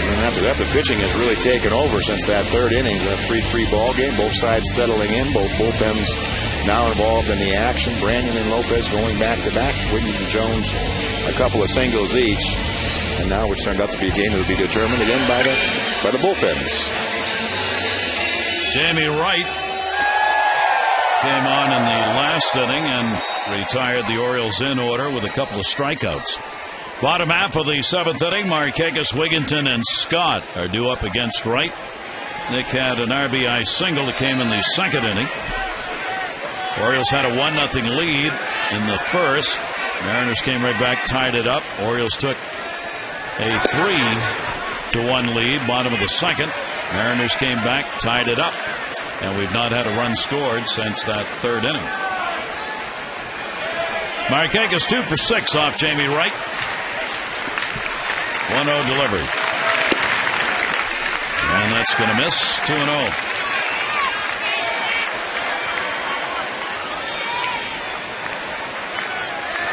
And after that, the pitching has really taken over since that third inning. A 3-3 ball game. Both sides settling in. Both bullpens now involved in the action. Brandon and Lopez going back to back. Whitten and Jones a couple of singles each. And now which turned out to be a game that will be determined again by the bullpens. Jamie Wright came on in the last inning and retired the Orioles in order with a couple of strikeouts. Bottom half of the seventh inning, Markakis, Wigginton, and Scott are due up against Wright. Nick had an RBI single that came in the second inning. Orioles had a 1-0 lead in the first. Mariners came right back, tied it up. Orioles took a 3-1 lead, bottom of the second. Mariners came back, tied it up. And we've not had a run scored since that third inning. Markakis 2 for 6 off Jamie Wright. 1-0 delivery. And that's going to miss. 2-0.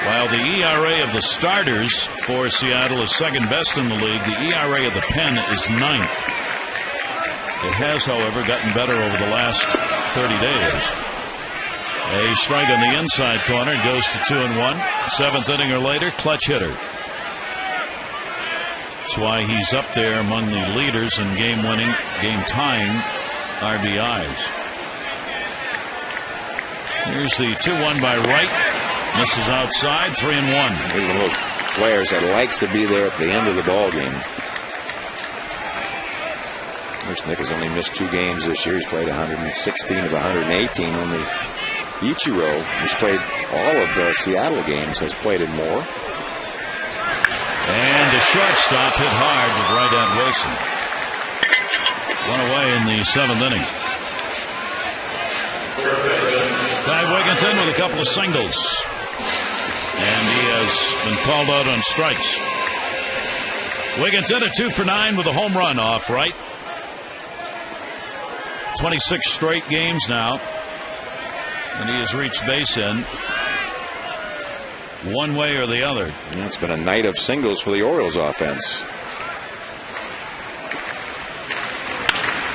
While the ERA of the starters for Seattle is second best in the league, the ERA of the pen is 9th. It has, however, gotten better over the last 30 days. A strike on the inside corner, goes to 2-1. Seventh inning or later, clutch hitter. That's why he's up there among the leaders in game-winning, game-tying RBIs. Here's the 2-1 by Wright. Misses outside, 3-1. He's one of those players that likes to be there at the end of the ball game. Nick has only missed 2 games this year. He's played 116 of 118. Only Ichiro, who's played all of Seattle games, has played it more. And the shortstop hit hard with right at Wilson. One away in the seventh inning. Ty Wigginton with a couple of singles. And he has been called out on strikes. Wigginton a 2 for 9 with a home run off Wright. 26 straight games now. And he has reached base in one way or the other. Yeah, it's been a night of singles for the Orioles offense.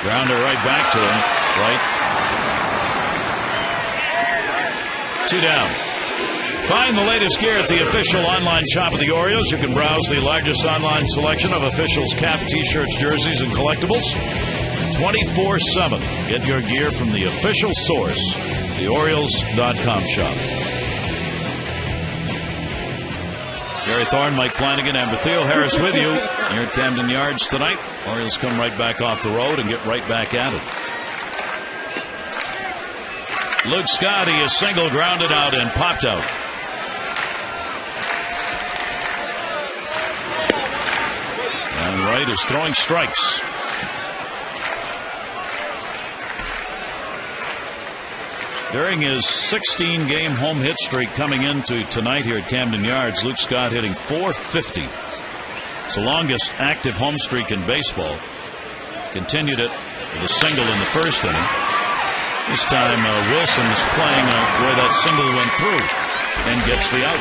Grounder right back to him. Right. 2 down. Find the latest gear at the official online shop of the Orioles. You can browse the largest online selection of officials' cap, t-shirts, jerseys, and collectibles 24/7. Get your gear from the official source, the Orioles.com shop. Gary Thorne, Mike Flanagan, Amber Theo Harris with you here at Camden Yards tonight. Orioles come right back off the road and get right back at it. Luke Scott, he is single, grounded out, and popped out. And Wright is throwing strikes. During his 16-game home hit streak coming into tonight here at Camden Yards, Luke Scott hitting .450. It's the longest active home streak in baseball. Continued it with a single in the first inning. This time Wilson is playing where that single went through and gets the out.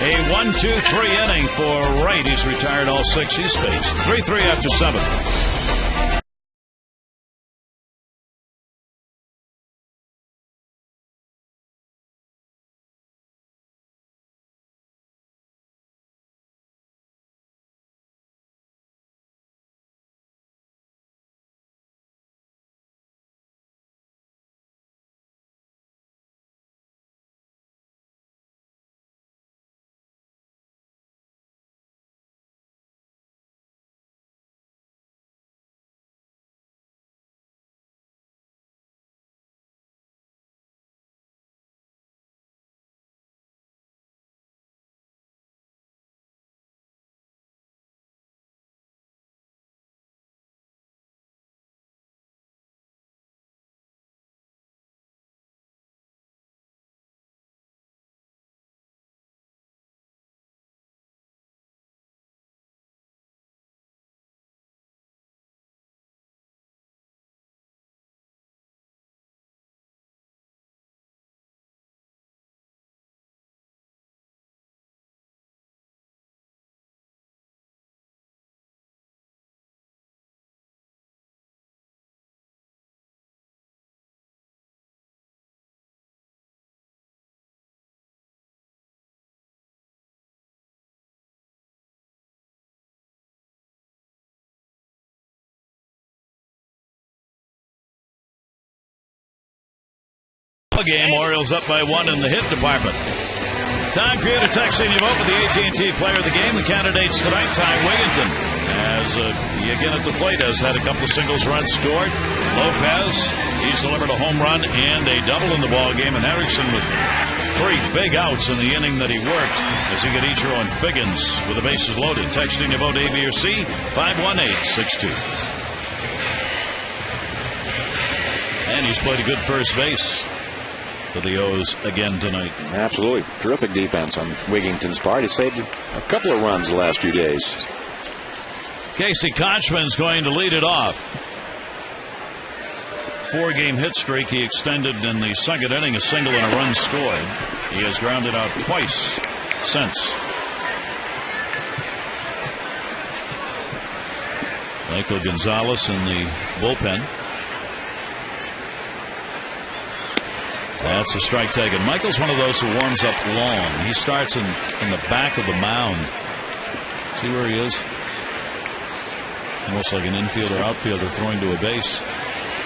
A 1-2-3 inning for Wright. He's retired all 6 he's faced. 3-3 after 7. game. Orioles up by 1 in the hit department. Time for you to text in your vote for the AT Player of the Game. The candidates tonight: Ty Wigginton, as he again at the plate has had a couple of singles runs scored. Lopez, he's delivered a home run and a double in the ball game, and Henriksen with 3 big outs in the inning that he worked as he got Ichiro and Figgins with the bases loaded. Text in your vote, A, B, or C, 51862. And he's played a good first base for the O's again tonight. Absolutely. Terrific defense on Wigginton's part. He saved a couple of runs the last few days. Casey Kochman's going to lead it off. 4-game hit streak he extended in the second inning, a single and a run scored. He has grounded out twice since. Michael Gonzalez in the bullpen. That's a strike taken. Michael's one of those who warms up long. He starts in the back of the mound. See where he is? Almost like an infielder, outfielder throwing to a base.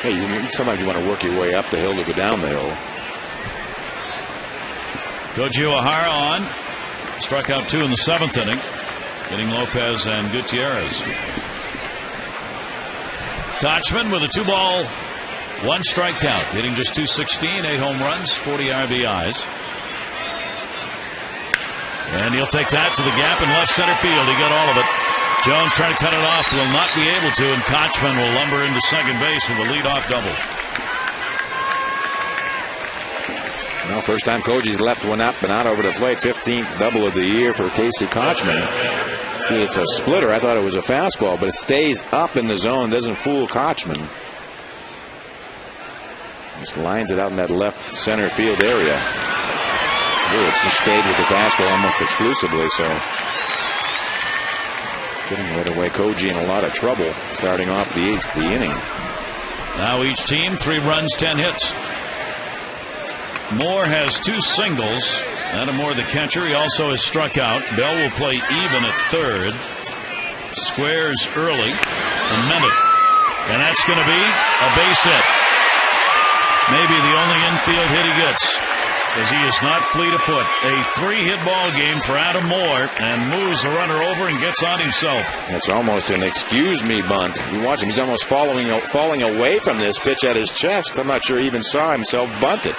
Hey, sometimes you want to work your way up the hill to go down the hill. Koji Uehara on. Struck out 2 in the 7th inning, getting Lopez and Gutierrez. Kochman with a 2-ball, 1-strike count, hitting just .216, 8 home runs, 40 RBIs. And he'll take that to the gap in left center field. He got all of it. Jones trying to cut it off, will not be able to, and Kochman will lumber into second base with a leadoff double. Well, first time Koji's left one up and out over the plate. 15th double of the year for Casey Kochman. See, it's a splitter. I thought it was a fastball, but it stays up in the zone, doesn't fool Kochman. Just lines it out in that left center field area. Ooh, it's just stayed with the fastball almost exclusively, so getting right away Koji in a lot of trouble starting off the inning. Now each team 3 runs, 10 hits. Moore has 2 singles. Adam Moore, the catcher, he also has struck out. Bell will play even at third. Squares early and meant it, and that's going to be a base hit. Maybe the only infield hit he gets, as he is not fleet of foot. A 3-hit ball game for Adam Moore, and moves the runner over and gets on himself. It's almost an excuse me bunt. You watch him, he's almost falling away from this pitch at his chest. I'm not sure he even saw himself bunt it.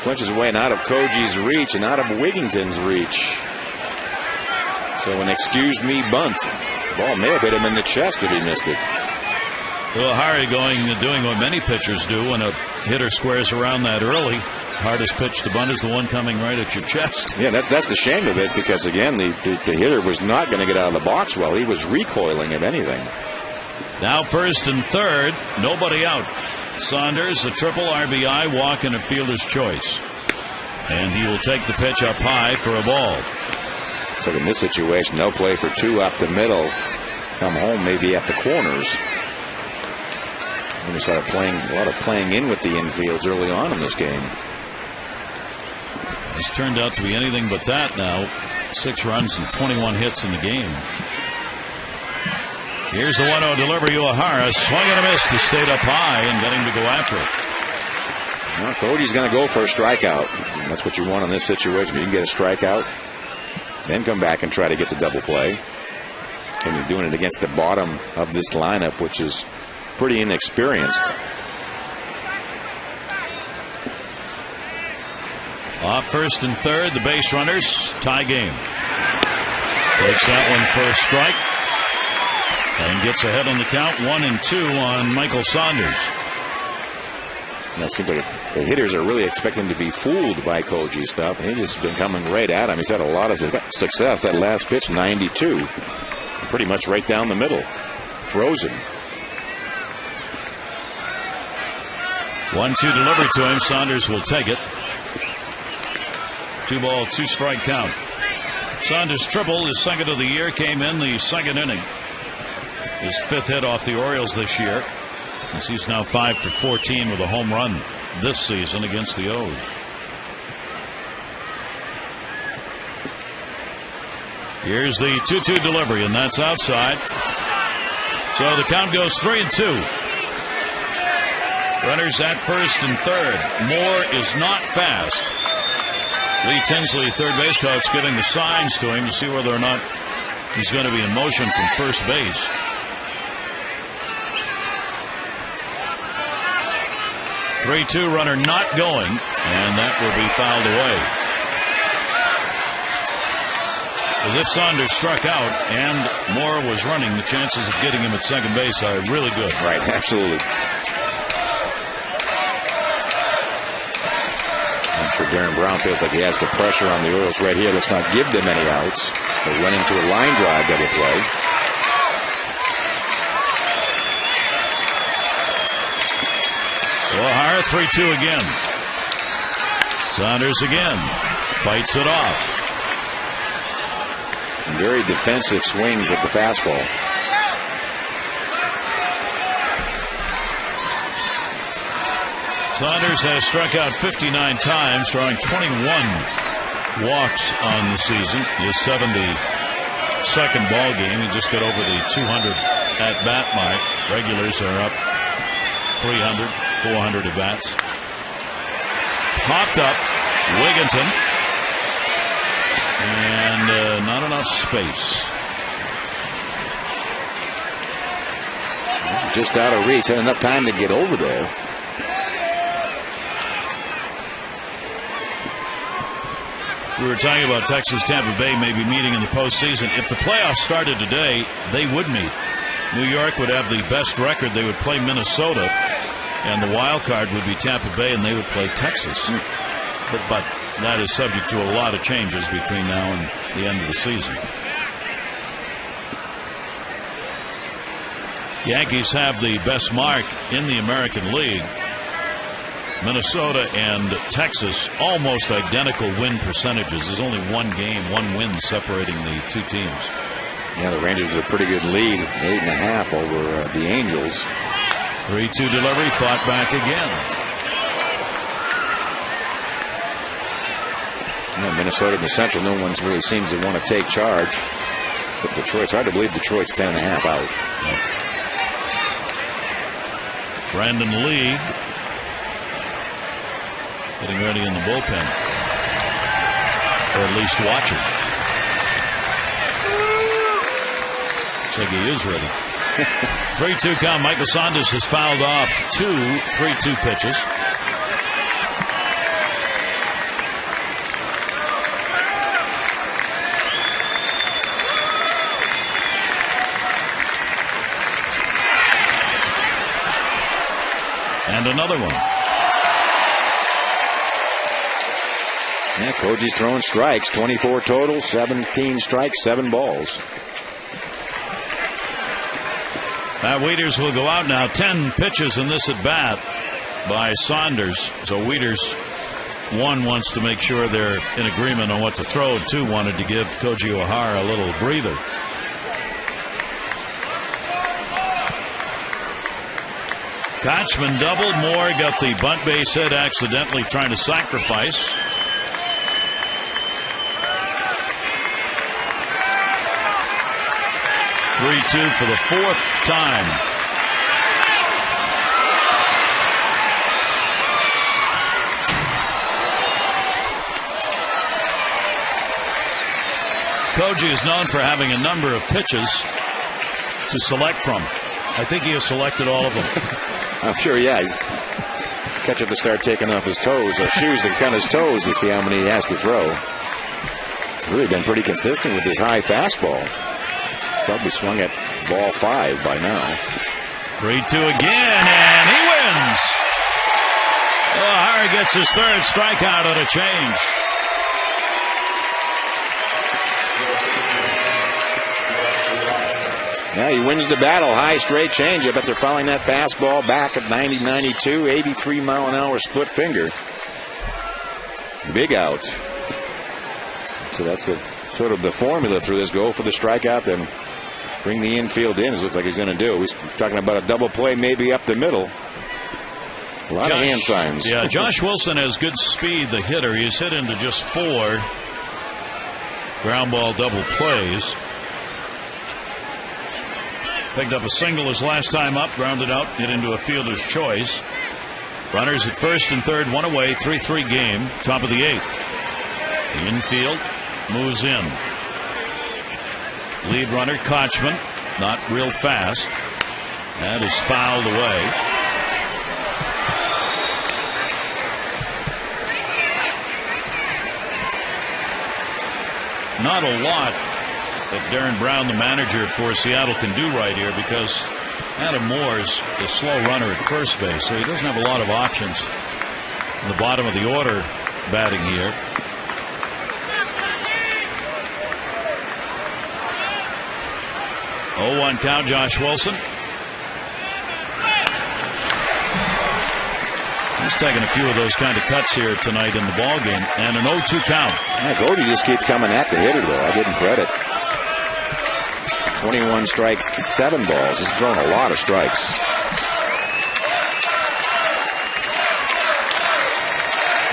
Flinches away and out of Koji's reach and out of Wigginton's reach. So an excuse me bunt. The ball may have hit him in the chest if he missed it. Uehara doing what many pitchers do when a hitter squares around that early. Hardest pitch to bunt is the one coming right at your chest. Yeah, that's the shame of it, because again the hitter was not going to get out of the box well. He was recoiling, if anything. Now first and third, nobody out. Saunders, a triple RBI, walk, and a fielder's choice. And he will take the pitch up high for a ball. So in this situation, they'll play for 2 up the middle. Come home maybe at the corners. And we started playing a lot of playing in with the infields early on in this game. It's turned out to be anything but that now. 6 runs and 21 hits in the game. Here's the 1-0 delivery. Uehara swung and a miss to stay up high and get him to go after it. Well, Cody's going to go for a strikeout. That's what you want in this situation. You can get a strikeout, then come back and try to get the double play. And you're doing it against the bottom of this lineup, which is pretty inexperienced. Off first and third, the base runners, tie game. Takes that one for a strike and gets ahead on the count, 1-2 on Michael Saunders. Now, it seems like the hitters are really expecting to be fooled by Koji's stuff, and he's just been coming right at him. He's had a lot of success. That last pitch, 92, pretty much right down the middle, frozen. 1-2 delivery to him. Saunders will take it. 2-ball, 2-strike count. Saunders' triple, his second of the year, came in the second inning. His 5th hit off the Orioles this year, as he's now 5 for 14 with a home run this season against the O's. Here's the 2-2 delivery, and that's outside. So the count goes 3-2. Runners at first and third. Moore is not fast. Lee Tinsley, third base coach, giving the signs to him to see whether or not he's going to be in motion from first base. Three-two runner not going, and that will be fouled away. As if Saunders struck out and Moore was running, the chances of getting him at second base are really good. Right, absolutely. I'm sure Darren Brown feels like he has the pressure on the Orioles right here. Let's not give them any outs. They're running to a line drive double play. O'Hara 3-2 again. Saunders again fights it off. Very defensive swings at the fastball. Saunders has struck out 59 times, drawing 21 walks on the season. His 72nd ball game. He just got over the 200 at bat mark. Regulars are up 300, 400 at bats. Popped up Wigginton, and not enough space. Just out of reach. Had enough time to get over there. We were talking about Texas Tampa Bay maybe meeting in the postseason. If the playoffs started today, they would meet. New York would have the best record. They would play Minnesota, and the wild card would be Tampa Bay, and they would play Texas. But that is subject to a lot of changes between now and the end of the season. Yankees have the best mark in the American League. Minnesota and Texas almost identical win percentages. There's only one game, one win separating the two teams. Yeah, the Rangers with a pretty good lead, 8.5 over the Angels. 3-2 delivery, fought back again. Yeah, Minnesota in the Central, no one really seems to want to take charge. But Detroit, it's hard to believe Detroit's 10.5 out. Brandon Lee getting ready in the bullpen, or at least watching. Looks like he is ready. 3-2 count. Michael Saunders has fouled off 2 3-2 pitches. And another one. Yeah, Koji's throwing strikes, 24 total, 17 strikes, 7 balls. Wieters will go out now. 10 pitches in this at bat by Saunders. So Wieters, 1, wants to make sure they're in agreement on what to throw. 2, wanted to give Koji O'Hara a little breather. Kochman doubled. Moore got the bunt base hit accidentally, trying to sacrifice. Three-two for the 4th time. Koji is known for having a number of pitches to select from. I think he has selected all of them. I'm sure, yeah. He's catcher to start taking off his toes, or shoes to count his toes to see how many he has to throw. Really been pretty consistent with his high fastball. Probably swung at ball 5 by now. 3-2 again, and he wins. O'Hara gets his 3rd strikeout on a change. Yeah, he wins the battle. High straight changeup, but they're fouling that fastball back at 90-92, 83-mile-an-hour split finger. Big out. So that's the sort of the formula through this. Go for the strikeout, then bring the infield in, as it looks like he's going to do. He's talking about a double play, maybe up the middle. A lot of hand signs. Yeah, Josh Wilson has good speed, the hitter. He's hit into just 4 ground ball double plays. Picked up a single his last time up, grounded out, hit into a fielder's choice. Runners at first and third, one away, 3-3 game, top of the 8th. The infield moves in. Lead runner, Kochman, not real fast. That is fouled away. Not a lot that Darren Brown, the manager for Seattle, can do right here because Adam Moore's the slow runner at first base, so he doesn't have a lot of options in the bottom of the order batting here. Oh, 1 count, Josh Wilson. He's taking a few of those kind of cuts here tonight in the ball game, and an 0-2 count. Yeah, Goldie just keeps coming at the hitter, though. I give him credit. 21 strikes, 7 balls. He's thrown a lot of strikes.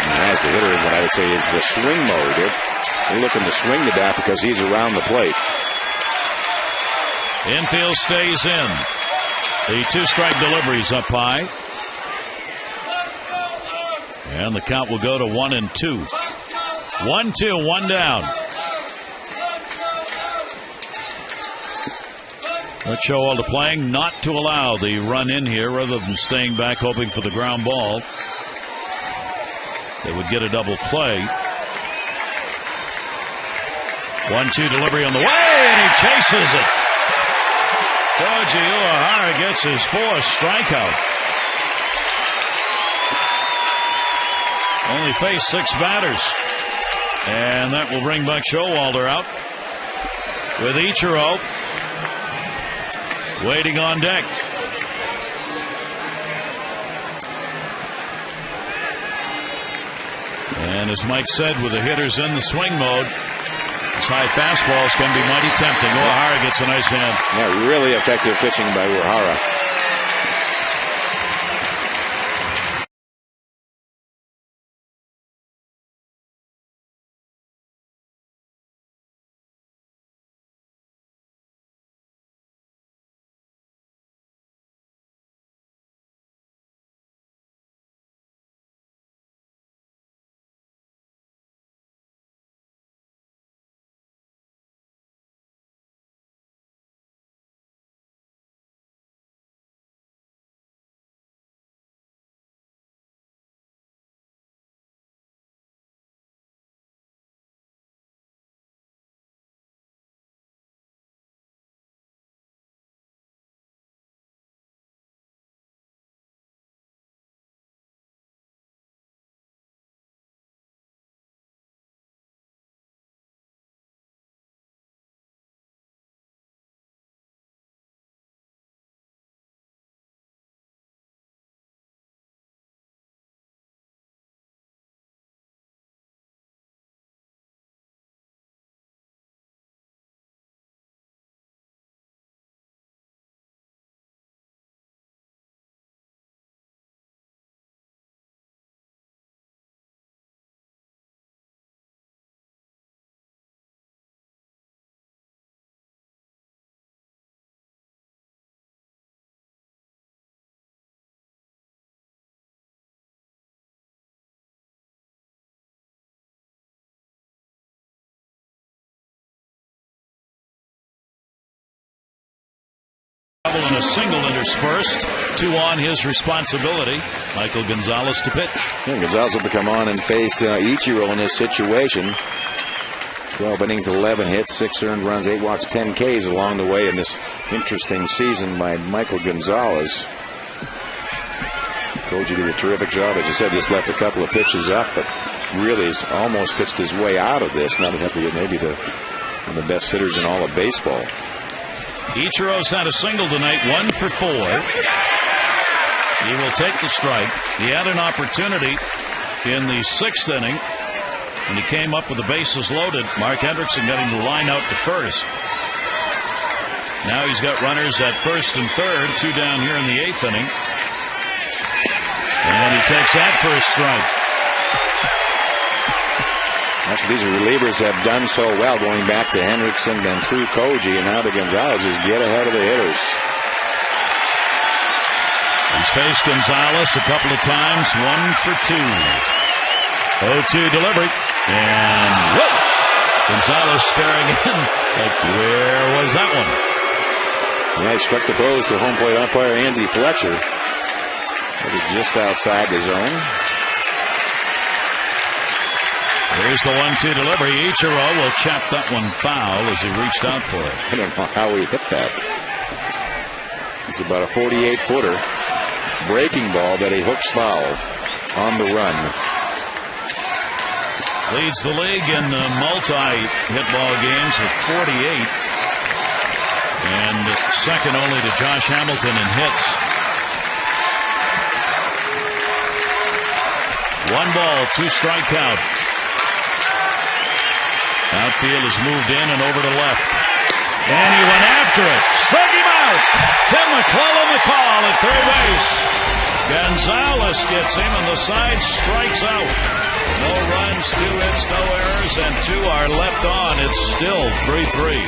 And as the hitter, what I would say is the swing mode. They're looking to swing the bat because he's around the plate. Infield stays in. The 2-strike deliveries up high. And the count will go to 1-2. 1-2, 1 down. Let Showalter playing not to allow the run in here rather than staying back hoping for the ground ball. They would get a double play. 1-2 delivery on the way, and he chases it. Koji Uehara gets his 4th strikeout. Only faced 6 batters. And that will bring Buck Showalter out with Ichiro waiting on deck. And as Mike said, with the hitters in the swing mode, these high fastballs can be mighty tempting. Uehara gets a nice hand. Yeah, really effective pitching by Uehara. And a single interspersed. 2 on his responsibility. Michael Gonzalez to pitch. Yeah, Gonzalez will have to come on and face Ichiro in this situation. 12 innings, 11 hits, 6 earned runs, 8 walks, 10 Ks along the way in this interesting season by Michael Gonzalez. Koji did a terrific job. As you said, just left a couple of pitches up, but really has almost pitched his way out of this. Now they have to get maybe one of the best hitters in all of baseball. Ichiro's had a single tonight, 1 for 4. He will take the strike. He had an opportunity in the 6th inning, and he came up with the bases loaded. Mark Hendrickson got him to line out to first. Now he's got runners at first and third, 2 down here in the 8th inning. And he takes that for a strike. That's what these relievers have done so well, going back to Hendrickson, then through Koji, and now the Gonzalez is get ahead of the hitters. He He's faced Gonzalez a couple of times, 1 for 2. 0-2 delivery, and whoop! Gonzalez staring in like, where was that one? Yeah, he struck the pose to home plate umpire Andy Fletcher. It was just outside the zone. Here's the 1-2 delivery. Ichiro will chop that one foul as he reached out for it. I don't know how he hit that. It's about a 48-footer breaking ball that he hooks foul on the run. Leads the league in multi-hit ball games with 48. And second only to Josh Hamilton in hits. 1 ball, 2 strikeout. Outfield is moved in and over to left. And he went after it. Struck him out. Tim McClellan the call at third base. Gonzalez gets him and the side strikes out. No runs, 2 hits, no errors, and 2 are left on. It's still 3-3.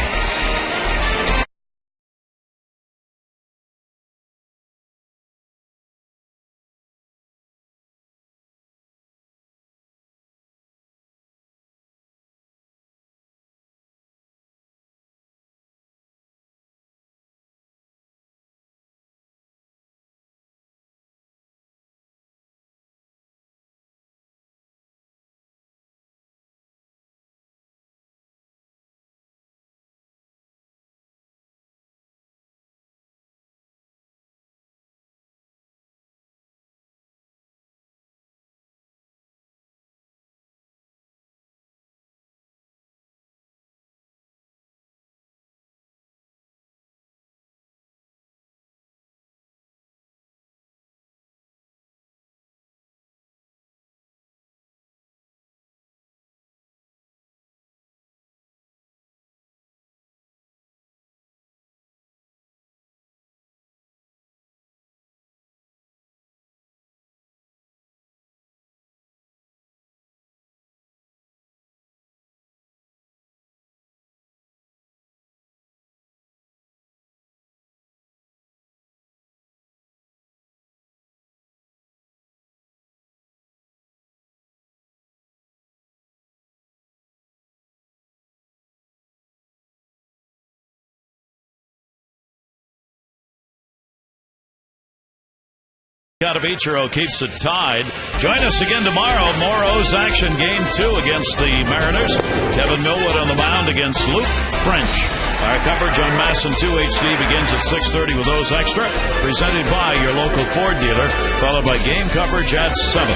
Out of Ichiro keeps it tied. Join us again tomorrow. More O's action, game 2 against the Mariners. Kevin Millwood on the mound against Luke French. Our coverage on Masson 2 HD begins at 6:30 with O's Extra, presented by your local Ford dealer, followed by game coverage at 7.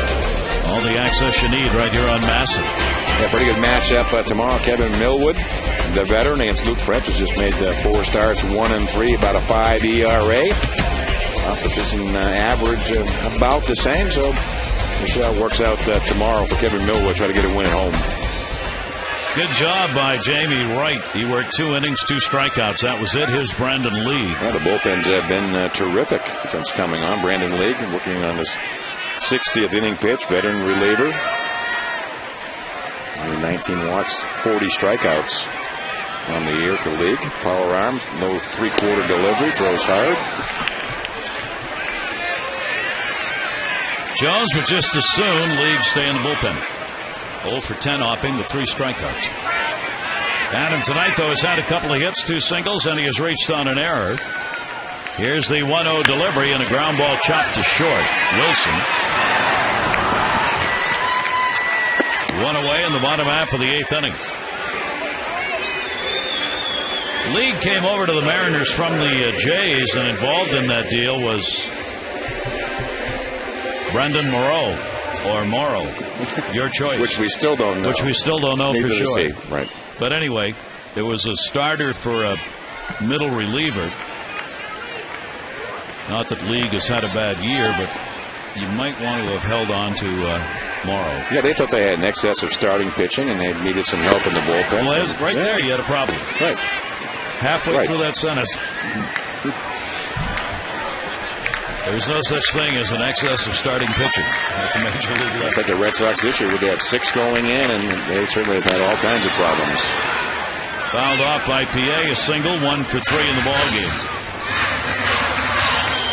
All the access you need right here on Masson. Yeah, pretty good matchup tomorrow. Kevin Millwood, the veteran, against Luke French, has just made 4 starts, 1-3, about a 5 ERA. Opposition average about the same, so we'll see how it works out tomorrow for Kevin Millwood. Try to get a win at home. Good job by Jamie Wright. He worked 2 innings, 2 strikeouts. That was it. Here's Brandon Lee. Yeah, the bullpens have been terrific since coming on. Brandon Lee working on his 60th inning pitch, veteran reliever. 19 walks, 40 strikeouts on the year for League. Power arm, no 3/4 delivery, throws hard. Jones would just as soon League stay in the bullpen. 0 for 10 off him with 3 strikeouts. Adam tonight, though, has had a couple of hits, 2 singles, and he has reached on an error. Here's the 1-0 delivery and a ground ball chopped to short. Wilson. 1 away in the bottom half of the 8th inning. League came over to the Mariners from the Jays, and involved in that deal was Brendan Morrow, or Morrow, your choice. Which we still don't know. Which we still don't know for sure. See. Right. But anyway, there was a starter for a middle reliever. Not that League has had a bad year, but you might want to have held on to Morrow. Yeah, they thought they had an excess of starting pitching, and they needed some help in the bullpen. Well, right there, you had a problem. Right. Halfway through that sentence. There's no such thing as an excess of starting pitching at the Major League level. It's like the Red Sox this year, where they had 6 going in, and they certainly have had all kinds of problems. Fouled off by PA, a single, 1 for 3 in the ball game.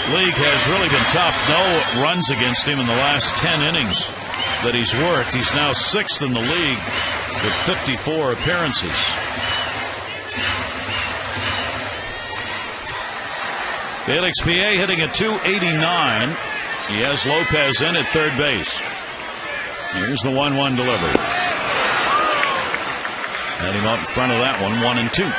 League has really been tough. No runs against him in the last 10 innings that he's worked. He's now 6th in the league with 54 appearances. Felix Pierre hitting at .289. He has Lopez in at third base. Here's the 1-1 delivery. Had him out in front of that one, 1-2.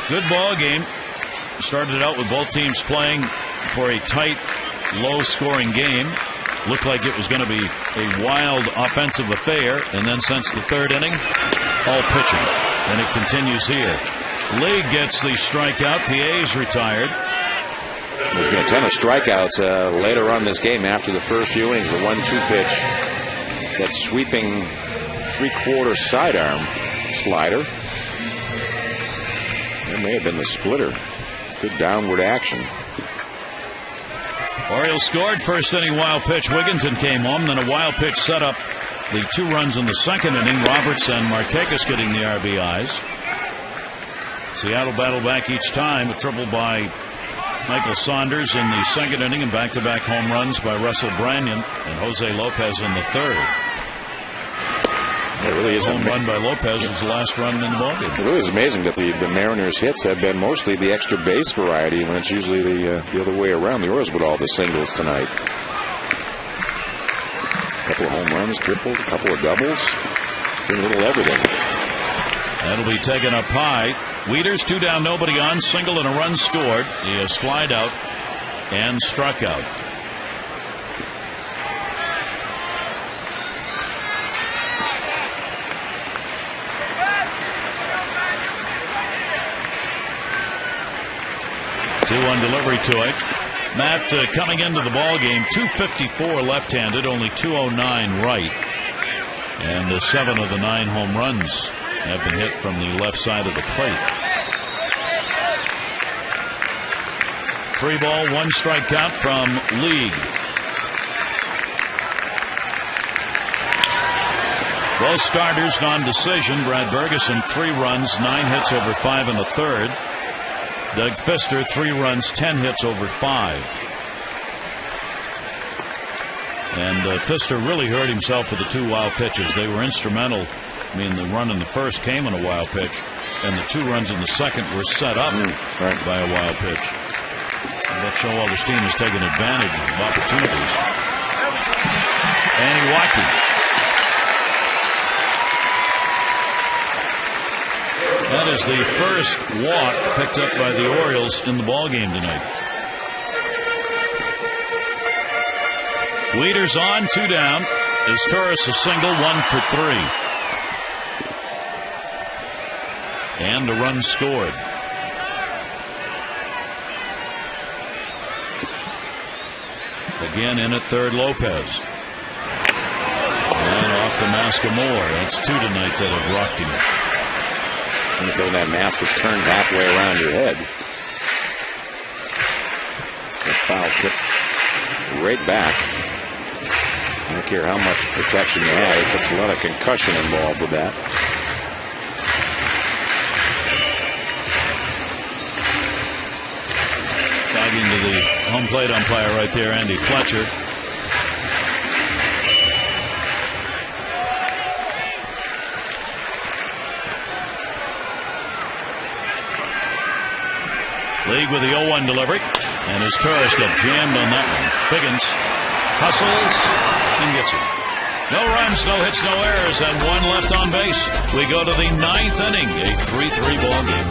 Good ball game. Started out with both teams playing for a tight, low-scoring game. Looked like it was going to be a wild offensive affair, and then since the third inning, all pitching. And it continues here. League gets the strikeout. Pierre's retired. There's been a ton of strikeouts later on in this game after the first few innings. The 1-2 pitch, that sweeping three-quarter sidearm slider. It may have been the splitter. Good downward action. Orioles scored first inning wild pitch. Wigginton came home. Then a wild pitch set up the 2 runs in the second inning. Roberts and Markakis getting the RBIs. Seattle battled back each time. A triple by Michael Saunders in the second inning and back-to-back home runs by Russell Branyan and Jose Lopez in the third. It really is home run by Lopez was the last run in the ballgame. It really is amazing that the Mariners' hits have been mostly the extra base variety when it's usually the other way around. The Orioles with all the singles tonight. A couple of home runs, triples, a couple of doubles. A little everything. That'll be taken up high. Wieters 2 down, nobody on, single and a run scored. He has flied out and struck out. Two-one delivery to it. Matt coming into the ball game, .254 left-handed, only .209 right, and 7 of the 9 home runs have been hit from the left side of the plate. 3 ball, 1 strike count from League. Both starters non-decision. Brad Bergeson 3 runs, 9 hits over 5 in the third. Doug Fister 3 runs, 10 hits over 5. And Fister really hurt himself with the 2 wild pitches. They were instrumental. I mean, the run in the first came on a wild pitch, and the 2 runs in the second were set up by a wild pitch. And that Showalter's team has taken advantage of opportunities. And he walked him. That is the first walk picked up by the Orioles in the ballgame tonight. Wieters on, 2 down. Is Torres a single, 1 for 3. And a run scored. Again in at third, Lopez. And off the mask of Moore. That's 2 tonight that have rocked him. Until that mask is turned halfway around your head. The foul tip right back. I don't care how much protection you have. It puts a lot of concussion involved with that. Talking to the home plate umpire right there, Andy Fletcher. League with the 0-1 delivery. And his Torres got jammed on that one. Figgins hustles and gets it. No runs, no hits, no errors, and 1 left on base. We go to the 9th inning, a 3-3 ball game.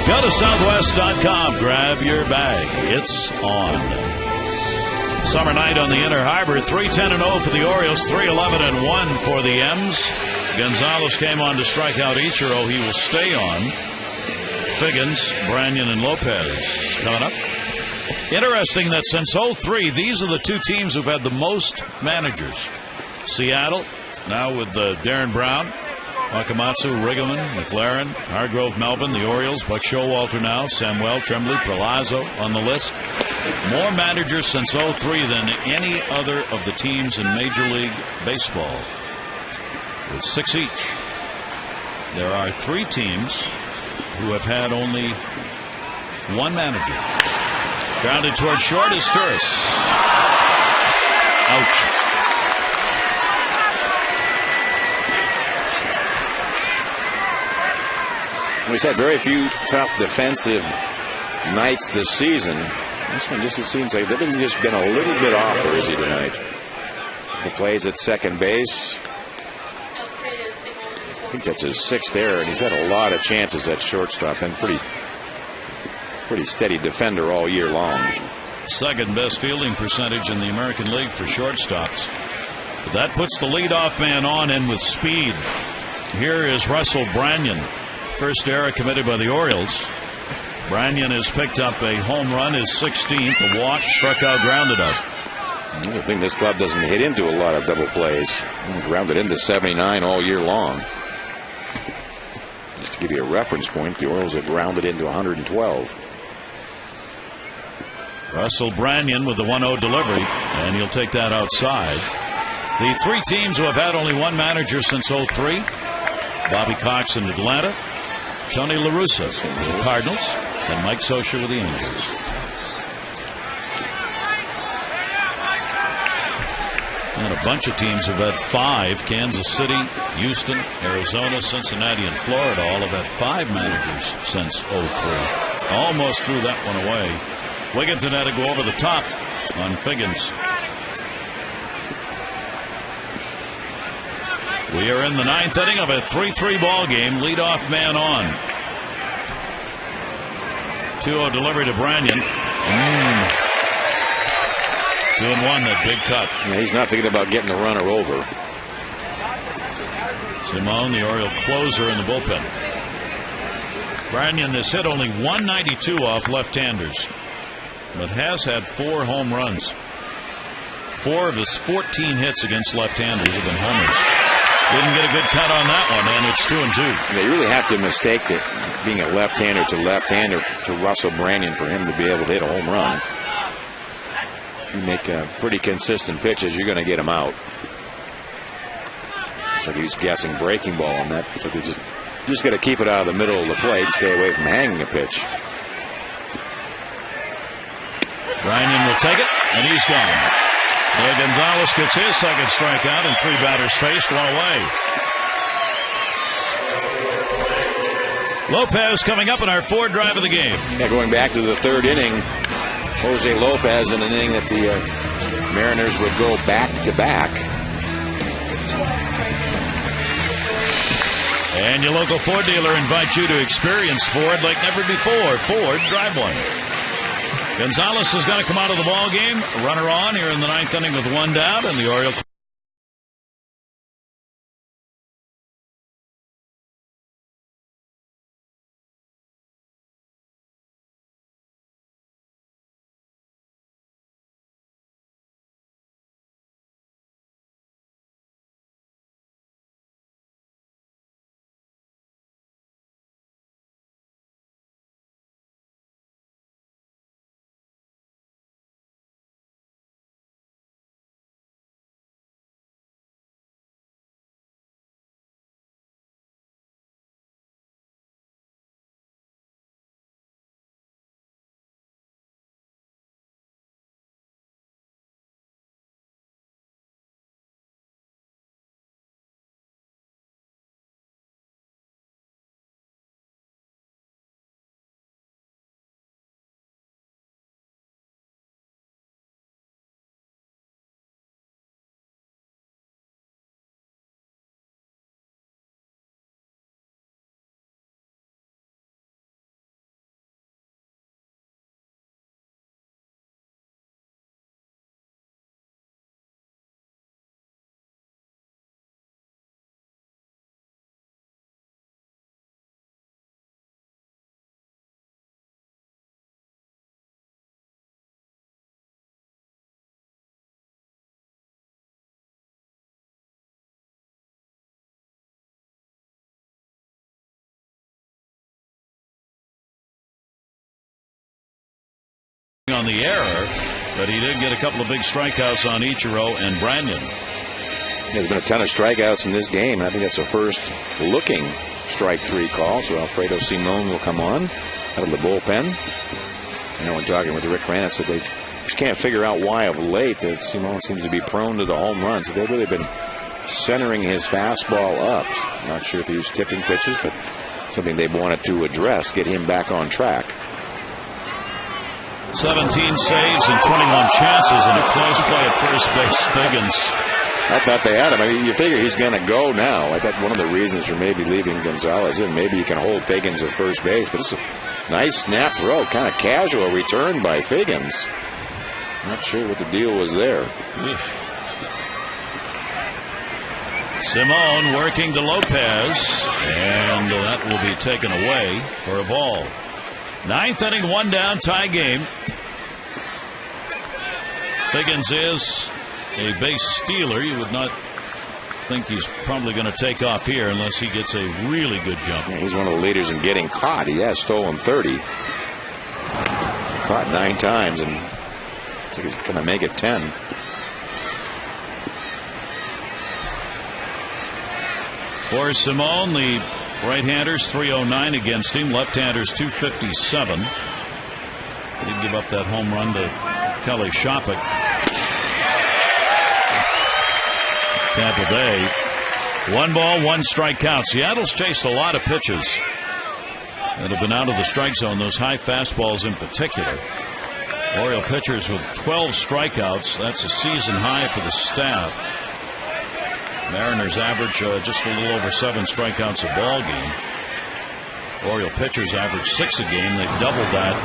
Go to Southwest.com. Grab your bag. It's on. Summer night on the Inner Harbor. 3-10-0 for the Orioles. 3-11-1 for the M's. Gonzalez came on to strike out Ichiro. He will stay on. Figgins, Branyan, and Lopez coming up. Interesting that since 03, these are the two teams who've had the most managers. Seattle, now with Darren Brown, Wakamatsu, Riggleman, McLaren, Hargrove, Melvin, the Orioles, Buck Showalter now, Samuel, Tremblay, Palazzo on the list. More managers since 03 than any other of the teams in Major League Baseball, with 6 each. There are 3 teams who have had only 1 manager. Grounded toward short is Turris. Ouch. We've had very few tough defensive nights this season. This one just seems like they've just been a little bit off for Izzy tonight. He plays at second base. I think that's his 6th error, and he's had a lot of chances at shortstop, and pretty steady defender all year long. Second best fielding percentage in the American League for shortstops. But that puts the leadoff man on and with speed. Here is Russell Branyan. First error committed by the Orioles. Branyan has picked up a home run, his 16th, a walk, struck out, grounded out. I think this club doesn't hit into a lot of double plays. Grounded into 79 all year long. Just to give you a reference point, the Orioles have grounded into 112. Russell Branyan with the 1-0 delivery, and he'll take that outside. The 3 teams who have had only 1 manager since 03, Bobby Cox in Atlanta, Tony La Russa with the Cardinals, and Mike Scioscia with the Angels. And a bunch of teams have had 5. Kansas City, Houston, Arizona, Cincinnati, and Florida all have had 5 managers since 03. Almost threw that one away. Wigginton had to go over the top on Figgins. We are in the 9th inning of a 3-3 ball game. Leadoff man on. 2-0 delivery to Branyan. 2-1, that big cut. Yeah, he's not thinking about getting the runner over. Simone, the Oriole closer in the bullpen. Branyan has hit only 192 off left-handers, but has had 4 home runs. 4 of his 14 hits against left-handers have been homers. Didn't get a good cut on that one, and it's 2-2. They really have to mistake it, being a left-hander to Russell Branyan for him to be able to hit a home run. If you make pretty consistent pitches, you're going to get him out. Like he was guessing breaking ball on that. So they just got to keep it out of the middle of the plate, stay away from hanging a pitch. Branyan will take it, and he's gone. Gonzalez gets his second strikeout, and 3 batters faced, 1 away. Lopez coming up in our 4th drive of the game. Yeah, going back to the 3rd inning, Jose Lopez in an inning that the Mariners would go back-to-back. And your local Ford dealer invites you to experience Ford like never before. Ford, drive one. Gonzalez is going to come out of the ball game. Runner on here in the 9th inning with 1 down, and the Orioles on the error, but he did get a couple of big strikeouts on Ichiro and Brandon. There's been a ton of strikeouts in this game. I think that's the first looking strike 3 call. So Alfredo Simon will come on out of the bullpen. I know when talking with Rick Granite said they just can't figure out why of late that Simon seems to be prone to the home runs. They've really been centering his fastball up. Not sure if he was tipping pitches, but something they've wanted to address, get him back on track. 17 saves and 21 chances and a close play at first base. Figgins. I thought they had him. I mean, you figure he's going to go now. I thought one of the reasons for maybe leaving Gonzalez in, maybe you can hold Figgins at first base, but it's a nice snap throw, kind of casual return by Figgins. Not sure what the deal was there. Simone working to Lopez, and that will be taken away for a ball. 9th inning, 1 down, tie game. Figgins is a base stealer. You would not think he's probably going to take off here unless he gets a really good jump. Yeah, he's one of the leaders in getting caught. He has stolen 30. Caught 9 times, and looks like he's trying to make it 10. For Simone, the right-handers 309 against him, left-handers 257. He did give up that home run to Kelly Shopik. Tampa Bay. 1 ball, 1 strike count. Seattle's chased a lot of pitches that have been out of the strike zone, those high fastballs in particular. Oriole pitchers with 12 strikeouts. That's a season high for the staff. Mariners average just a little over 7 strikeouts a ball game. Oriole pitchers average 6 a game. They doubled that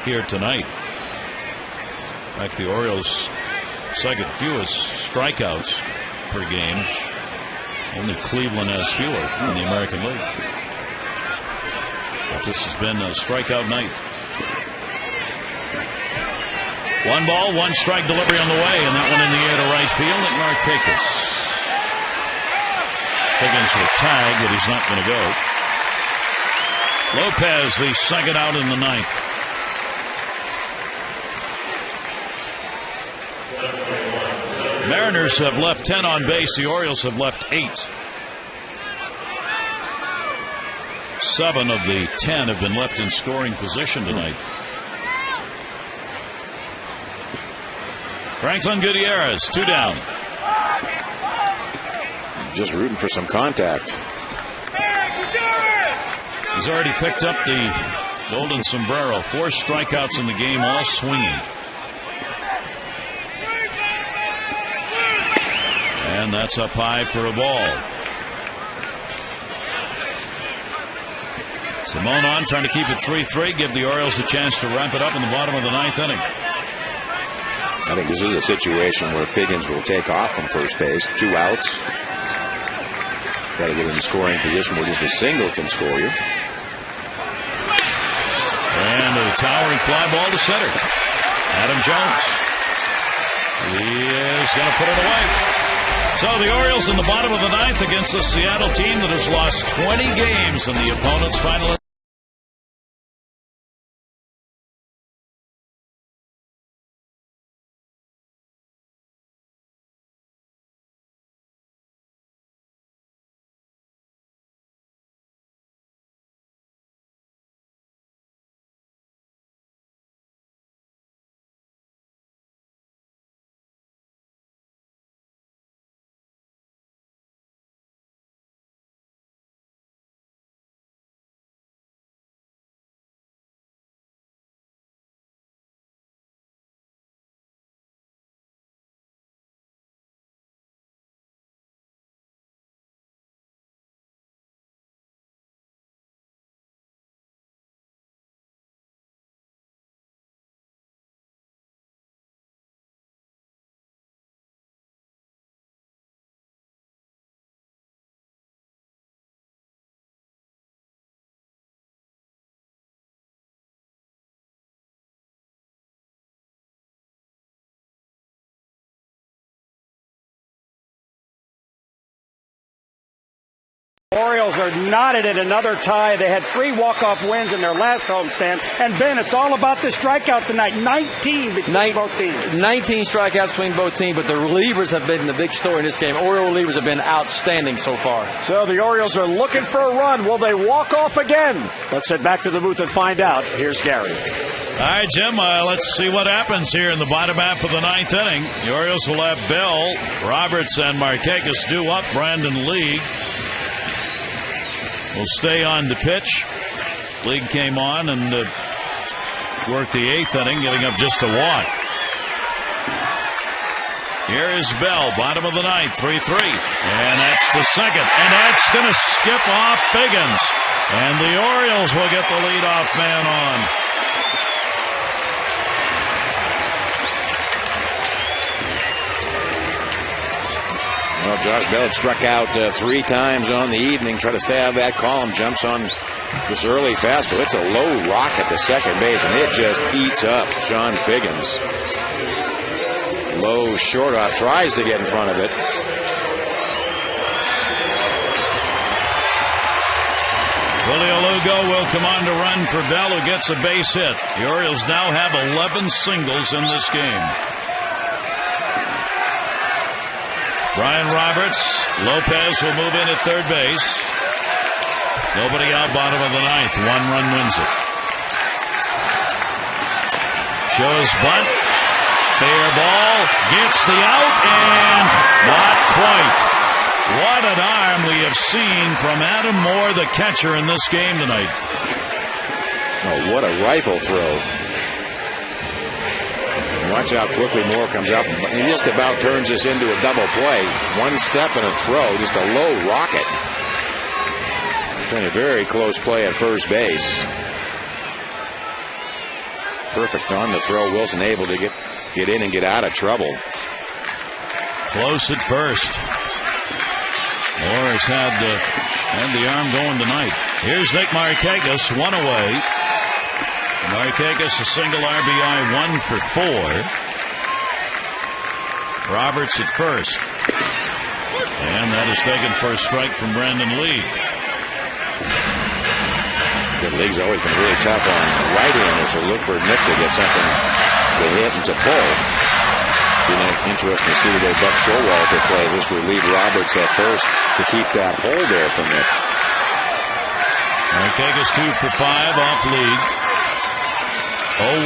here tonight. In fact, the Orioles' second fewest strikeouts per game. Only Cleveland has fewer in the American League. But this has been a strikeout night. 1 ball, 1 strike delivery on the way, and that one in the air to right field at Markakis. Figgins will tag, but he's not going to go. Lopez, the second out in the 9th. Mariners have left 10 on base. The Orioles have left 8. 7 of the 10 have been left in scoring position tonight. Franklin Gutierrez, 2 down. Just rooting for some contact. He's already picked up the golden sombrero. 4 strikeouts in the game, all swinging. And that's up high for a ball. Simone on, trying to keep it 3-3, give the Orioles a chance to ramp it up in the bottom of the 9th inning. I think this is a situation where Figgins will take off from first base. 2 outs. Got to get in the scoring position where just a single can score you. And a towering fly ball to center. Adam Jones. He is going to put it away. So the Orioles in the bottom of the 9th against the Seattle team that has lost 20 games in the opponent's final. Orioles are knotted at another tie. They had 3 walk-off wins in their last homestand. And, Ben, it's all about the strikeout tonight. 19 between both teams. 19 strikeouts between both teams, but the relievers have been the big story in this game. Oriole relievers have been outstanding so far. So the Orioles are looking for a run. Will they walk off again? Let's head back to the booth and find out. Here's Gary. All right, Jim, let's see what happens here in the bottom half of the 9th inning. The Orioles will have Bell, Roberts, and Markakis due up. Brandon Lee will stay on to pitch. League came on and worked the 8th inning, getting up just a walk. Here is Bell, bottom of the 9th, 3-3. And that's to second. And that's going to skip off Figgins. And the Orioles will get the leadoff man on. Well, Josh Bell had struck out 3 times on the evening. Try to stay out of that column. Jumps on this early fastball. It's a low rocket to second base, and it just eats up Sean Figgins. Low short off. Tries to get in front of it. Julio Lugo will come on to run for Bell, who gets a base hit. The Orioles now have 11 singles in this game. Brian Roberts, Lopez will move in at third base. Nobody out, bottom of the 9th. 1 run wins it. Shows bunt. Fair ball. Gets the out, and not quite. What an arm we have seen from Adam Moore, the catcher, in this game tonight. Oh, what a rifle throw. Watch how quickly Moore comes up. He just about turns this into a double play. 1 step and a throw. Just a low rocket. Playing a very close play at first base. Perfect on the throw. Wilson able to get in and get out of trouble. Close at first. Moore has had the arm going tonight. Here's Nick Markakis, 1 away. Markakis a single RBI, 1 for 4. Roberts at first. And that is taken for a strike from Brandon Lee. The league's always been really tough on right-handers, so look for Nick to get something to hit and to pull. Be interesting to see the way Buck Showalter plays. This will leave Roberts at first to keep that hole there from Nick. Markakis 2 for 5 off league. 0-1.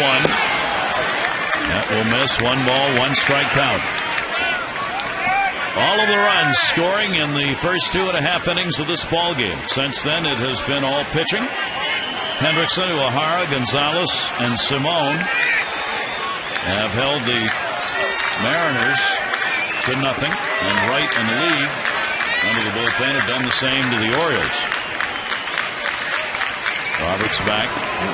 That will miss. 1 ball, 1 strike count. All of the runs scoring in the first 2.5 innings of this ball game. Since then, it has been all pitching. Hendrickson, Uehara, Gonzalez, and Simone have held the Mariners to nothing. And Wright and Lee, under the bullpen, have done the same to the Orioles. Roberts back.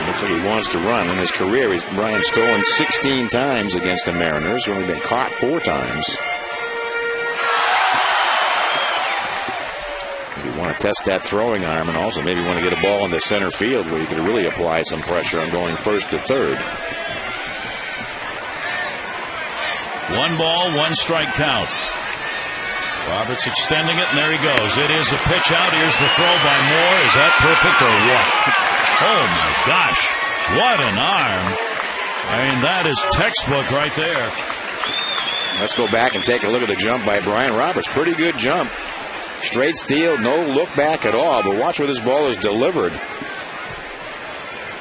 Looks like he wants to run. In his career, Brian stolen 16 times against the Mariners. Only been caught 4 times. If you want to test that throwing arm, and also maybe want to get a ball in the center field where you could really apply some pressure on going first to third. 1 ball, 1 strike count. Roberts extending it, and there he goes. It is a pitch out. Here's the throw by Moore. Is that perfect or what? Oh, my gosh. What an arm. I mean, that is textbook right there. Let's go back and take a look at the jump by Brian Roberts. Pretty good jump. Straight steal, no look back at all. But watch where this ball is delivered.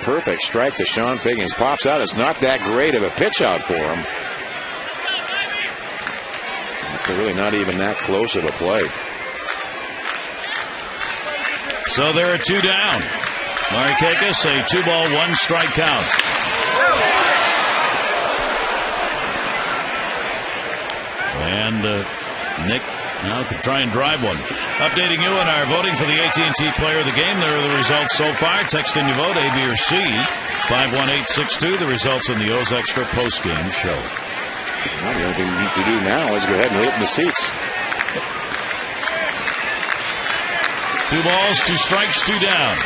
Perfect strike to Sean Figgins. Pops out. It's not that great of a pitch out for him. Really not even that close of a play. So there are 2 down. Markakis, a 2 ball, 1 strike count. And Nick now could try and drive one. Updating you on our voting for the AT&T Player of the Game. There are the results so far. Text in your vote, A, B, or C. 51862. The results in the O's Extra post-game show. Well, the only thing you need to do now is go ahead and open the seats. 2 balls, 2 strikes, 2 down.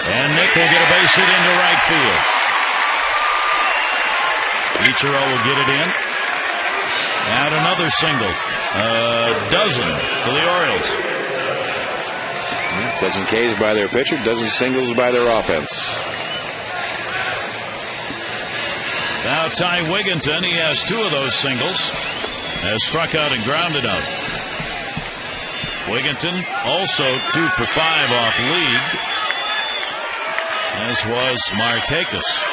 And Nick will get a base hit into right field. Ichiro will get it in. And another single. A dozen for the Orioles. Dozen Ks by their pitcher, dozen singles by their offense. Now Ty Wigginton, he has 2 of those singles, has struck out and grounded out. Wigginton also 2 for 5 off league, as was Markakis.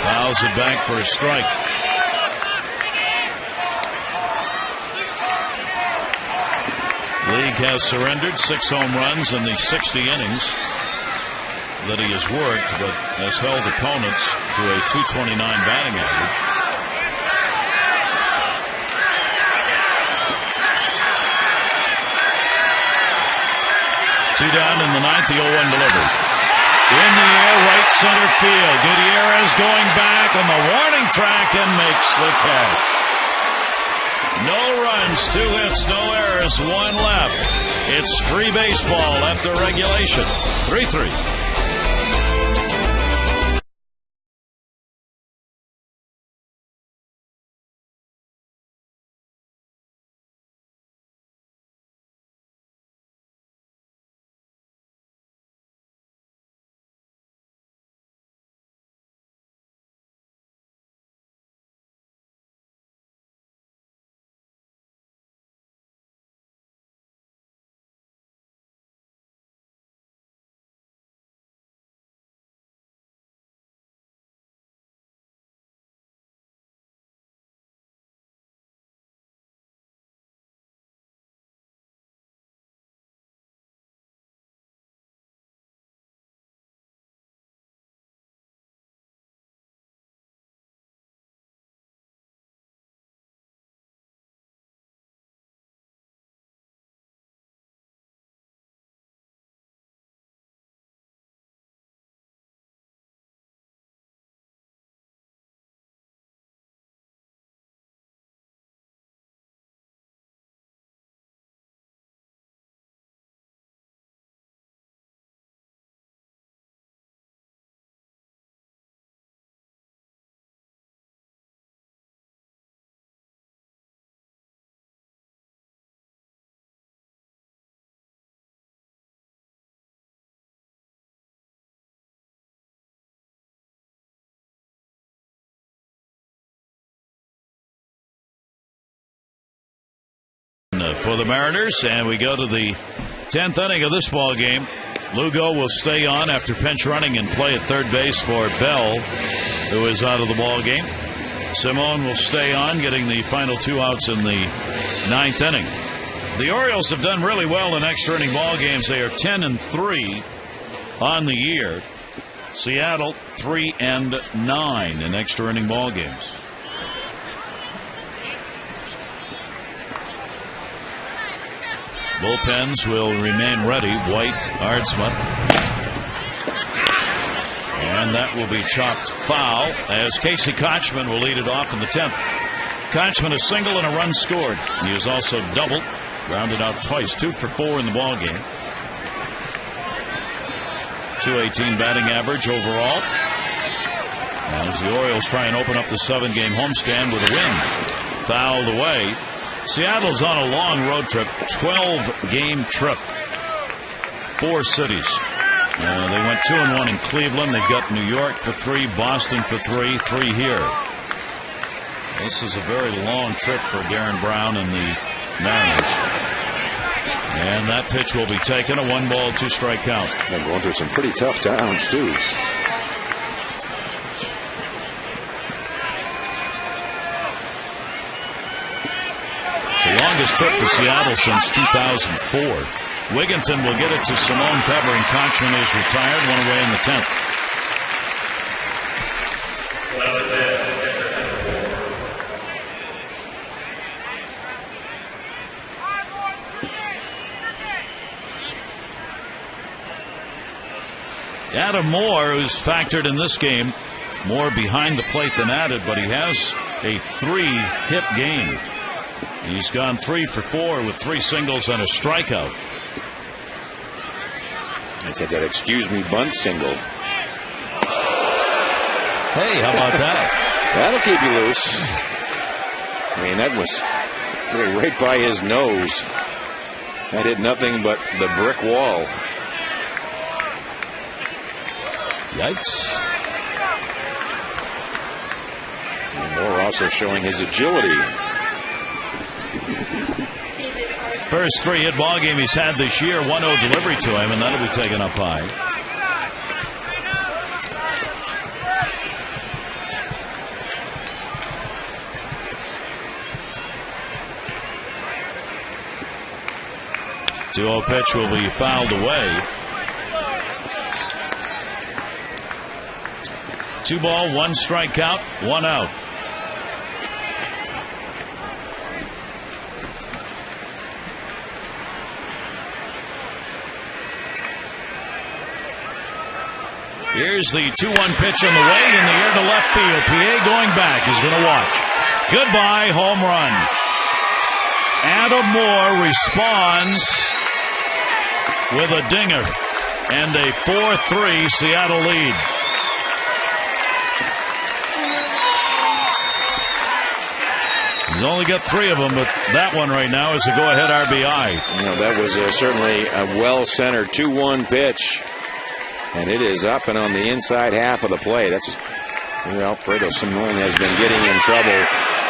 Fouls it back for a strike. League has surrendered 6 home runs in the 60 innings that he has worked, but has held opponents to a .229 batting average. Two down in the 9th, the 0-1 delivery. In the air, right center field. Gutierrez going back on the warning track and makes the catch. No runs, 2 hits, no errors, 1 left. It's free baseball after regulation. 3-3. For the Mariners, and we go to the 10th inning of this ball game. Lugo will stay on after pinch running and play at third base for Bell, who is out of the ball game. Simone will stay on, getting the final 2 outs in the 9th inning. The Orioles have done really well in extra inning ball games. They are 10-3 on the year. Seattle 3-9 in extra inning ball games. Bullpens will remain ready. White, Ardsma. And that will be chopped foul as Casey Kochman will lead it off in the 10th. Kochman a single and a run scored. He has also doubled, grounded out twice, 2 for 4 in the ball game. .218 batting average overall. As the Orioles try and open up the 7-game homestand with a win. Fouled away. Seattle's on a long road trip, 12-game trip, 4 cities. They went 2-1 in Cleveland. They've got New York for 3, Boston for 3, 3 here. This is a very long trip for Darren Brown and the Mariners. And that pitch will be taken, a 1-ball, 2-strike count. They're going through some pretty tough towns, too. The longest trip for Seattle since 2004. Wigginton will get it to Simone covering. Kochman is retired, 1 away in the 10th. Adam Moore, who's factored in this game, more behind the plate than added, but he has a 3-hit game. He's gone 3 for 4 with 3 singles and a strikeout. Let's hit that excuse me bunt single. Hey, how about that? That'll keep you loose. I mean, that was right by his nose. That hit nothing but the brick wall. Yikes. And Moore also showing his agility. First 3-hit ball game he's had this year. 1-0 delivery to him, and that'll be taken up high. The 2-0 pitch will be fouled away. 2 ball, 1 strikeout, 1 out. Here's the 2-1 pitch on the way in the air to left field. PA going back is going to watch. Goodbye, home run. Adam Moore responds with a dinger and a 4-3 Seattle lead. He's only got 3 of them, but that one right now is a go-ahead RBI. You know, that was certainly a well-centered 2-1 pitch. And it is up and on the inside half of the plate. That's, well, Fredo Simone has been getting in trouble.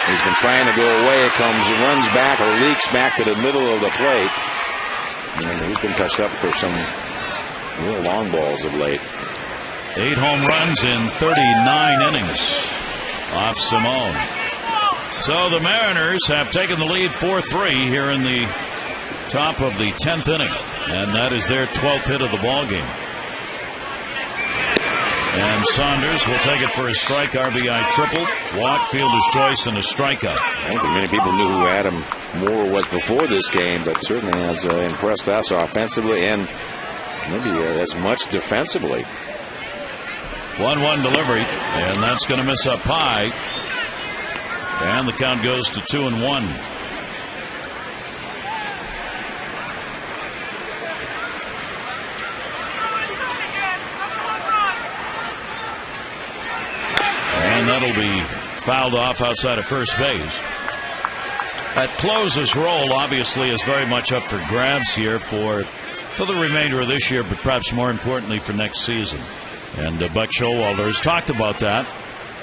He's been trying to go away. It comes, runs back or leaks back to the middle of the plate. And he's been touched up for some real long balls of late. 8 home runs in 39 innings off Simone. So the Mariners have taken the lead 4-3 here in the top of the 10th inning. And that is their 12th hit of the ball game. And Saunders will take it for a strike, RBI triple, walk, fielder's choice, and a strikeout. I don't think many people knew who Adam Moore was before this game, but certainly has impressed us offensively and maybe as much defensively. 1-1 delivery, and that's going to miss up high. And the count goes to 2-1. And that'll be fouled off outside of first base. That closer's role obviously is very much up for grabs here for the remainder of this year, but perhaps more importantly for next season. And Buck Showalter has talked about that.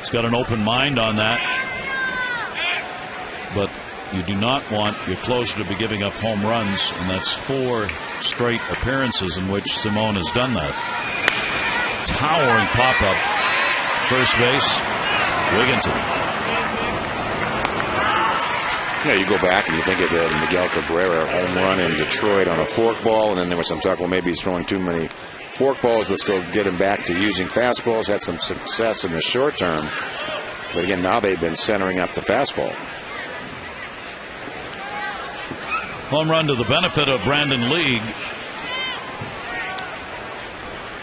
He's got an open mind on that. But you do not want your closer to be giving up home runs, and that's 4 straight appearances in which Simone has done that. Towering pop-up. First base, Wigginton. Yeah, you go back and you think of the Miguel Cabrera home run in Detroit on a fork ball, and then there was some talk, well, maybe he's throwing too many fork balls. Let's go get him back to using fastballs. Had some success in the short term. But again, now they've been centering up the fastball. Home run to the benefit of Brandon League,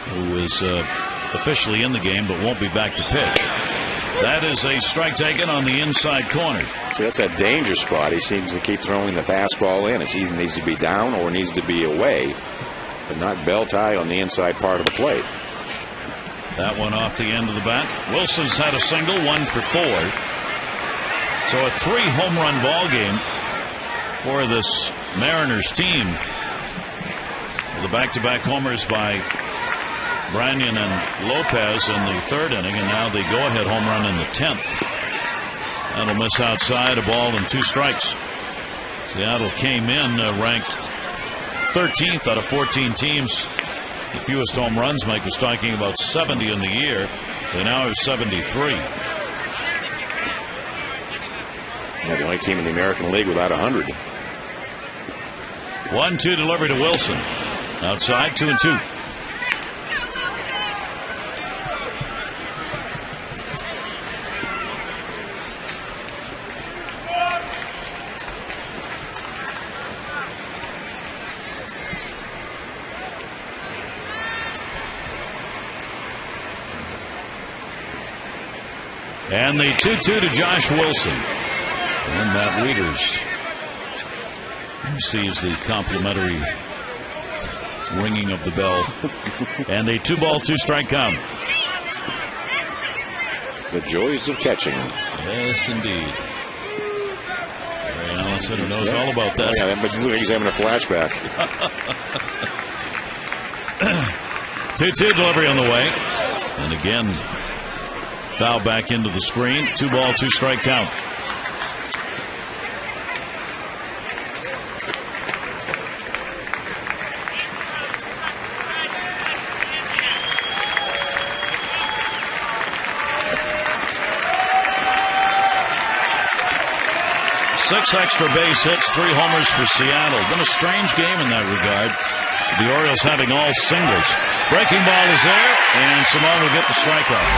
who is officially in the game but won't be back to pitch. That is a strike taken on the inside corner. So that's a danger spot. He seems to keep throwing the fastball in. It either needs to be down or needs to be away, but not belt high on the inside part of the plate. That one off the end of the bat. Wilson's had a single, 1 for 4. So a 3 home run ball game for this Mariners team. The back-to-back homers by Branyan and Lopez in the 3rd inning, and now the go-ahead home run in the 10th. That'll miss outside, a ball and 2 strikes. Seattle came in ranked 13th out of 14 teams. The fewest home runs makers, talking about 70 in the year. They now have 73. They're the only team in the American League without 100. 1-2 delivery to Wilson. Outside, 2-2. And the 2-2 to Josh Wilson. And Matt Wieters receives the complimentary ringing of the bell. And a 2-ball, 2-strike count. The joys of catching. Yes, indeed. Ray Allison, who knows all about that. Oh, yeah, but he's having a flashback. 2-2 delivery on the way. And again, foul back into the screen. 2 ball, 2 strike count. Six extra base hits, 3 homers for Seattle. Been a strange game in that regard. The Orioles having all singles. Breaking ball is there, and Simone will get the strikeout.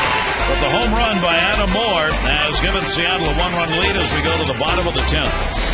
But the home run by Adam Moore has given Seattle a 1-run lead as we go to the bottom of the 10th.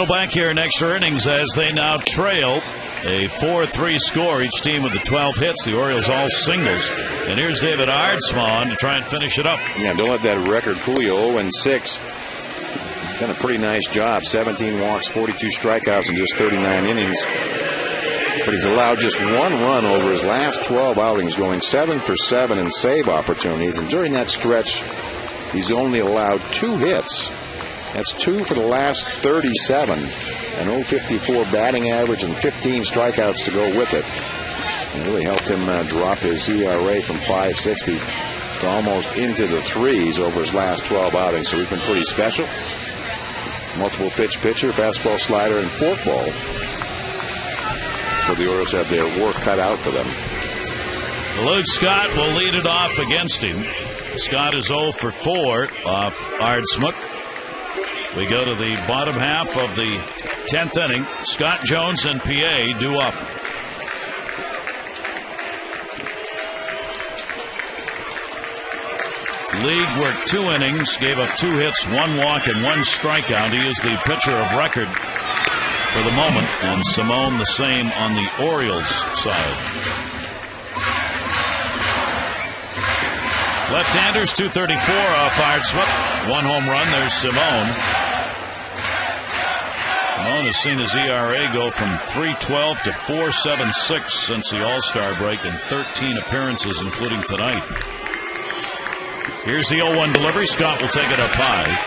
Back here in extra innings as they now trail a 4-3 score. Each team with the 12 hits. The Orioles all singles. And here's David Aardsma to try and finish it up. Yeah, don't let that record fool you. 0-6. Done a pretty nice job. 17 walks, 42 strikeouts in just 39 innings. But he's allowed just 1 run over his last 12 outings, going 7 for 7 in save opportunities. And during that stretch, he's only allowed 2 hits. That's 2 for the last 37. An 0.54 batting average and 15 strikeouts to go with it. It really helped him drop his ERA from 5.60 to almost into the 3s over his last 12 outings. So he's been pretty special. Multiple pitch pitcher, fastball, slider, and forkball. So the Orioles have their work cut out for them. Luke Scott will lead it off against him. Scott is 0 for 4 off Aardsma. We go to the bottom half of the 10th inning. Scott Jones and PA due up. League worked 2 innings, gave up 2 hits, 1 walk, and 1 strikeout. He is the pitcher of record for the moment, and Simone the same on the Orioles side. Left-handers, 234 off Aardsma. 1 home run. There's Simone. Simone has seen his ERA go from 3.12 to 4.76 since the All-Star break in 13 appearances, including tonight. Here's the 0-1 delivery. Scott will take it up high.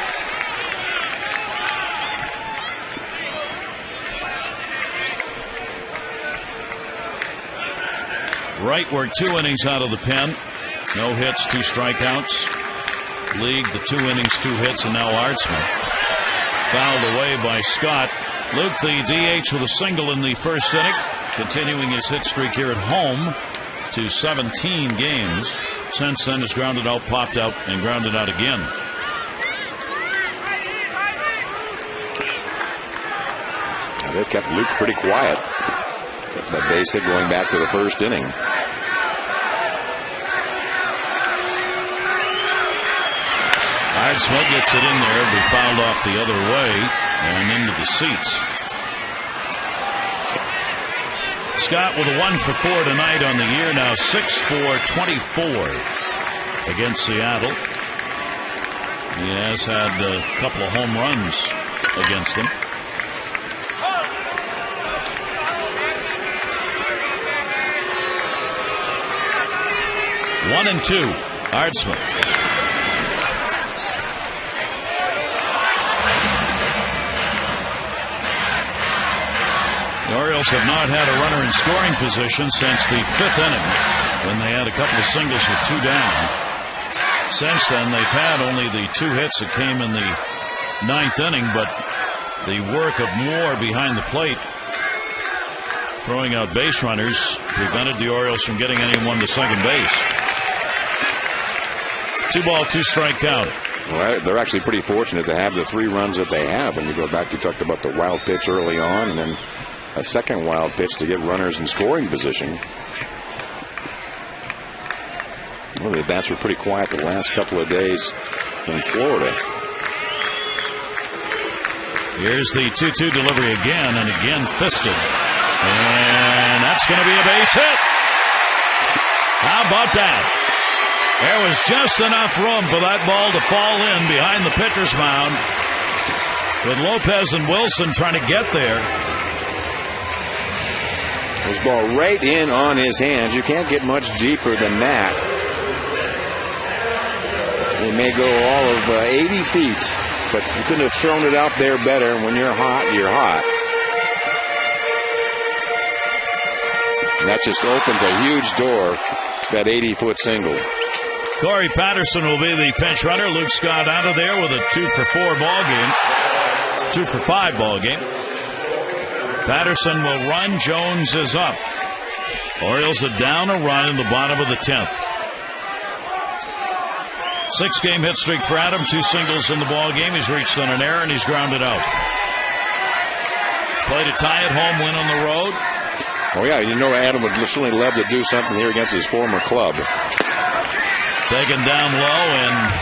Wright worked 2 innings out of the pen. No hits, 2 strikeouts. League, the 2 innings, 2 hits, and now Aardsma. Fouled away by Scott. Luke, the DH, with a single in the first inning, continuing his hit streak here at home to 17 games. Since then, has grounded out, popped out, and grounded out again. Now they've kept Luke pretty quiet. That base hit going back to the first inning. Aardsma gets it in there, but fouled off the other way and into the seats. Scott with a 1 for 4 tonight on the year, now 6 for 24 against Seattle. He has had a couple of home runs against them. One and two, Ardsma. The Orioles have not had a runner in scoring position since the 5th inning, when they had a couple of singles with 2 down. Since then, they've had only the 2 hits that came in the 9th inning, but the work of Moore behind the plate, throwing out base runners, prevented the Orioles from getting anyone to second base. 2-ball, 2-strike count. Well, they're actually pretty fortunate to have the 3 runs that they have. And you go back, you talked about the wild pitch early on, and then a second wild pitch to get runners in scoring position. Well, the bats were pretty quiet the last couple of days in Florida. Here's the 2-2 delivery again, and again fisted. And that's going to be a base hit. How about that? There was just enough room for that ball to fall in behind the pitcher's mound, with Lopez and Wilson trying to get there. This ball right in on his hands. You can't get much deeper than that. It may go all of 80 feet, but you couldn't have thrown it out there better. When you're hot, you're hot. And that just opens a huge door, that 80-foot single. Corey Patterson will be the pinch runner. Luke Scott out of there with a 2 for 4 ball game. 2 for 5 ball game. Patterson will run. Jones is up. Orioles are down a run in the bottom of the 10th. 6-game hit streak for Adam. 2 singles in the ball game. He's reached on an error and he's grounded out. Play to tie it home, win on the road. Oh yeah, you know Adam would certainly love to do something here against his former club. Taken down low, and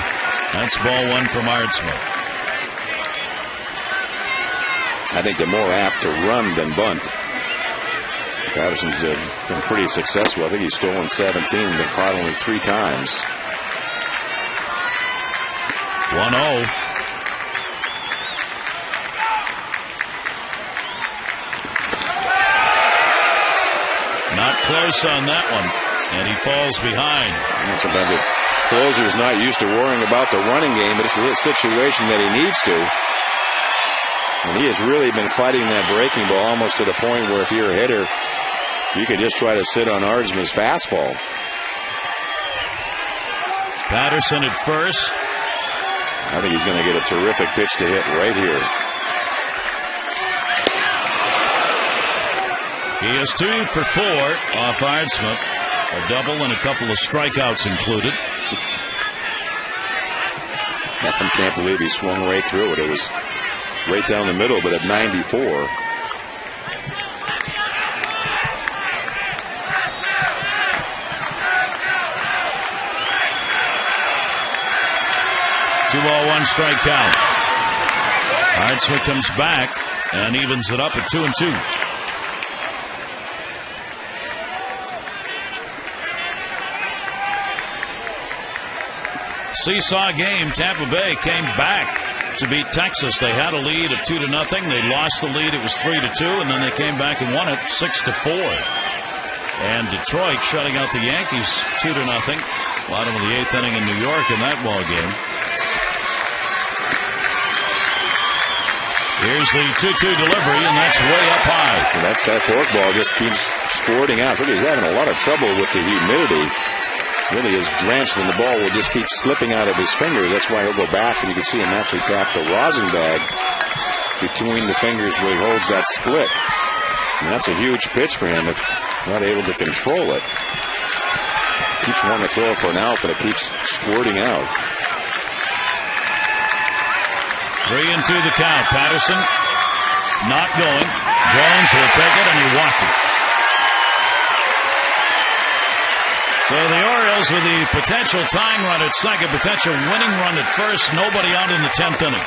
that's ball 1 from Ardsma. I think they're more apt to run than bunt. Patterson's been pretty successful. I think he's stolen 17, been caught only 3 times. 1-0. Not close on that one, and he falls behind. Sometimes a closer's not used to worrying about the running game, but this is a situation that he needs to. And he has really been fighting that breaking ball almost to the point where if you're a hitter, you could just try to sit on Ardsma's fastball. Patterson at first. I think he's going to get a terrific pitch to hit right here. He is 2 for 4 off Ardsma. A double and a couple of strikeouts included. I can't believe he swung right through it. It was right down the middle, but at 94. 2-ball, 1-strike count. Ardsma comes back and evens it up at 2-2. Seesaw game. Tampa Bay came back to beat Texas. They had a lead of 2-0. They lost the lead. It was 3-2, and then they came back and won it 6-4. And Detroit shutting out the Yankees 2-0. Bottom of the 8th inning in New York in that ball game. Here's the 2-2 delivery, and that's way up high. And that forkball just keeps squirting out. So he's having a lot of trouble with the humidity. Really is drenched, and the ball will just keep slipping out of his fingers. That's why he'll go back, and you can see him actually tap the rosin bag between the fingers where he holds that split. And that's a huge pitch for him if not able to control it. Keeps wanting to throw it for an out, but it keeps squirting out. 3-2 the count. Patterson not going. Jones will take it, and he walked it. So the Orioles with the potential tying run at second, potential winning run at first, nobody out in the 10th inning.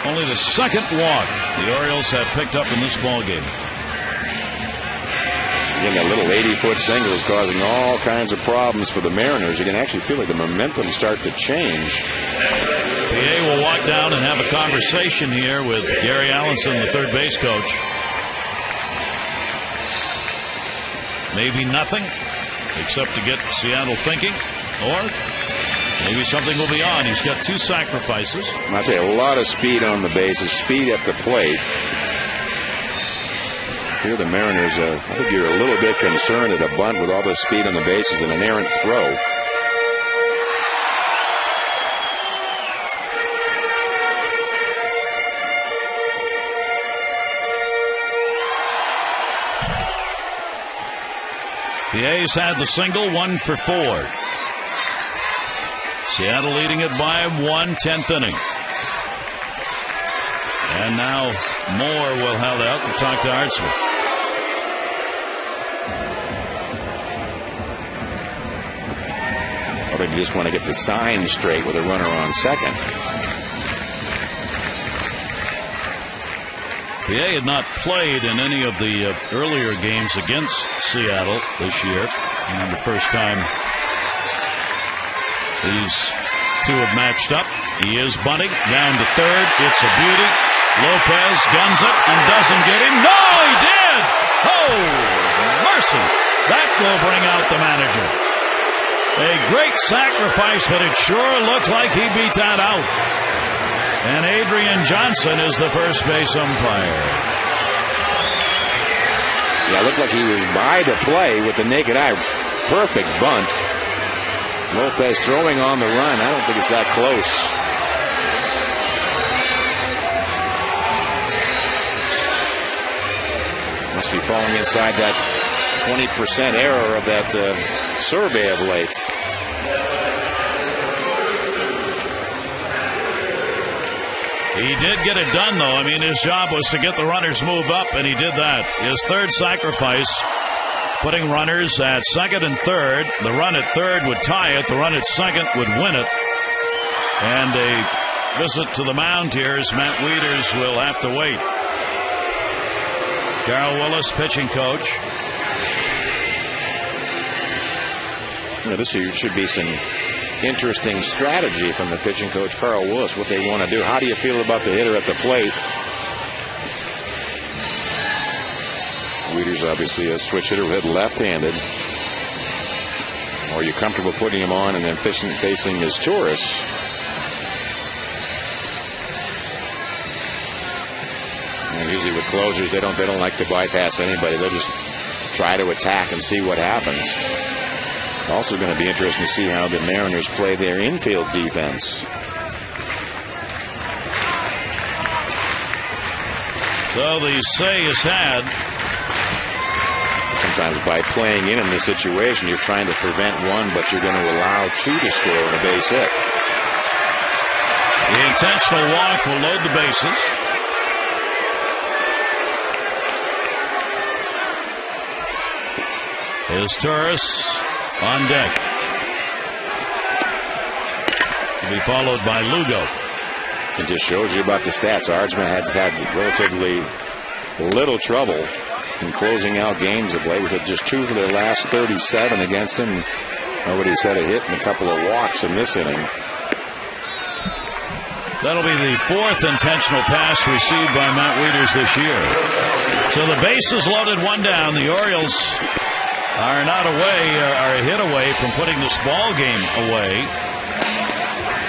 Only the second walk the Orioles have picked up in this ball game. Again, that little 80-foot single is causing all kinds of problems for the Mariners. You can actually feel like the momentum start to change. PA will walk down and have a conversation here with Gary Allenson, the third base coach. Maybe nothing, except to get Seattle thinking, or maybe something will be on. He's got 2 sacrifices. I'll tell you, a lot of speed on the bases, speed at the plate. Here the Mariners, I think you're a little bit concerned at a bunt with all the speed on the bases and an errant throw. PA's had the single, 1 for 4. Seattle leading it by 1, 10th inning. And now Moore will held out to talk to Hartzman. I think you just want to get the sign straight with a runner on second. PA had not played in any of the earlier games against Seattle this year. And the first time these two have matched up. He is bunting down to third. It's a beauty. Lopez guns it and doesn't get him. No, he did! Oh, mercy. That will bring out the manager. A great sacrifice, but it sure looked like he beat that out. And Adrian Johnson is the first base umpire. Yeah, it looked like he was by the play with the naked eye. Perfect bunt. Lopez throwing on the run. I don't think it's that close. Must be falling inside that 20% error of that survey of late. He did get it done, though. I mean, his job was to get the runners moved up, and he did that. His third sacrifice, putting runners at second and third. The run at third would tie it. The run at second would win it. And a visit to the mound here as Matt Wieters will have to wait. Carl Willis, pitching coach. This should be some interesting strategy from the pitching coach, Carl Willis, what they want to do. How do you feel about the hitter at the plate? Wieters obviously a switch hitter, hit left-handed. Are you comfortable putting him on and then facing his Taurus? And usually with closers, they don't like to bypass anybody. They'll just try to attack and see what happens. Also going to be interesting to see how the Mariners play their infield defense. So the say is had. Sometimes by playing in this situation, you're trying to prevent one, but you're going to allow 2 to score on a base hit. The intentional walk will load the bases. Is Taurus on deck. To be followed by Lugo. It just shows you about the stats. Hartzman has had relatively little trouble in closing out games of late, with just 2 for their last 37 against him. Nobody's had a hit and a couple of walks in this inning. That'll be the 4th intentional pass received by Matt Wieters this year. So the bases loaded, 1 down. The Orioles are not away, are a hit away from putting this ball game away.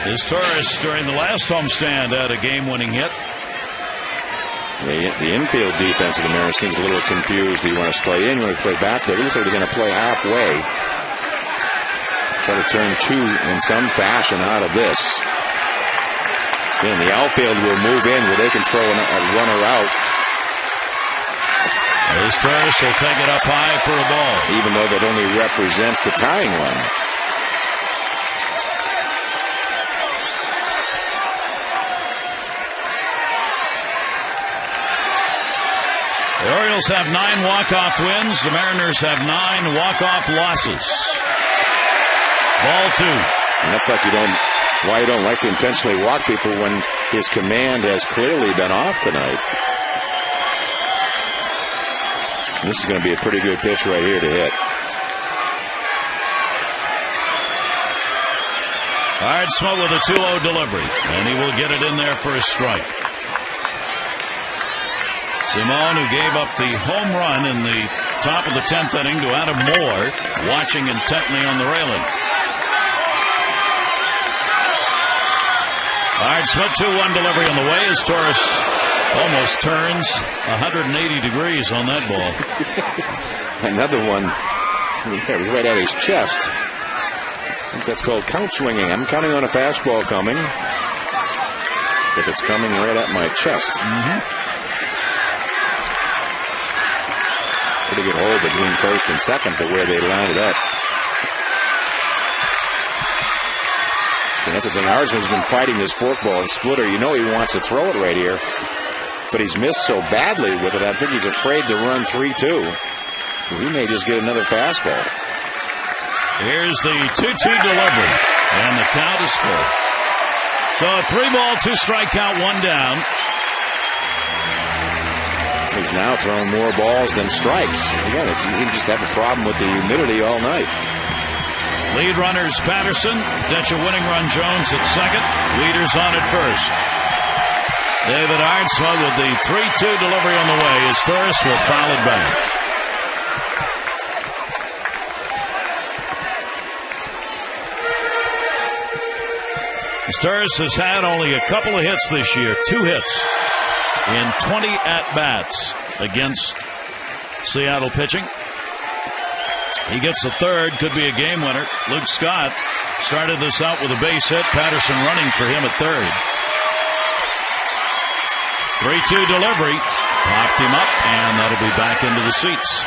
As Taurus, during the last homestand, had a game-winning hit. The infield defense of the Mariners seems a little confused. Do you want to play in? You want to play back? They looks like they're going to play halfway. Try to turn 2 in some fashion out of this. Then the outfield will move in where they can throw a runner out. As Taurus will take it up high for a ball. Even though that only represents the tying run. The Orioles have 9 walk-off wins. The Mariners have 9 walk-off losses. Ball 2. And that's like why you don't like to intentionally walk people when his command has clearly been off tonight. This is going to be a pretty good pitch right here to hit. Ardsma with a 2-0 delivery, and he will get it in there for a strike. Simone, who gave up the home run in the top of the 10th inning to Adam Moore, watching intently on the railing. Ardsma, 2-1 delivery on the way as Torres almost turns 180 degrees on that ball. Another one. It was right at his chest. I think that's called count swinging. I'm counting on a fastball coming. Looks like it's coming right at my chest. Pretty good hold between first and second to where they lined it up. And that's the thing. Ardsman's been fighting this forkball and splitter. You know he wants to throw it right here. But he's missed so badly with it, I think he's afraid to run 3-2. He may just get another fastball. Here's the 2-2 delivery, and the count is full. So a 3-ball, 2-strike count, 1 down. He's now throwing more balls than strikes. Again, he just have a problem with the humidity all night. Lead runners Patterson, potential winning run Jones at second, leaders on at first. David Ardsma with the 3-2 delivery on the way as Torres will foul it back. Torres has had only a couple of hits this year, 2 hits in 20 at-bats against Seattle pitching. He gets a third, could be a game winner. Luke Scott started this out with a base hit. Patterson running for him at third. 3-2 delivery. Popped him up, and that'll be back into the seats.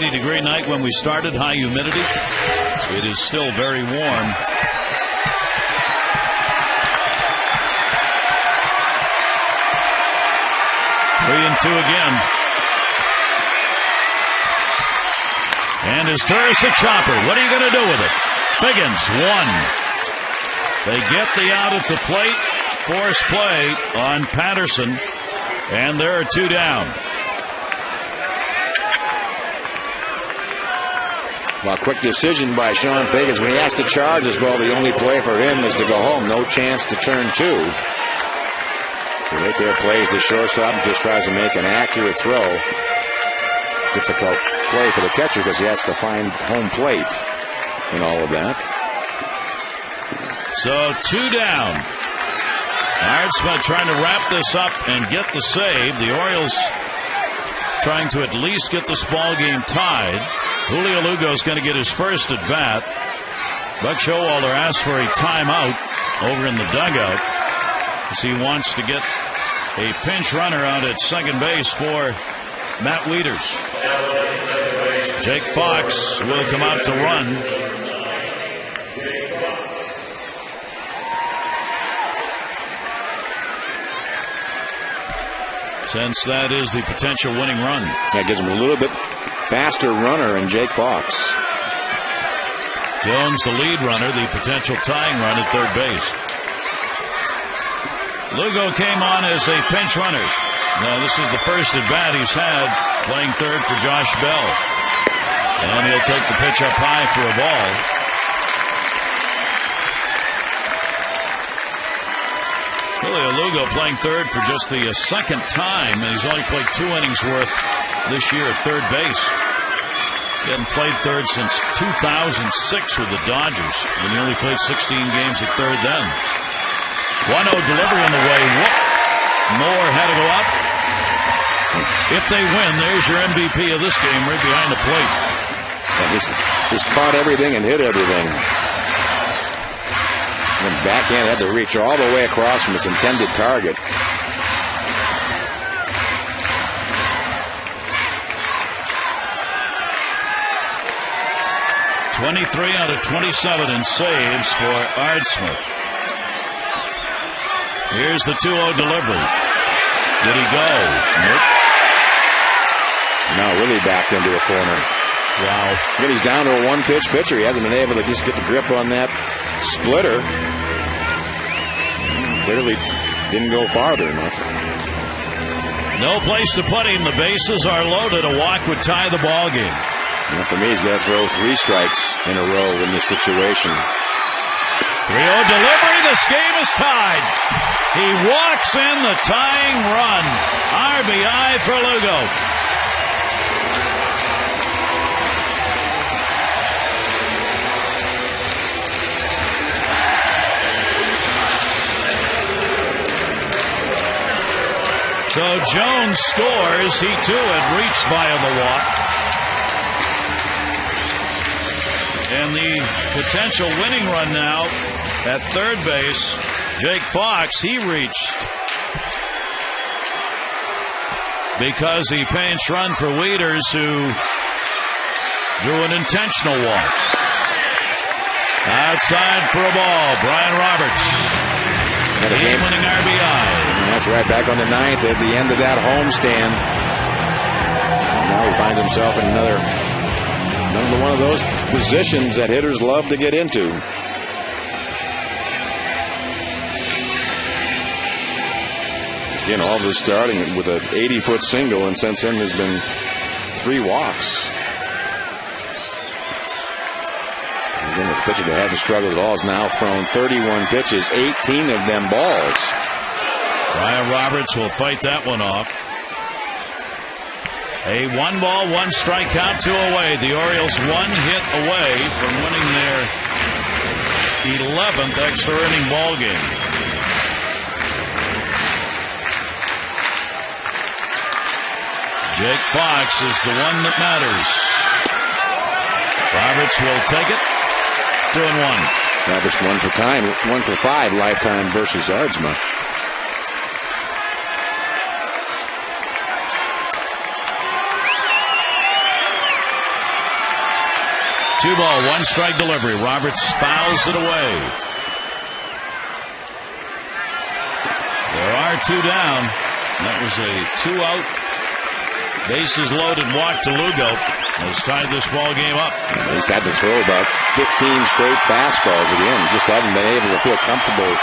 Degree night when we started, high humidity. It is still very warm. Three and two again. And his Torres a chopper. What are you going to do with it? Figgins, 1. They get the out at the plate. Force play on Patterson. And there are 2 down. Well, quick decision by Sean Figgins. When he has to charge this ball, the only play for him is to go home. No chance to turn 2. So right there plays the shortstop and just tries to make an accurate throw. Difficult play for the catcher because he has to find home plate in all of that. So 2 down. Ardsma trying to wrap this up and get the save. The Orioles trying to at least get this ball game tied. Julio Lugo's going to get his first at bat. Buck Showalter asks for a timeout over in the dugout as he wants to get a pinch runner out at second base for Matt Wieters. Jake Fox will come out to run. Since that is the potential winning run. That gives him a little bit faster runner in Jake Fox. Jones, the lead runner, the potential tying run at third base. Lugo came on as a pinch runner. Now, this is the first at bat he's had playing third for Josh Bell. And he'll take the pitch up high for a ball. Julio Lugo playing third for just the second time, and he's only played 2 innings worth this year at third base. He hadn't played third since 2006 with the Dodgers, and he only played 16 games at third then. 1-0 delivery on the way. Whoop. Moore had to go up. If they win, there's your MVP of this game right behind the plate. He's caught everything and hit everything. And backhand had to reach all the way across from its intended target. .23 out of 27 in saves for Ardsma. Here's the 2-0 delivery. Did he go? Nope. Now really backed into a corner. Wow. Again, he's down to a one-pitch pitcher. He hasn't been able to just get the grip on that splitter. Clearly didn't go farther enough. No place to put him. The bases are loaded. A walk would tie the ball game. And for me, he's got to throw 3 strikes in a row in this situation. 3-0 delivery. This game is tied. He walks in the tying run. RBI for Lugo. So Jones scores. He too had reached via the walk. And the potential winning run now at third base, Jake Fox, he reached because he pinch run for Wieters, who drew an intentional walk. Outside for a ball, Brian Roberts. Game-winning RBI. And that's right back on the ninth at the end of that homestand. And now he finds himself in another one of those positions that hitters love to get into. Again, all of this starting with an 80-foot single, and since then there's been 3 walks. Again, the pitcher that hadn't struggled at all has now thrown 31 pitches, 18 of them balls. Brian Roberts will fight that one off. A 1-ball, 1-strike count, 2 away. The Orioles 1 hit away from winning their 11th extra inning ball game. Jake Fox is the one that matters. Roberts will take it. 2-1. Roberts 1 for 5 lifetime versus Ardsma. Two-ball, 1-strike delivery. Roberts fouls it away. There are 2 down. That was a 2-out, bases loaded walk to Lugo. Has tied this ball game up. He's had to throw about 15 straight fastballs again. Just haven't been able to feel comfortable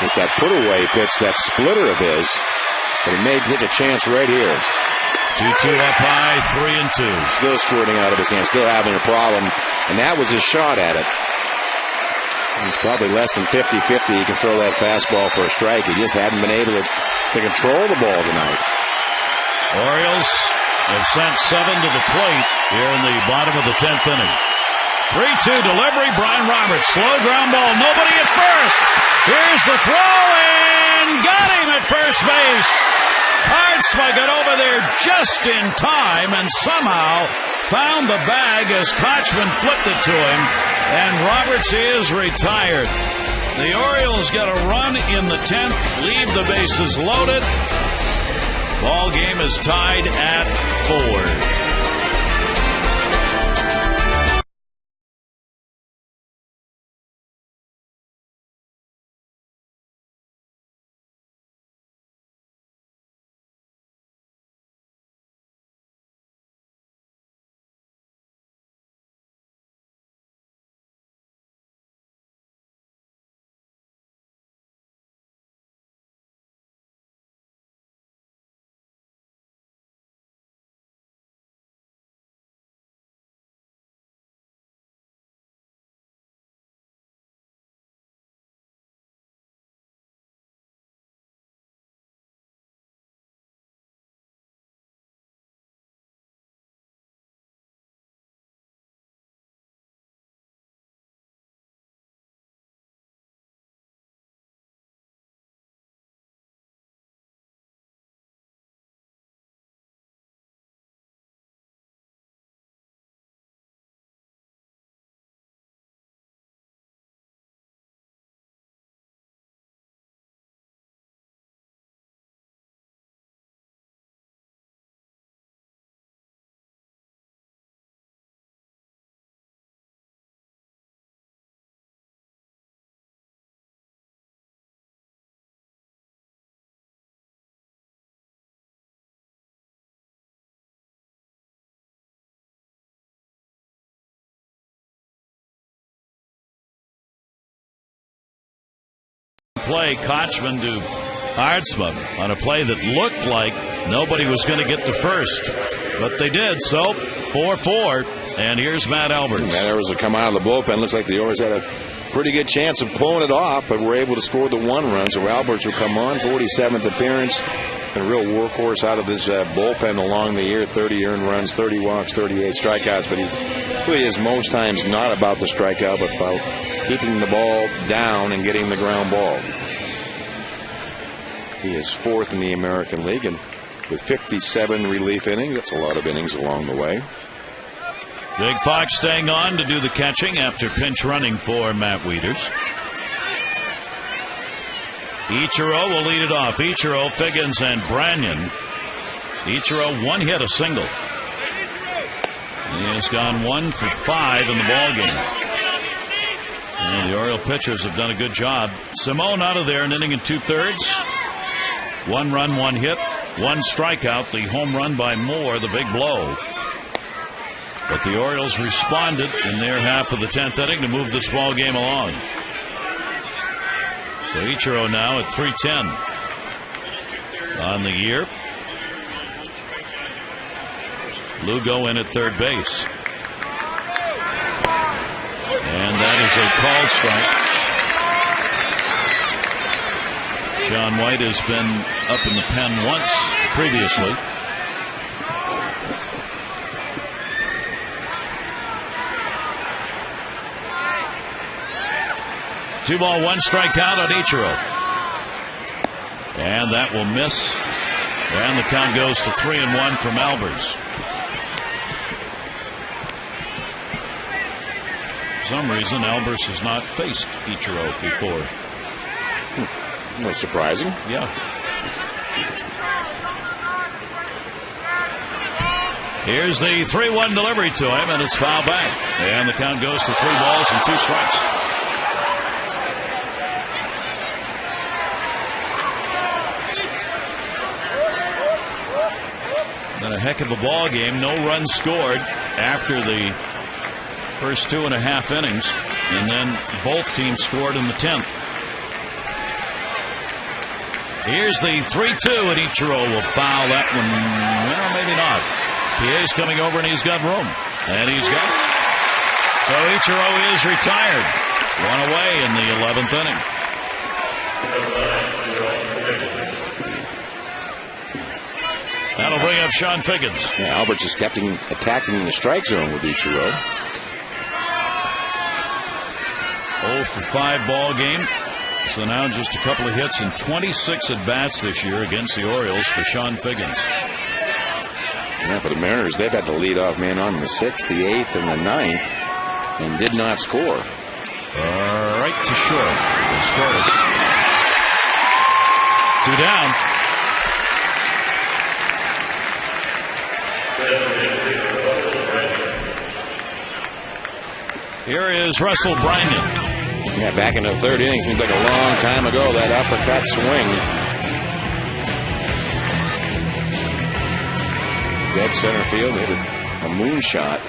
with that put-away pitch, that splitter of his. But he may take a chance right here. 2-2 up high, 3-2. Still squirting out of his hand, still having a problem. And that was his shot at it. He's probably less than 50-50. He can throw that fastball for a strike. He just hadn't been able to control the ball tonight. Orioles have sent 7 to the plate here in the bottom of the 10th inning. 3-2 delivery, Brian Roberts. Slow ground ball, nobody at first. Here's the throw, and got him at first base. Hardsma got over there just in time and somehow found the bag as Kochman flipped it to him, and Roberts is retired. The Orioles got a run in the 10th, leave the bases loaded. Ball game is tied at 4. play, Kochman to Aertsma on a play that looked like nobody was going to get to first. But they did, so 4-4. And here's Matt Alberts. Matt Alberts will come out of the bullpen. Looks like the Orioles had a pretty good chance of pulling it off, but were able to score the 1 run. So Alberts will come on, 47th appearance. A real workhorse out of this bullpen along the year. 30 earned runs, 30 walks, 38 strikeouts. But he really is most times not about the strikeout, but about keeping the ball down and getting the ground ball. He is 4th in the American League, and with 57 relief innings, that's a lot of innings along the way. Big Fox staying on to do the catching after pinch running for Matt Wieters. Ichiro will lead it off. Ichiro, Figgins, and Branyan. Ichiro, 1 hit, a single. He has gone 1 for 5 in the ballgame. And the Oriole pitchers have done a good job. Simone out of there, an inning and 2/3. 1 run, 1 hit, 1 strikeout. The home run by Moore, the big blow. But the Orioles responded in their half of the 10th inning to move this ball game along. So Ichiro now at 310 on the year. Lugo in at third base. And that is a called strike. John White has been up in the pen once previously. Two ball, 1 strikeout on Ichiro. And that will miss. And the count goes to 3-1 from Alberts. For some reason, Alberts has not faced Ichiro before. No surprising. Yeah. Here's the 3-1 delivery to him, and it's foul back. And the count goes to 3 balls and 2 strikes. Been a heck of a ball game. No runs scored after the first 2.5 innings, and then both teams scored in the 10th. Here's the 3-2, and Ichiro will foul that one. Well, maybe not. PA's coming over, and he's got room, and he's got it. So Ichiro is retired. 1 away in the 11th inning. That'll bring up Sean Figgins. Yeah, Alberts is attacking the strike zone with Ichiro. 0 for 5 ball game. So now just a couple of hits and 26 at bats this year against the Orioles for Sean Figgins. Yeah, for the Mariners, they've had the leadoff man on the 6th, the 8th, and the 9th, and did not score. Right to short. Scoreless. 2 down. Here is Russell Branyan. Yeah, back in the 3rd inning. Seems like a long time ago, that uppercut swing. Dead center field, hit a moonshot.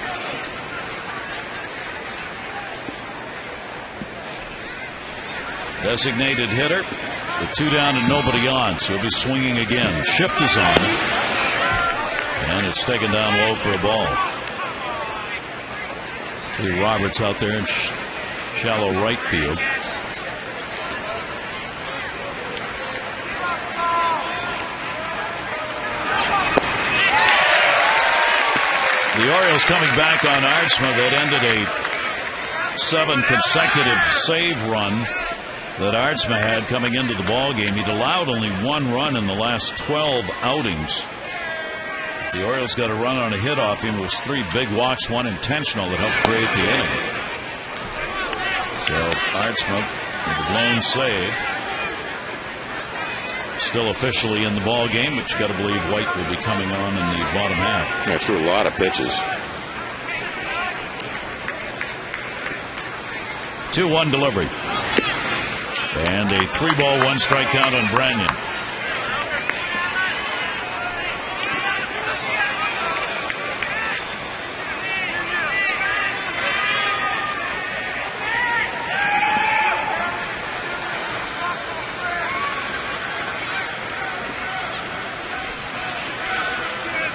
Designated hitter with 2 down and nobody on, so he'll be swinging again. Shift is on, and it's taken down low for a ball. See Roberts out there in shallow right field. The Orioles coming back on Aertsma that ended a 7 consecutive save run that Aertsma had coming into the ball game. He'd allowed only 1 run in the last 12 outings. The Orioles got a run on a hit off him. It was 3 big walks, 1 intentional that helped create the inning. So Aertsma with a blown save. Still officially in the ball game, but you got to believe White will be coming on in the bottom half. Yeah, threw a lot of pitches. 2-1 delivery. And a 3 ball, 1 strike count on Branyan.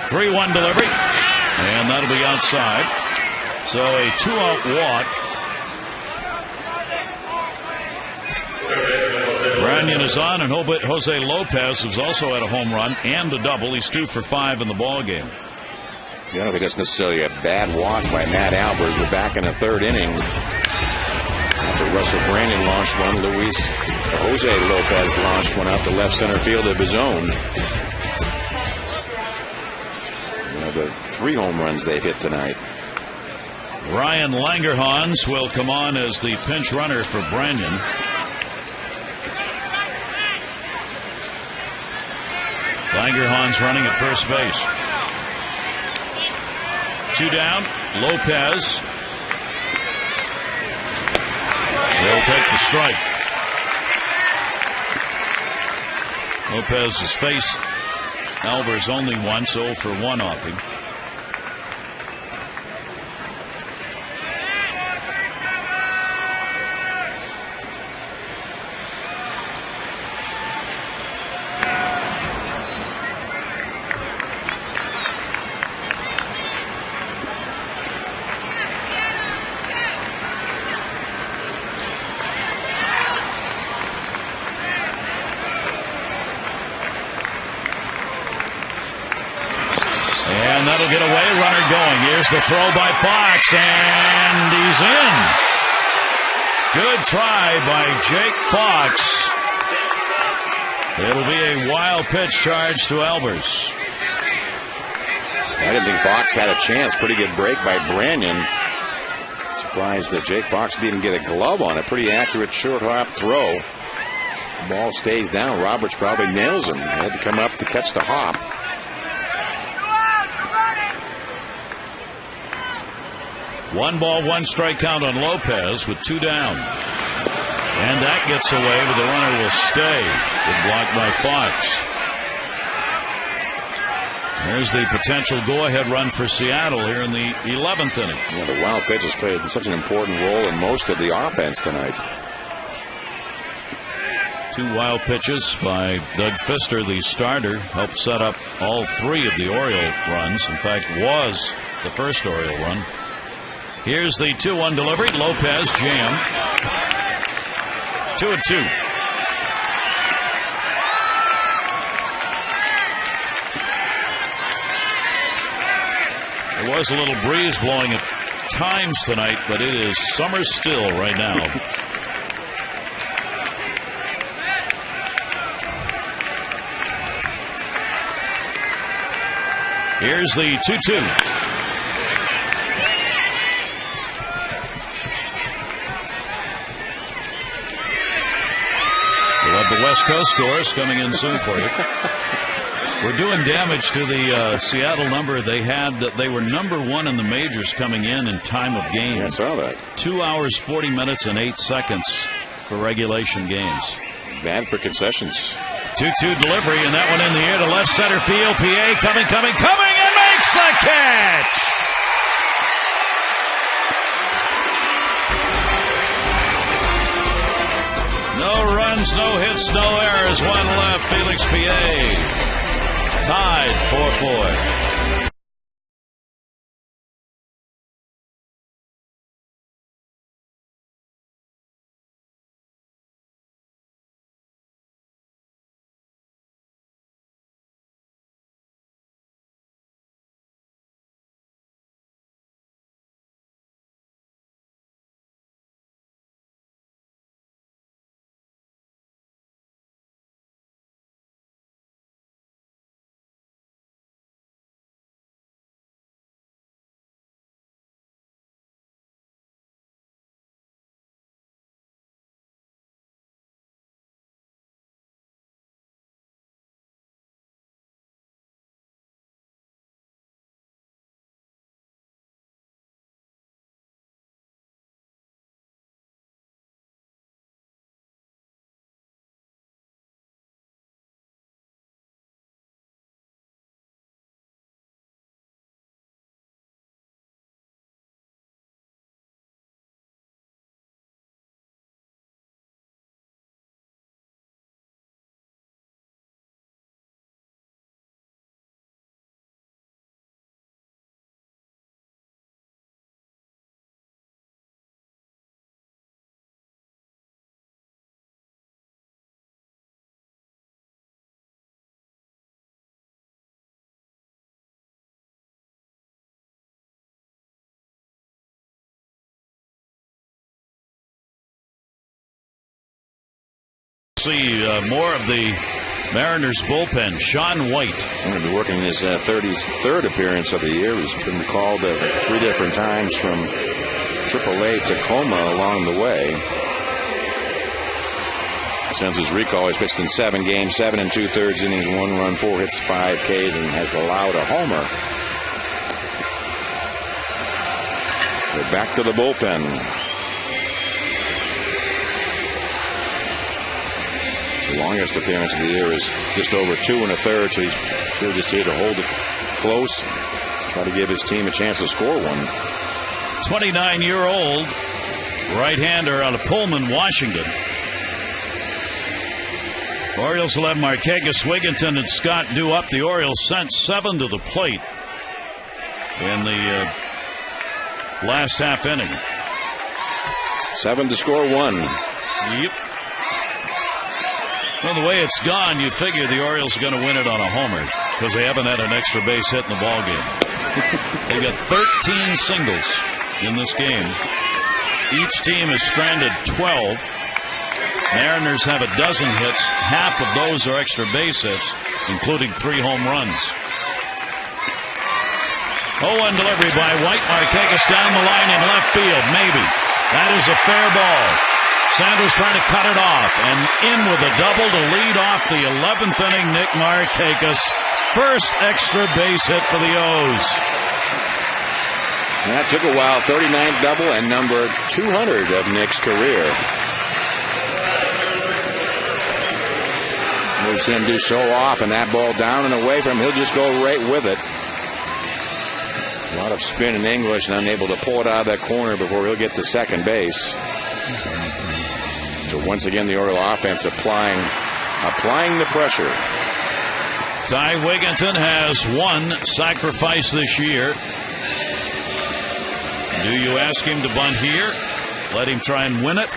3-1 delivery, and that'll be outside. So a 2-out walk. Branyan is on, and Jose Lopez, who's also had a home run and a double. He's 2 for 5 in the ball game. I don't think it's necessarily a bad walk by Matt Albers. We're back in the third inning. After Russell Branyan launched one, Jose Lopez launched one out to left center field of his own. One of the 3 home runs they've hit tonight. Ryan Langerhans will come on as the pinch runner for Branyan. Langerhans running at first base. 2 down. Lopez. They'll take the strike. Lopez has faced Albers only once, 0 for 1 off him. That'll get away. Runner going. Here's the throw by Fox, and he's in. Good try by Jake Fox. It'll be a wild pitch charge to Albers. I didn't think Fox had a chance. Pretty good break by Branyan. Surprised that Jake Fox didn't get a glove on it. Pretty accurate short hop throw. The ball stays down. Roberts probably nails him. He had to come up to catch the hop. 1 ball, 1 strike count on Lopez with 2 down. And that gets away, but the runner will stay. Good block by Fox. There's the potential go-ahead run for Seattle here in the 11th inning. Yeah, the wild pitch has played such an important role in most of the offense tonight. 2 wild pitches by Doug Fister, the starter, helped set up all 3 of the Oriole runs. In fact, was the first Oriole run. Here's the 2-1 delivery. Lopez jammed. 2-2. There was a little breeze blowing at times tonight, but it is summer still right now. Here's the 2-2. We'll have the West Coast scores coming in soon for you. We're doing damage to the Seattle number. They were number 1 in the majors coming in time of game. I saw that. 2 hours, 40 minutes, and 8 seconds for regulation games. Bad for concessions. 2-2 delivery, and that one in the air to left center field. PA coming, and makes the catch! No runs, no hits, no errors. 1 left. Felix PA tied 4-4. See more of the Mariners bullpen. Sean White. He'll be working his 33rd appearance of the year. He's been called 3 different times from AAA Tacoma along the way. Since his recall, he's pitched in 7 games, 7 2/3 innings, 1 run, 4 hits, 5 Ks, and has allowed a homer. We're back to the bullpen. The longest appearance of the year is just over 2 1/3, so he's really just here to hold it close, try to give his team a chance to score one. 29-year-old right-hander out of Pullman, Washington. Orioles will have Marquegas, Wigginton, and Scott due up. The Orioles sent 7 to the plate in the last half inning. 7 to score 1. Yep. Well, the way it's gone, you figure the Orioles are going to win it on a homer because they haven't had an extra base hit in the ball game. They've got 13 singles in this game. Each team has stranded 12. Mariners have a dozen hits. Half of those are extra base hits, including 3 home runs. 0-1 delivery by White. Marquegas down the line in left field. Maybe. That is a fair ball. Sanders trying to cut it off, and in with a double to lead off the 11th inning. Nick Marquegas, first extra base hit for the O's. And that took a while. 39th double and number 200 of Nick's career. We've seen him do so often. That ball down and away from him, he'll just go right with it. A lot of spin in English and unable to pull it out of that corner before he'll get to second base. So once again, the Oriole offense applying the pressure. Ty Wigginton has 1 sacrifice this year. Do you ask him to bunt here? Let him try and win it?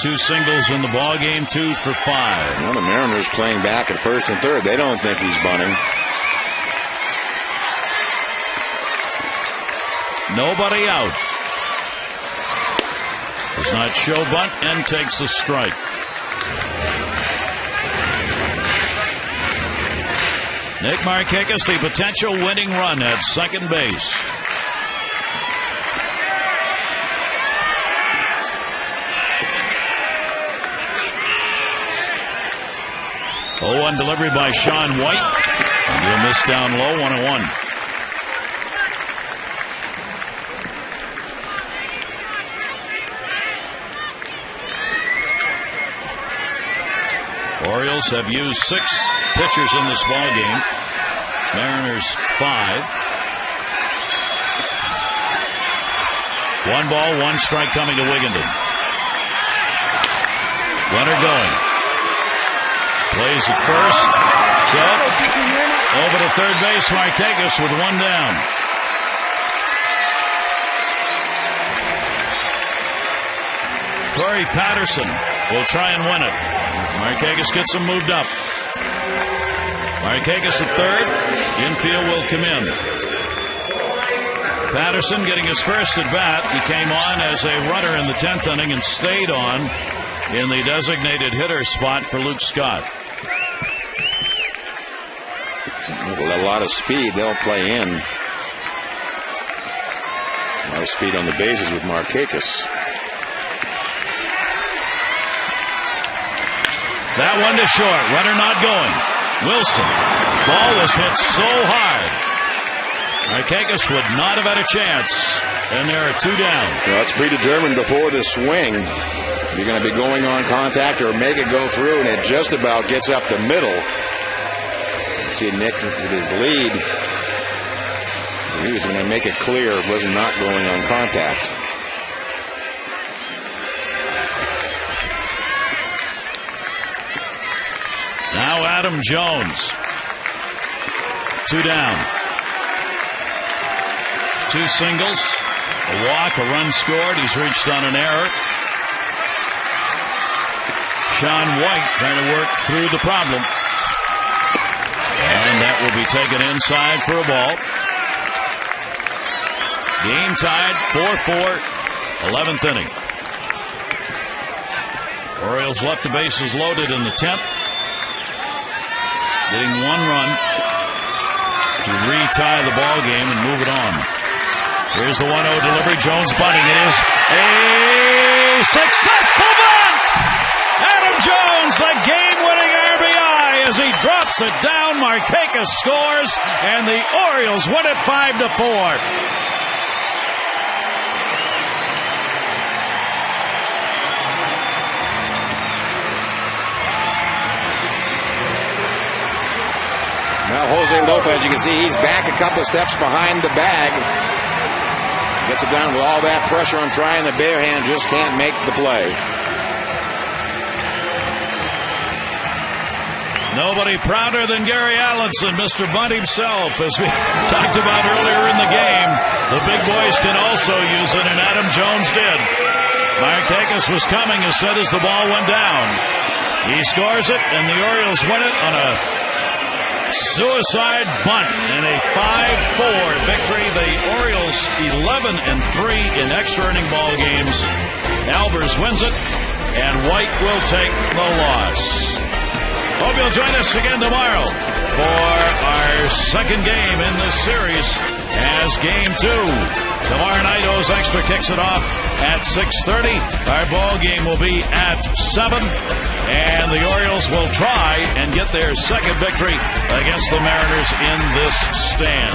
2 singles in the ball game, 2 for 5. Well, the Mariners playing back at first and third. They don't think he's bunting. Nobody out. Does not show bunt and takes a strike. Nick Marquegas, the potential winning run at second base. Oh, delivery by Sean White. And he'll miss down low, 1-1. Orioles have used 6 pitchers in this ball game. Mariners 5. 1 ball, 1 strike coming to Wigginton. Runner going. Plays at first. Over to third base. Marquegas with 1 down. Corey Patterson will try and win it. Marquegas gets him moved up. Marquegas at third. Infield will come in. Patterson getting his first at bat. He came on as a runner in the 10th inning and stayed on in the designated hitter spot for Luke Scott. With a lot of speed, they'll play in. A lot of speed on the bases with Marquegas. That one to short. Runner not going. Wilson. Ball was hit so hard. Marquegas would not have had a chance. And there are 2 down. Well, it's predetermined before the swing. You're going to be going on contact or make it go through, and it just about gets up the middle. See Nick with his lead. He was going to make it clear it was not going on contact. Now Adam Jones. 2 down. 2 singles. A walk, a run scored. He's reached on an error. Sean White trying to work through the problem. And that will be taken inside for a ball. Game tied 4-4, 11th inning. Orioles left the bases loaded in the 10th. Getting one run to retie the ball game and move it on. Here's the 1-0 delivery. Jones bunting. It is a successful bunt! Adam Jones, a game-winning RBI as he drops it down. Markakis scores, and the Orioles win it 5-4. Now Jose Lopez, you can see he's back a couple of steps behind the bag. Gets it down with all that pressure on trying the bare hand, just can't make the play. Nobody prouder than Gary Allenson, Mr. Bunt himself, as we talked about earlier in the game. The big boys can also use it, and Adam Jones did. Markakis was coming as soon as the ball went down. He scores it, and the Orioles win it on a suicide bunt in a 5-4 victory. The Orioles 11-3 in extra inning ball games. Albers wins it, and White will take the loss. Hope you'll join us again tomorrow for our second game in this series as Game 2. Tomorrow night, O's Extra kicks it off at 6:30. Our ball game will be at 7. And the Orioles will try and get their second victory against the Mariners in this stand.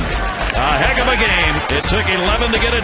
A heck of a game. It took 11 to get it.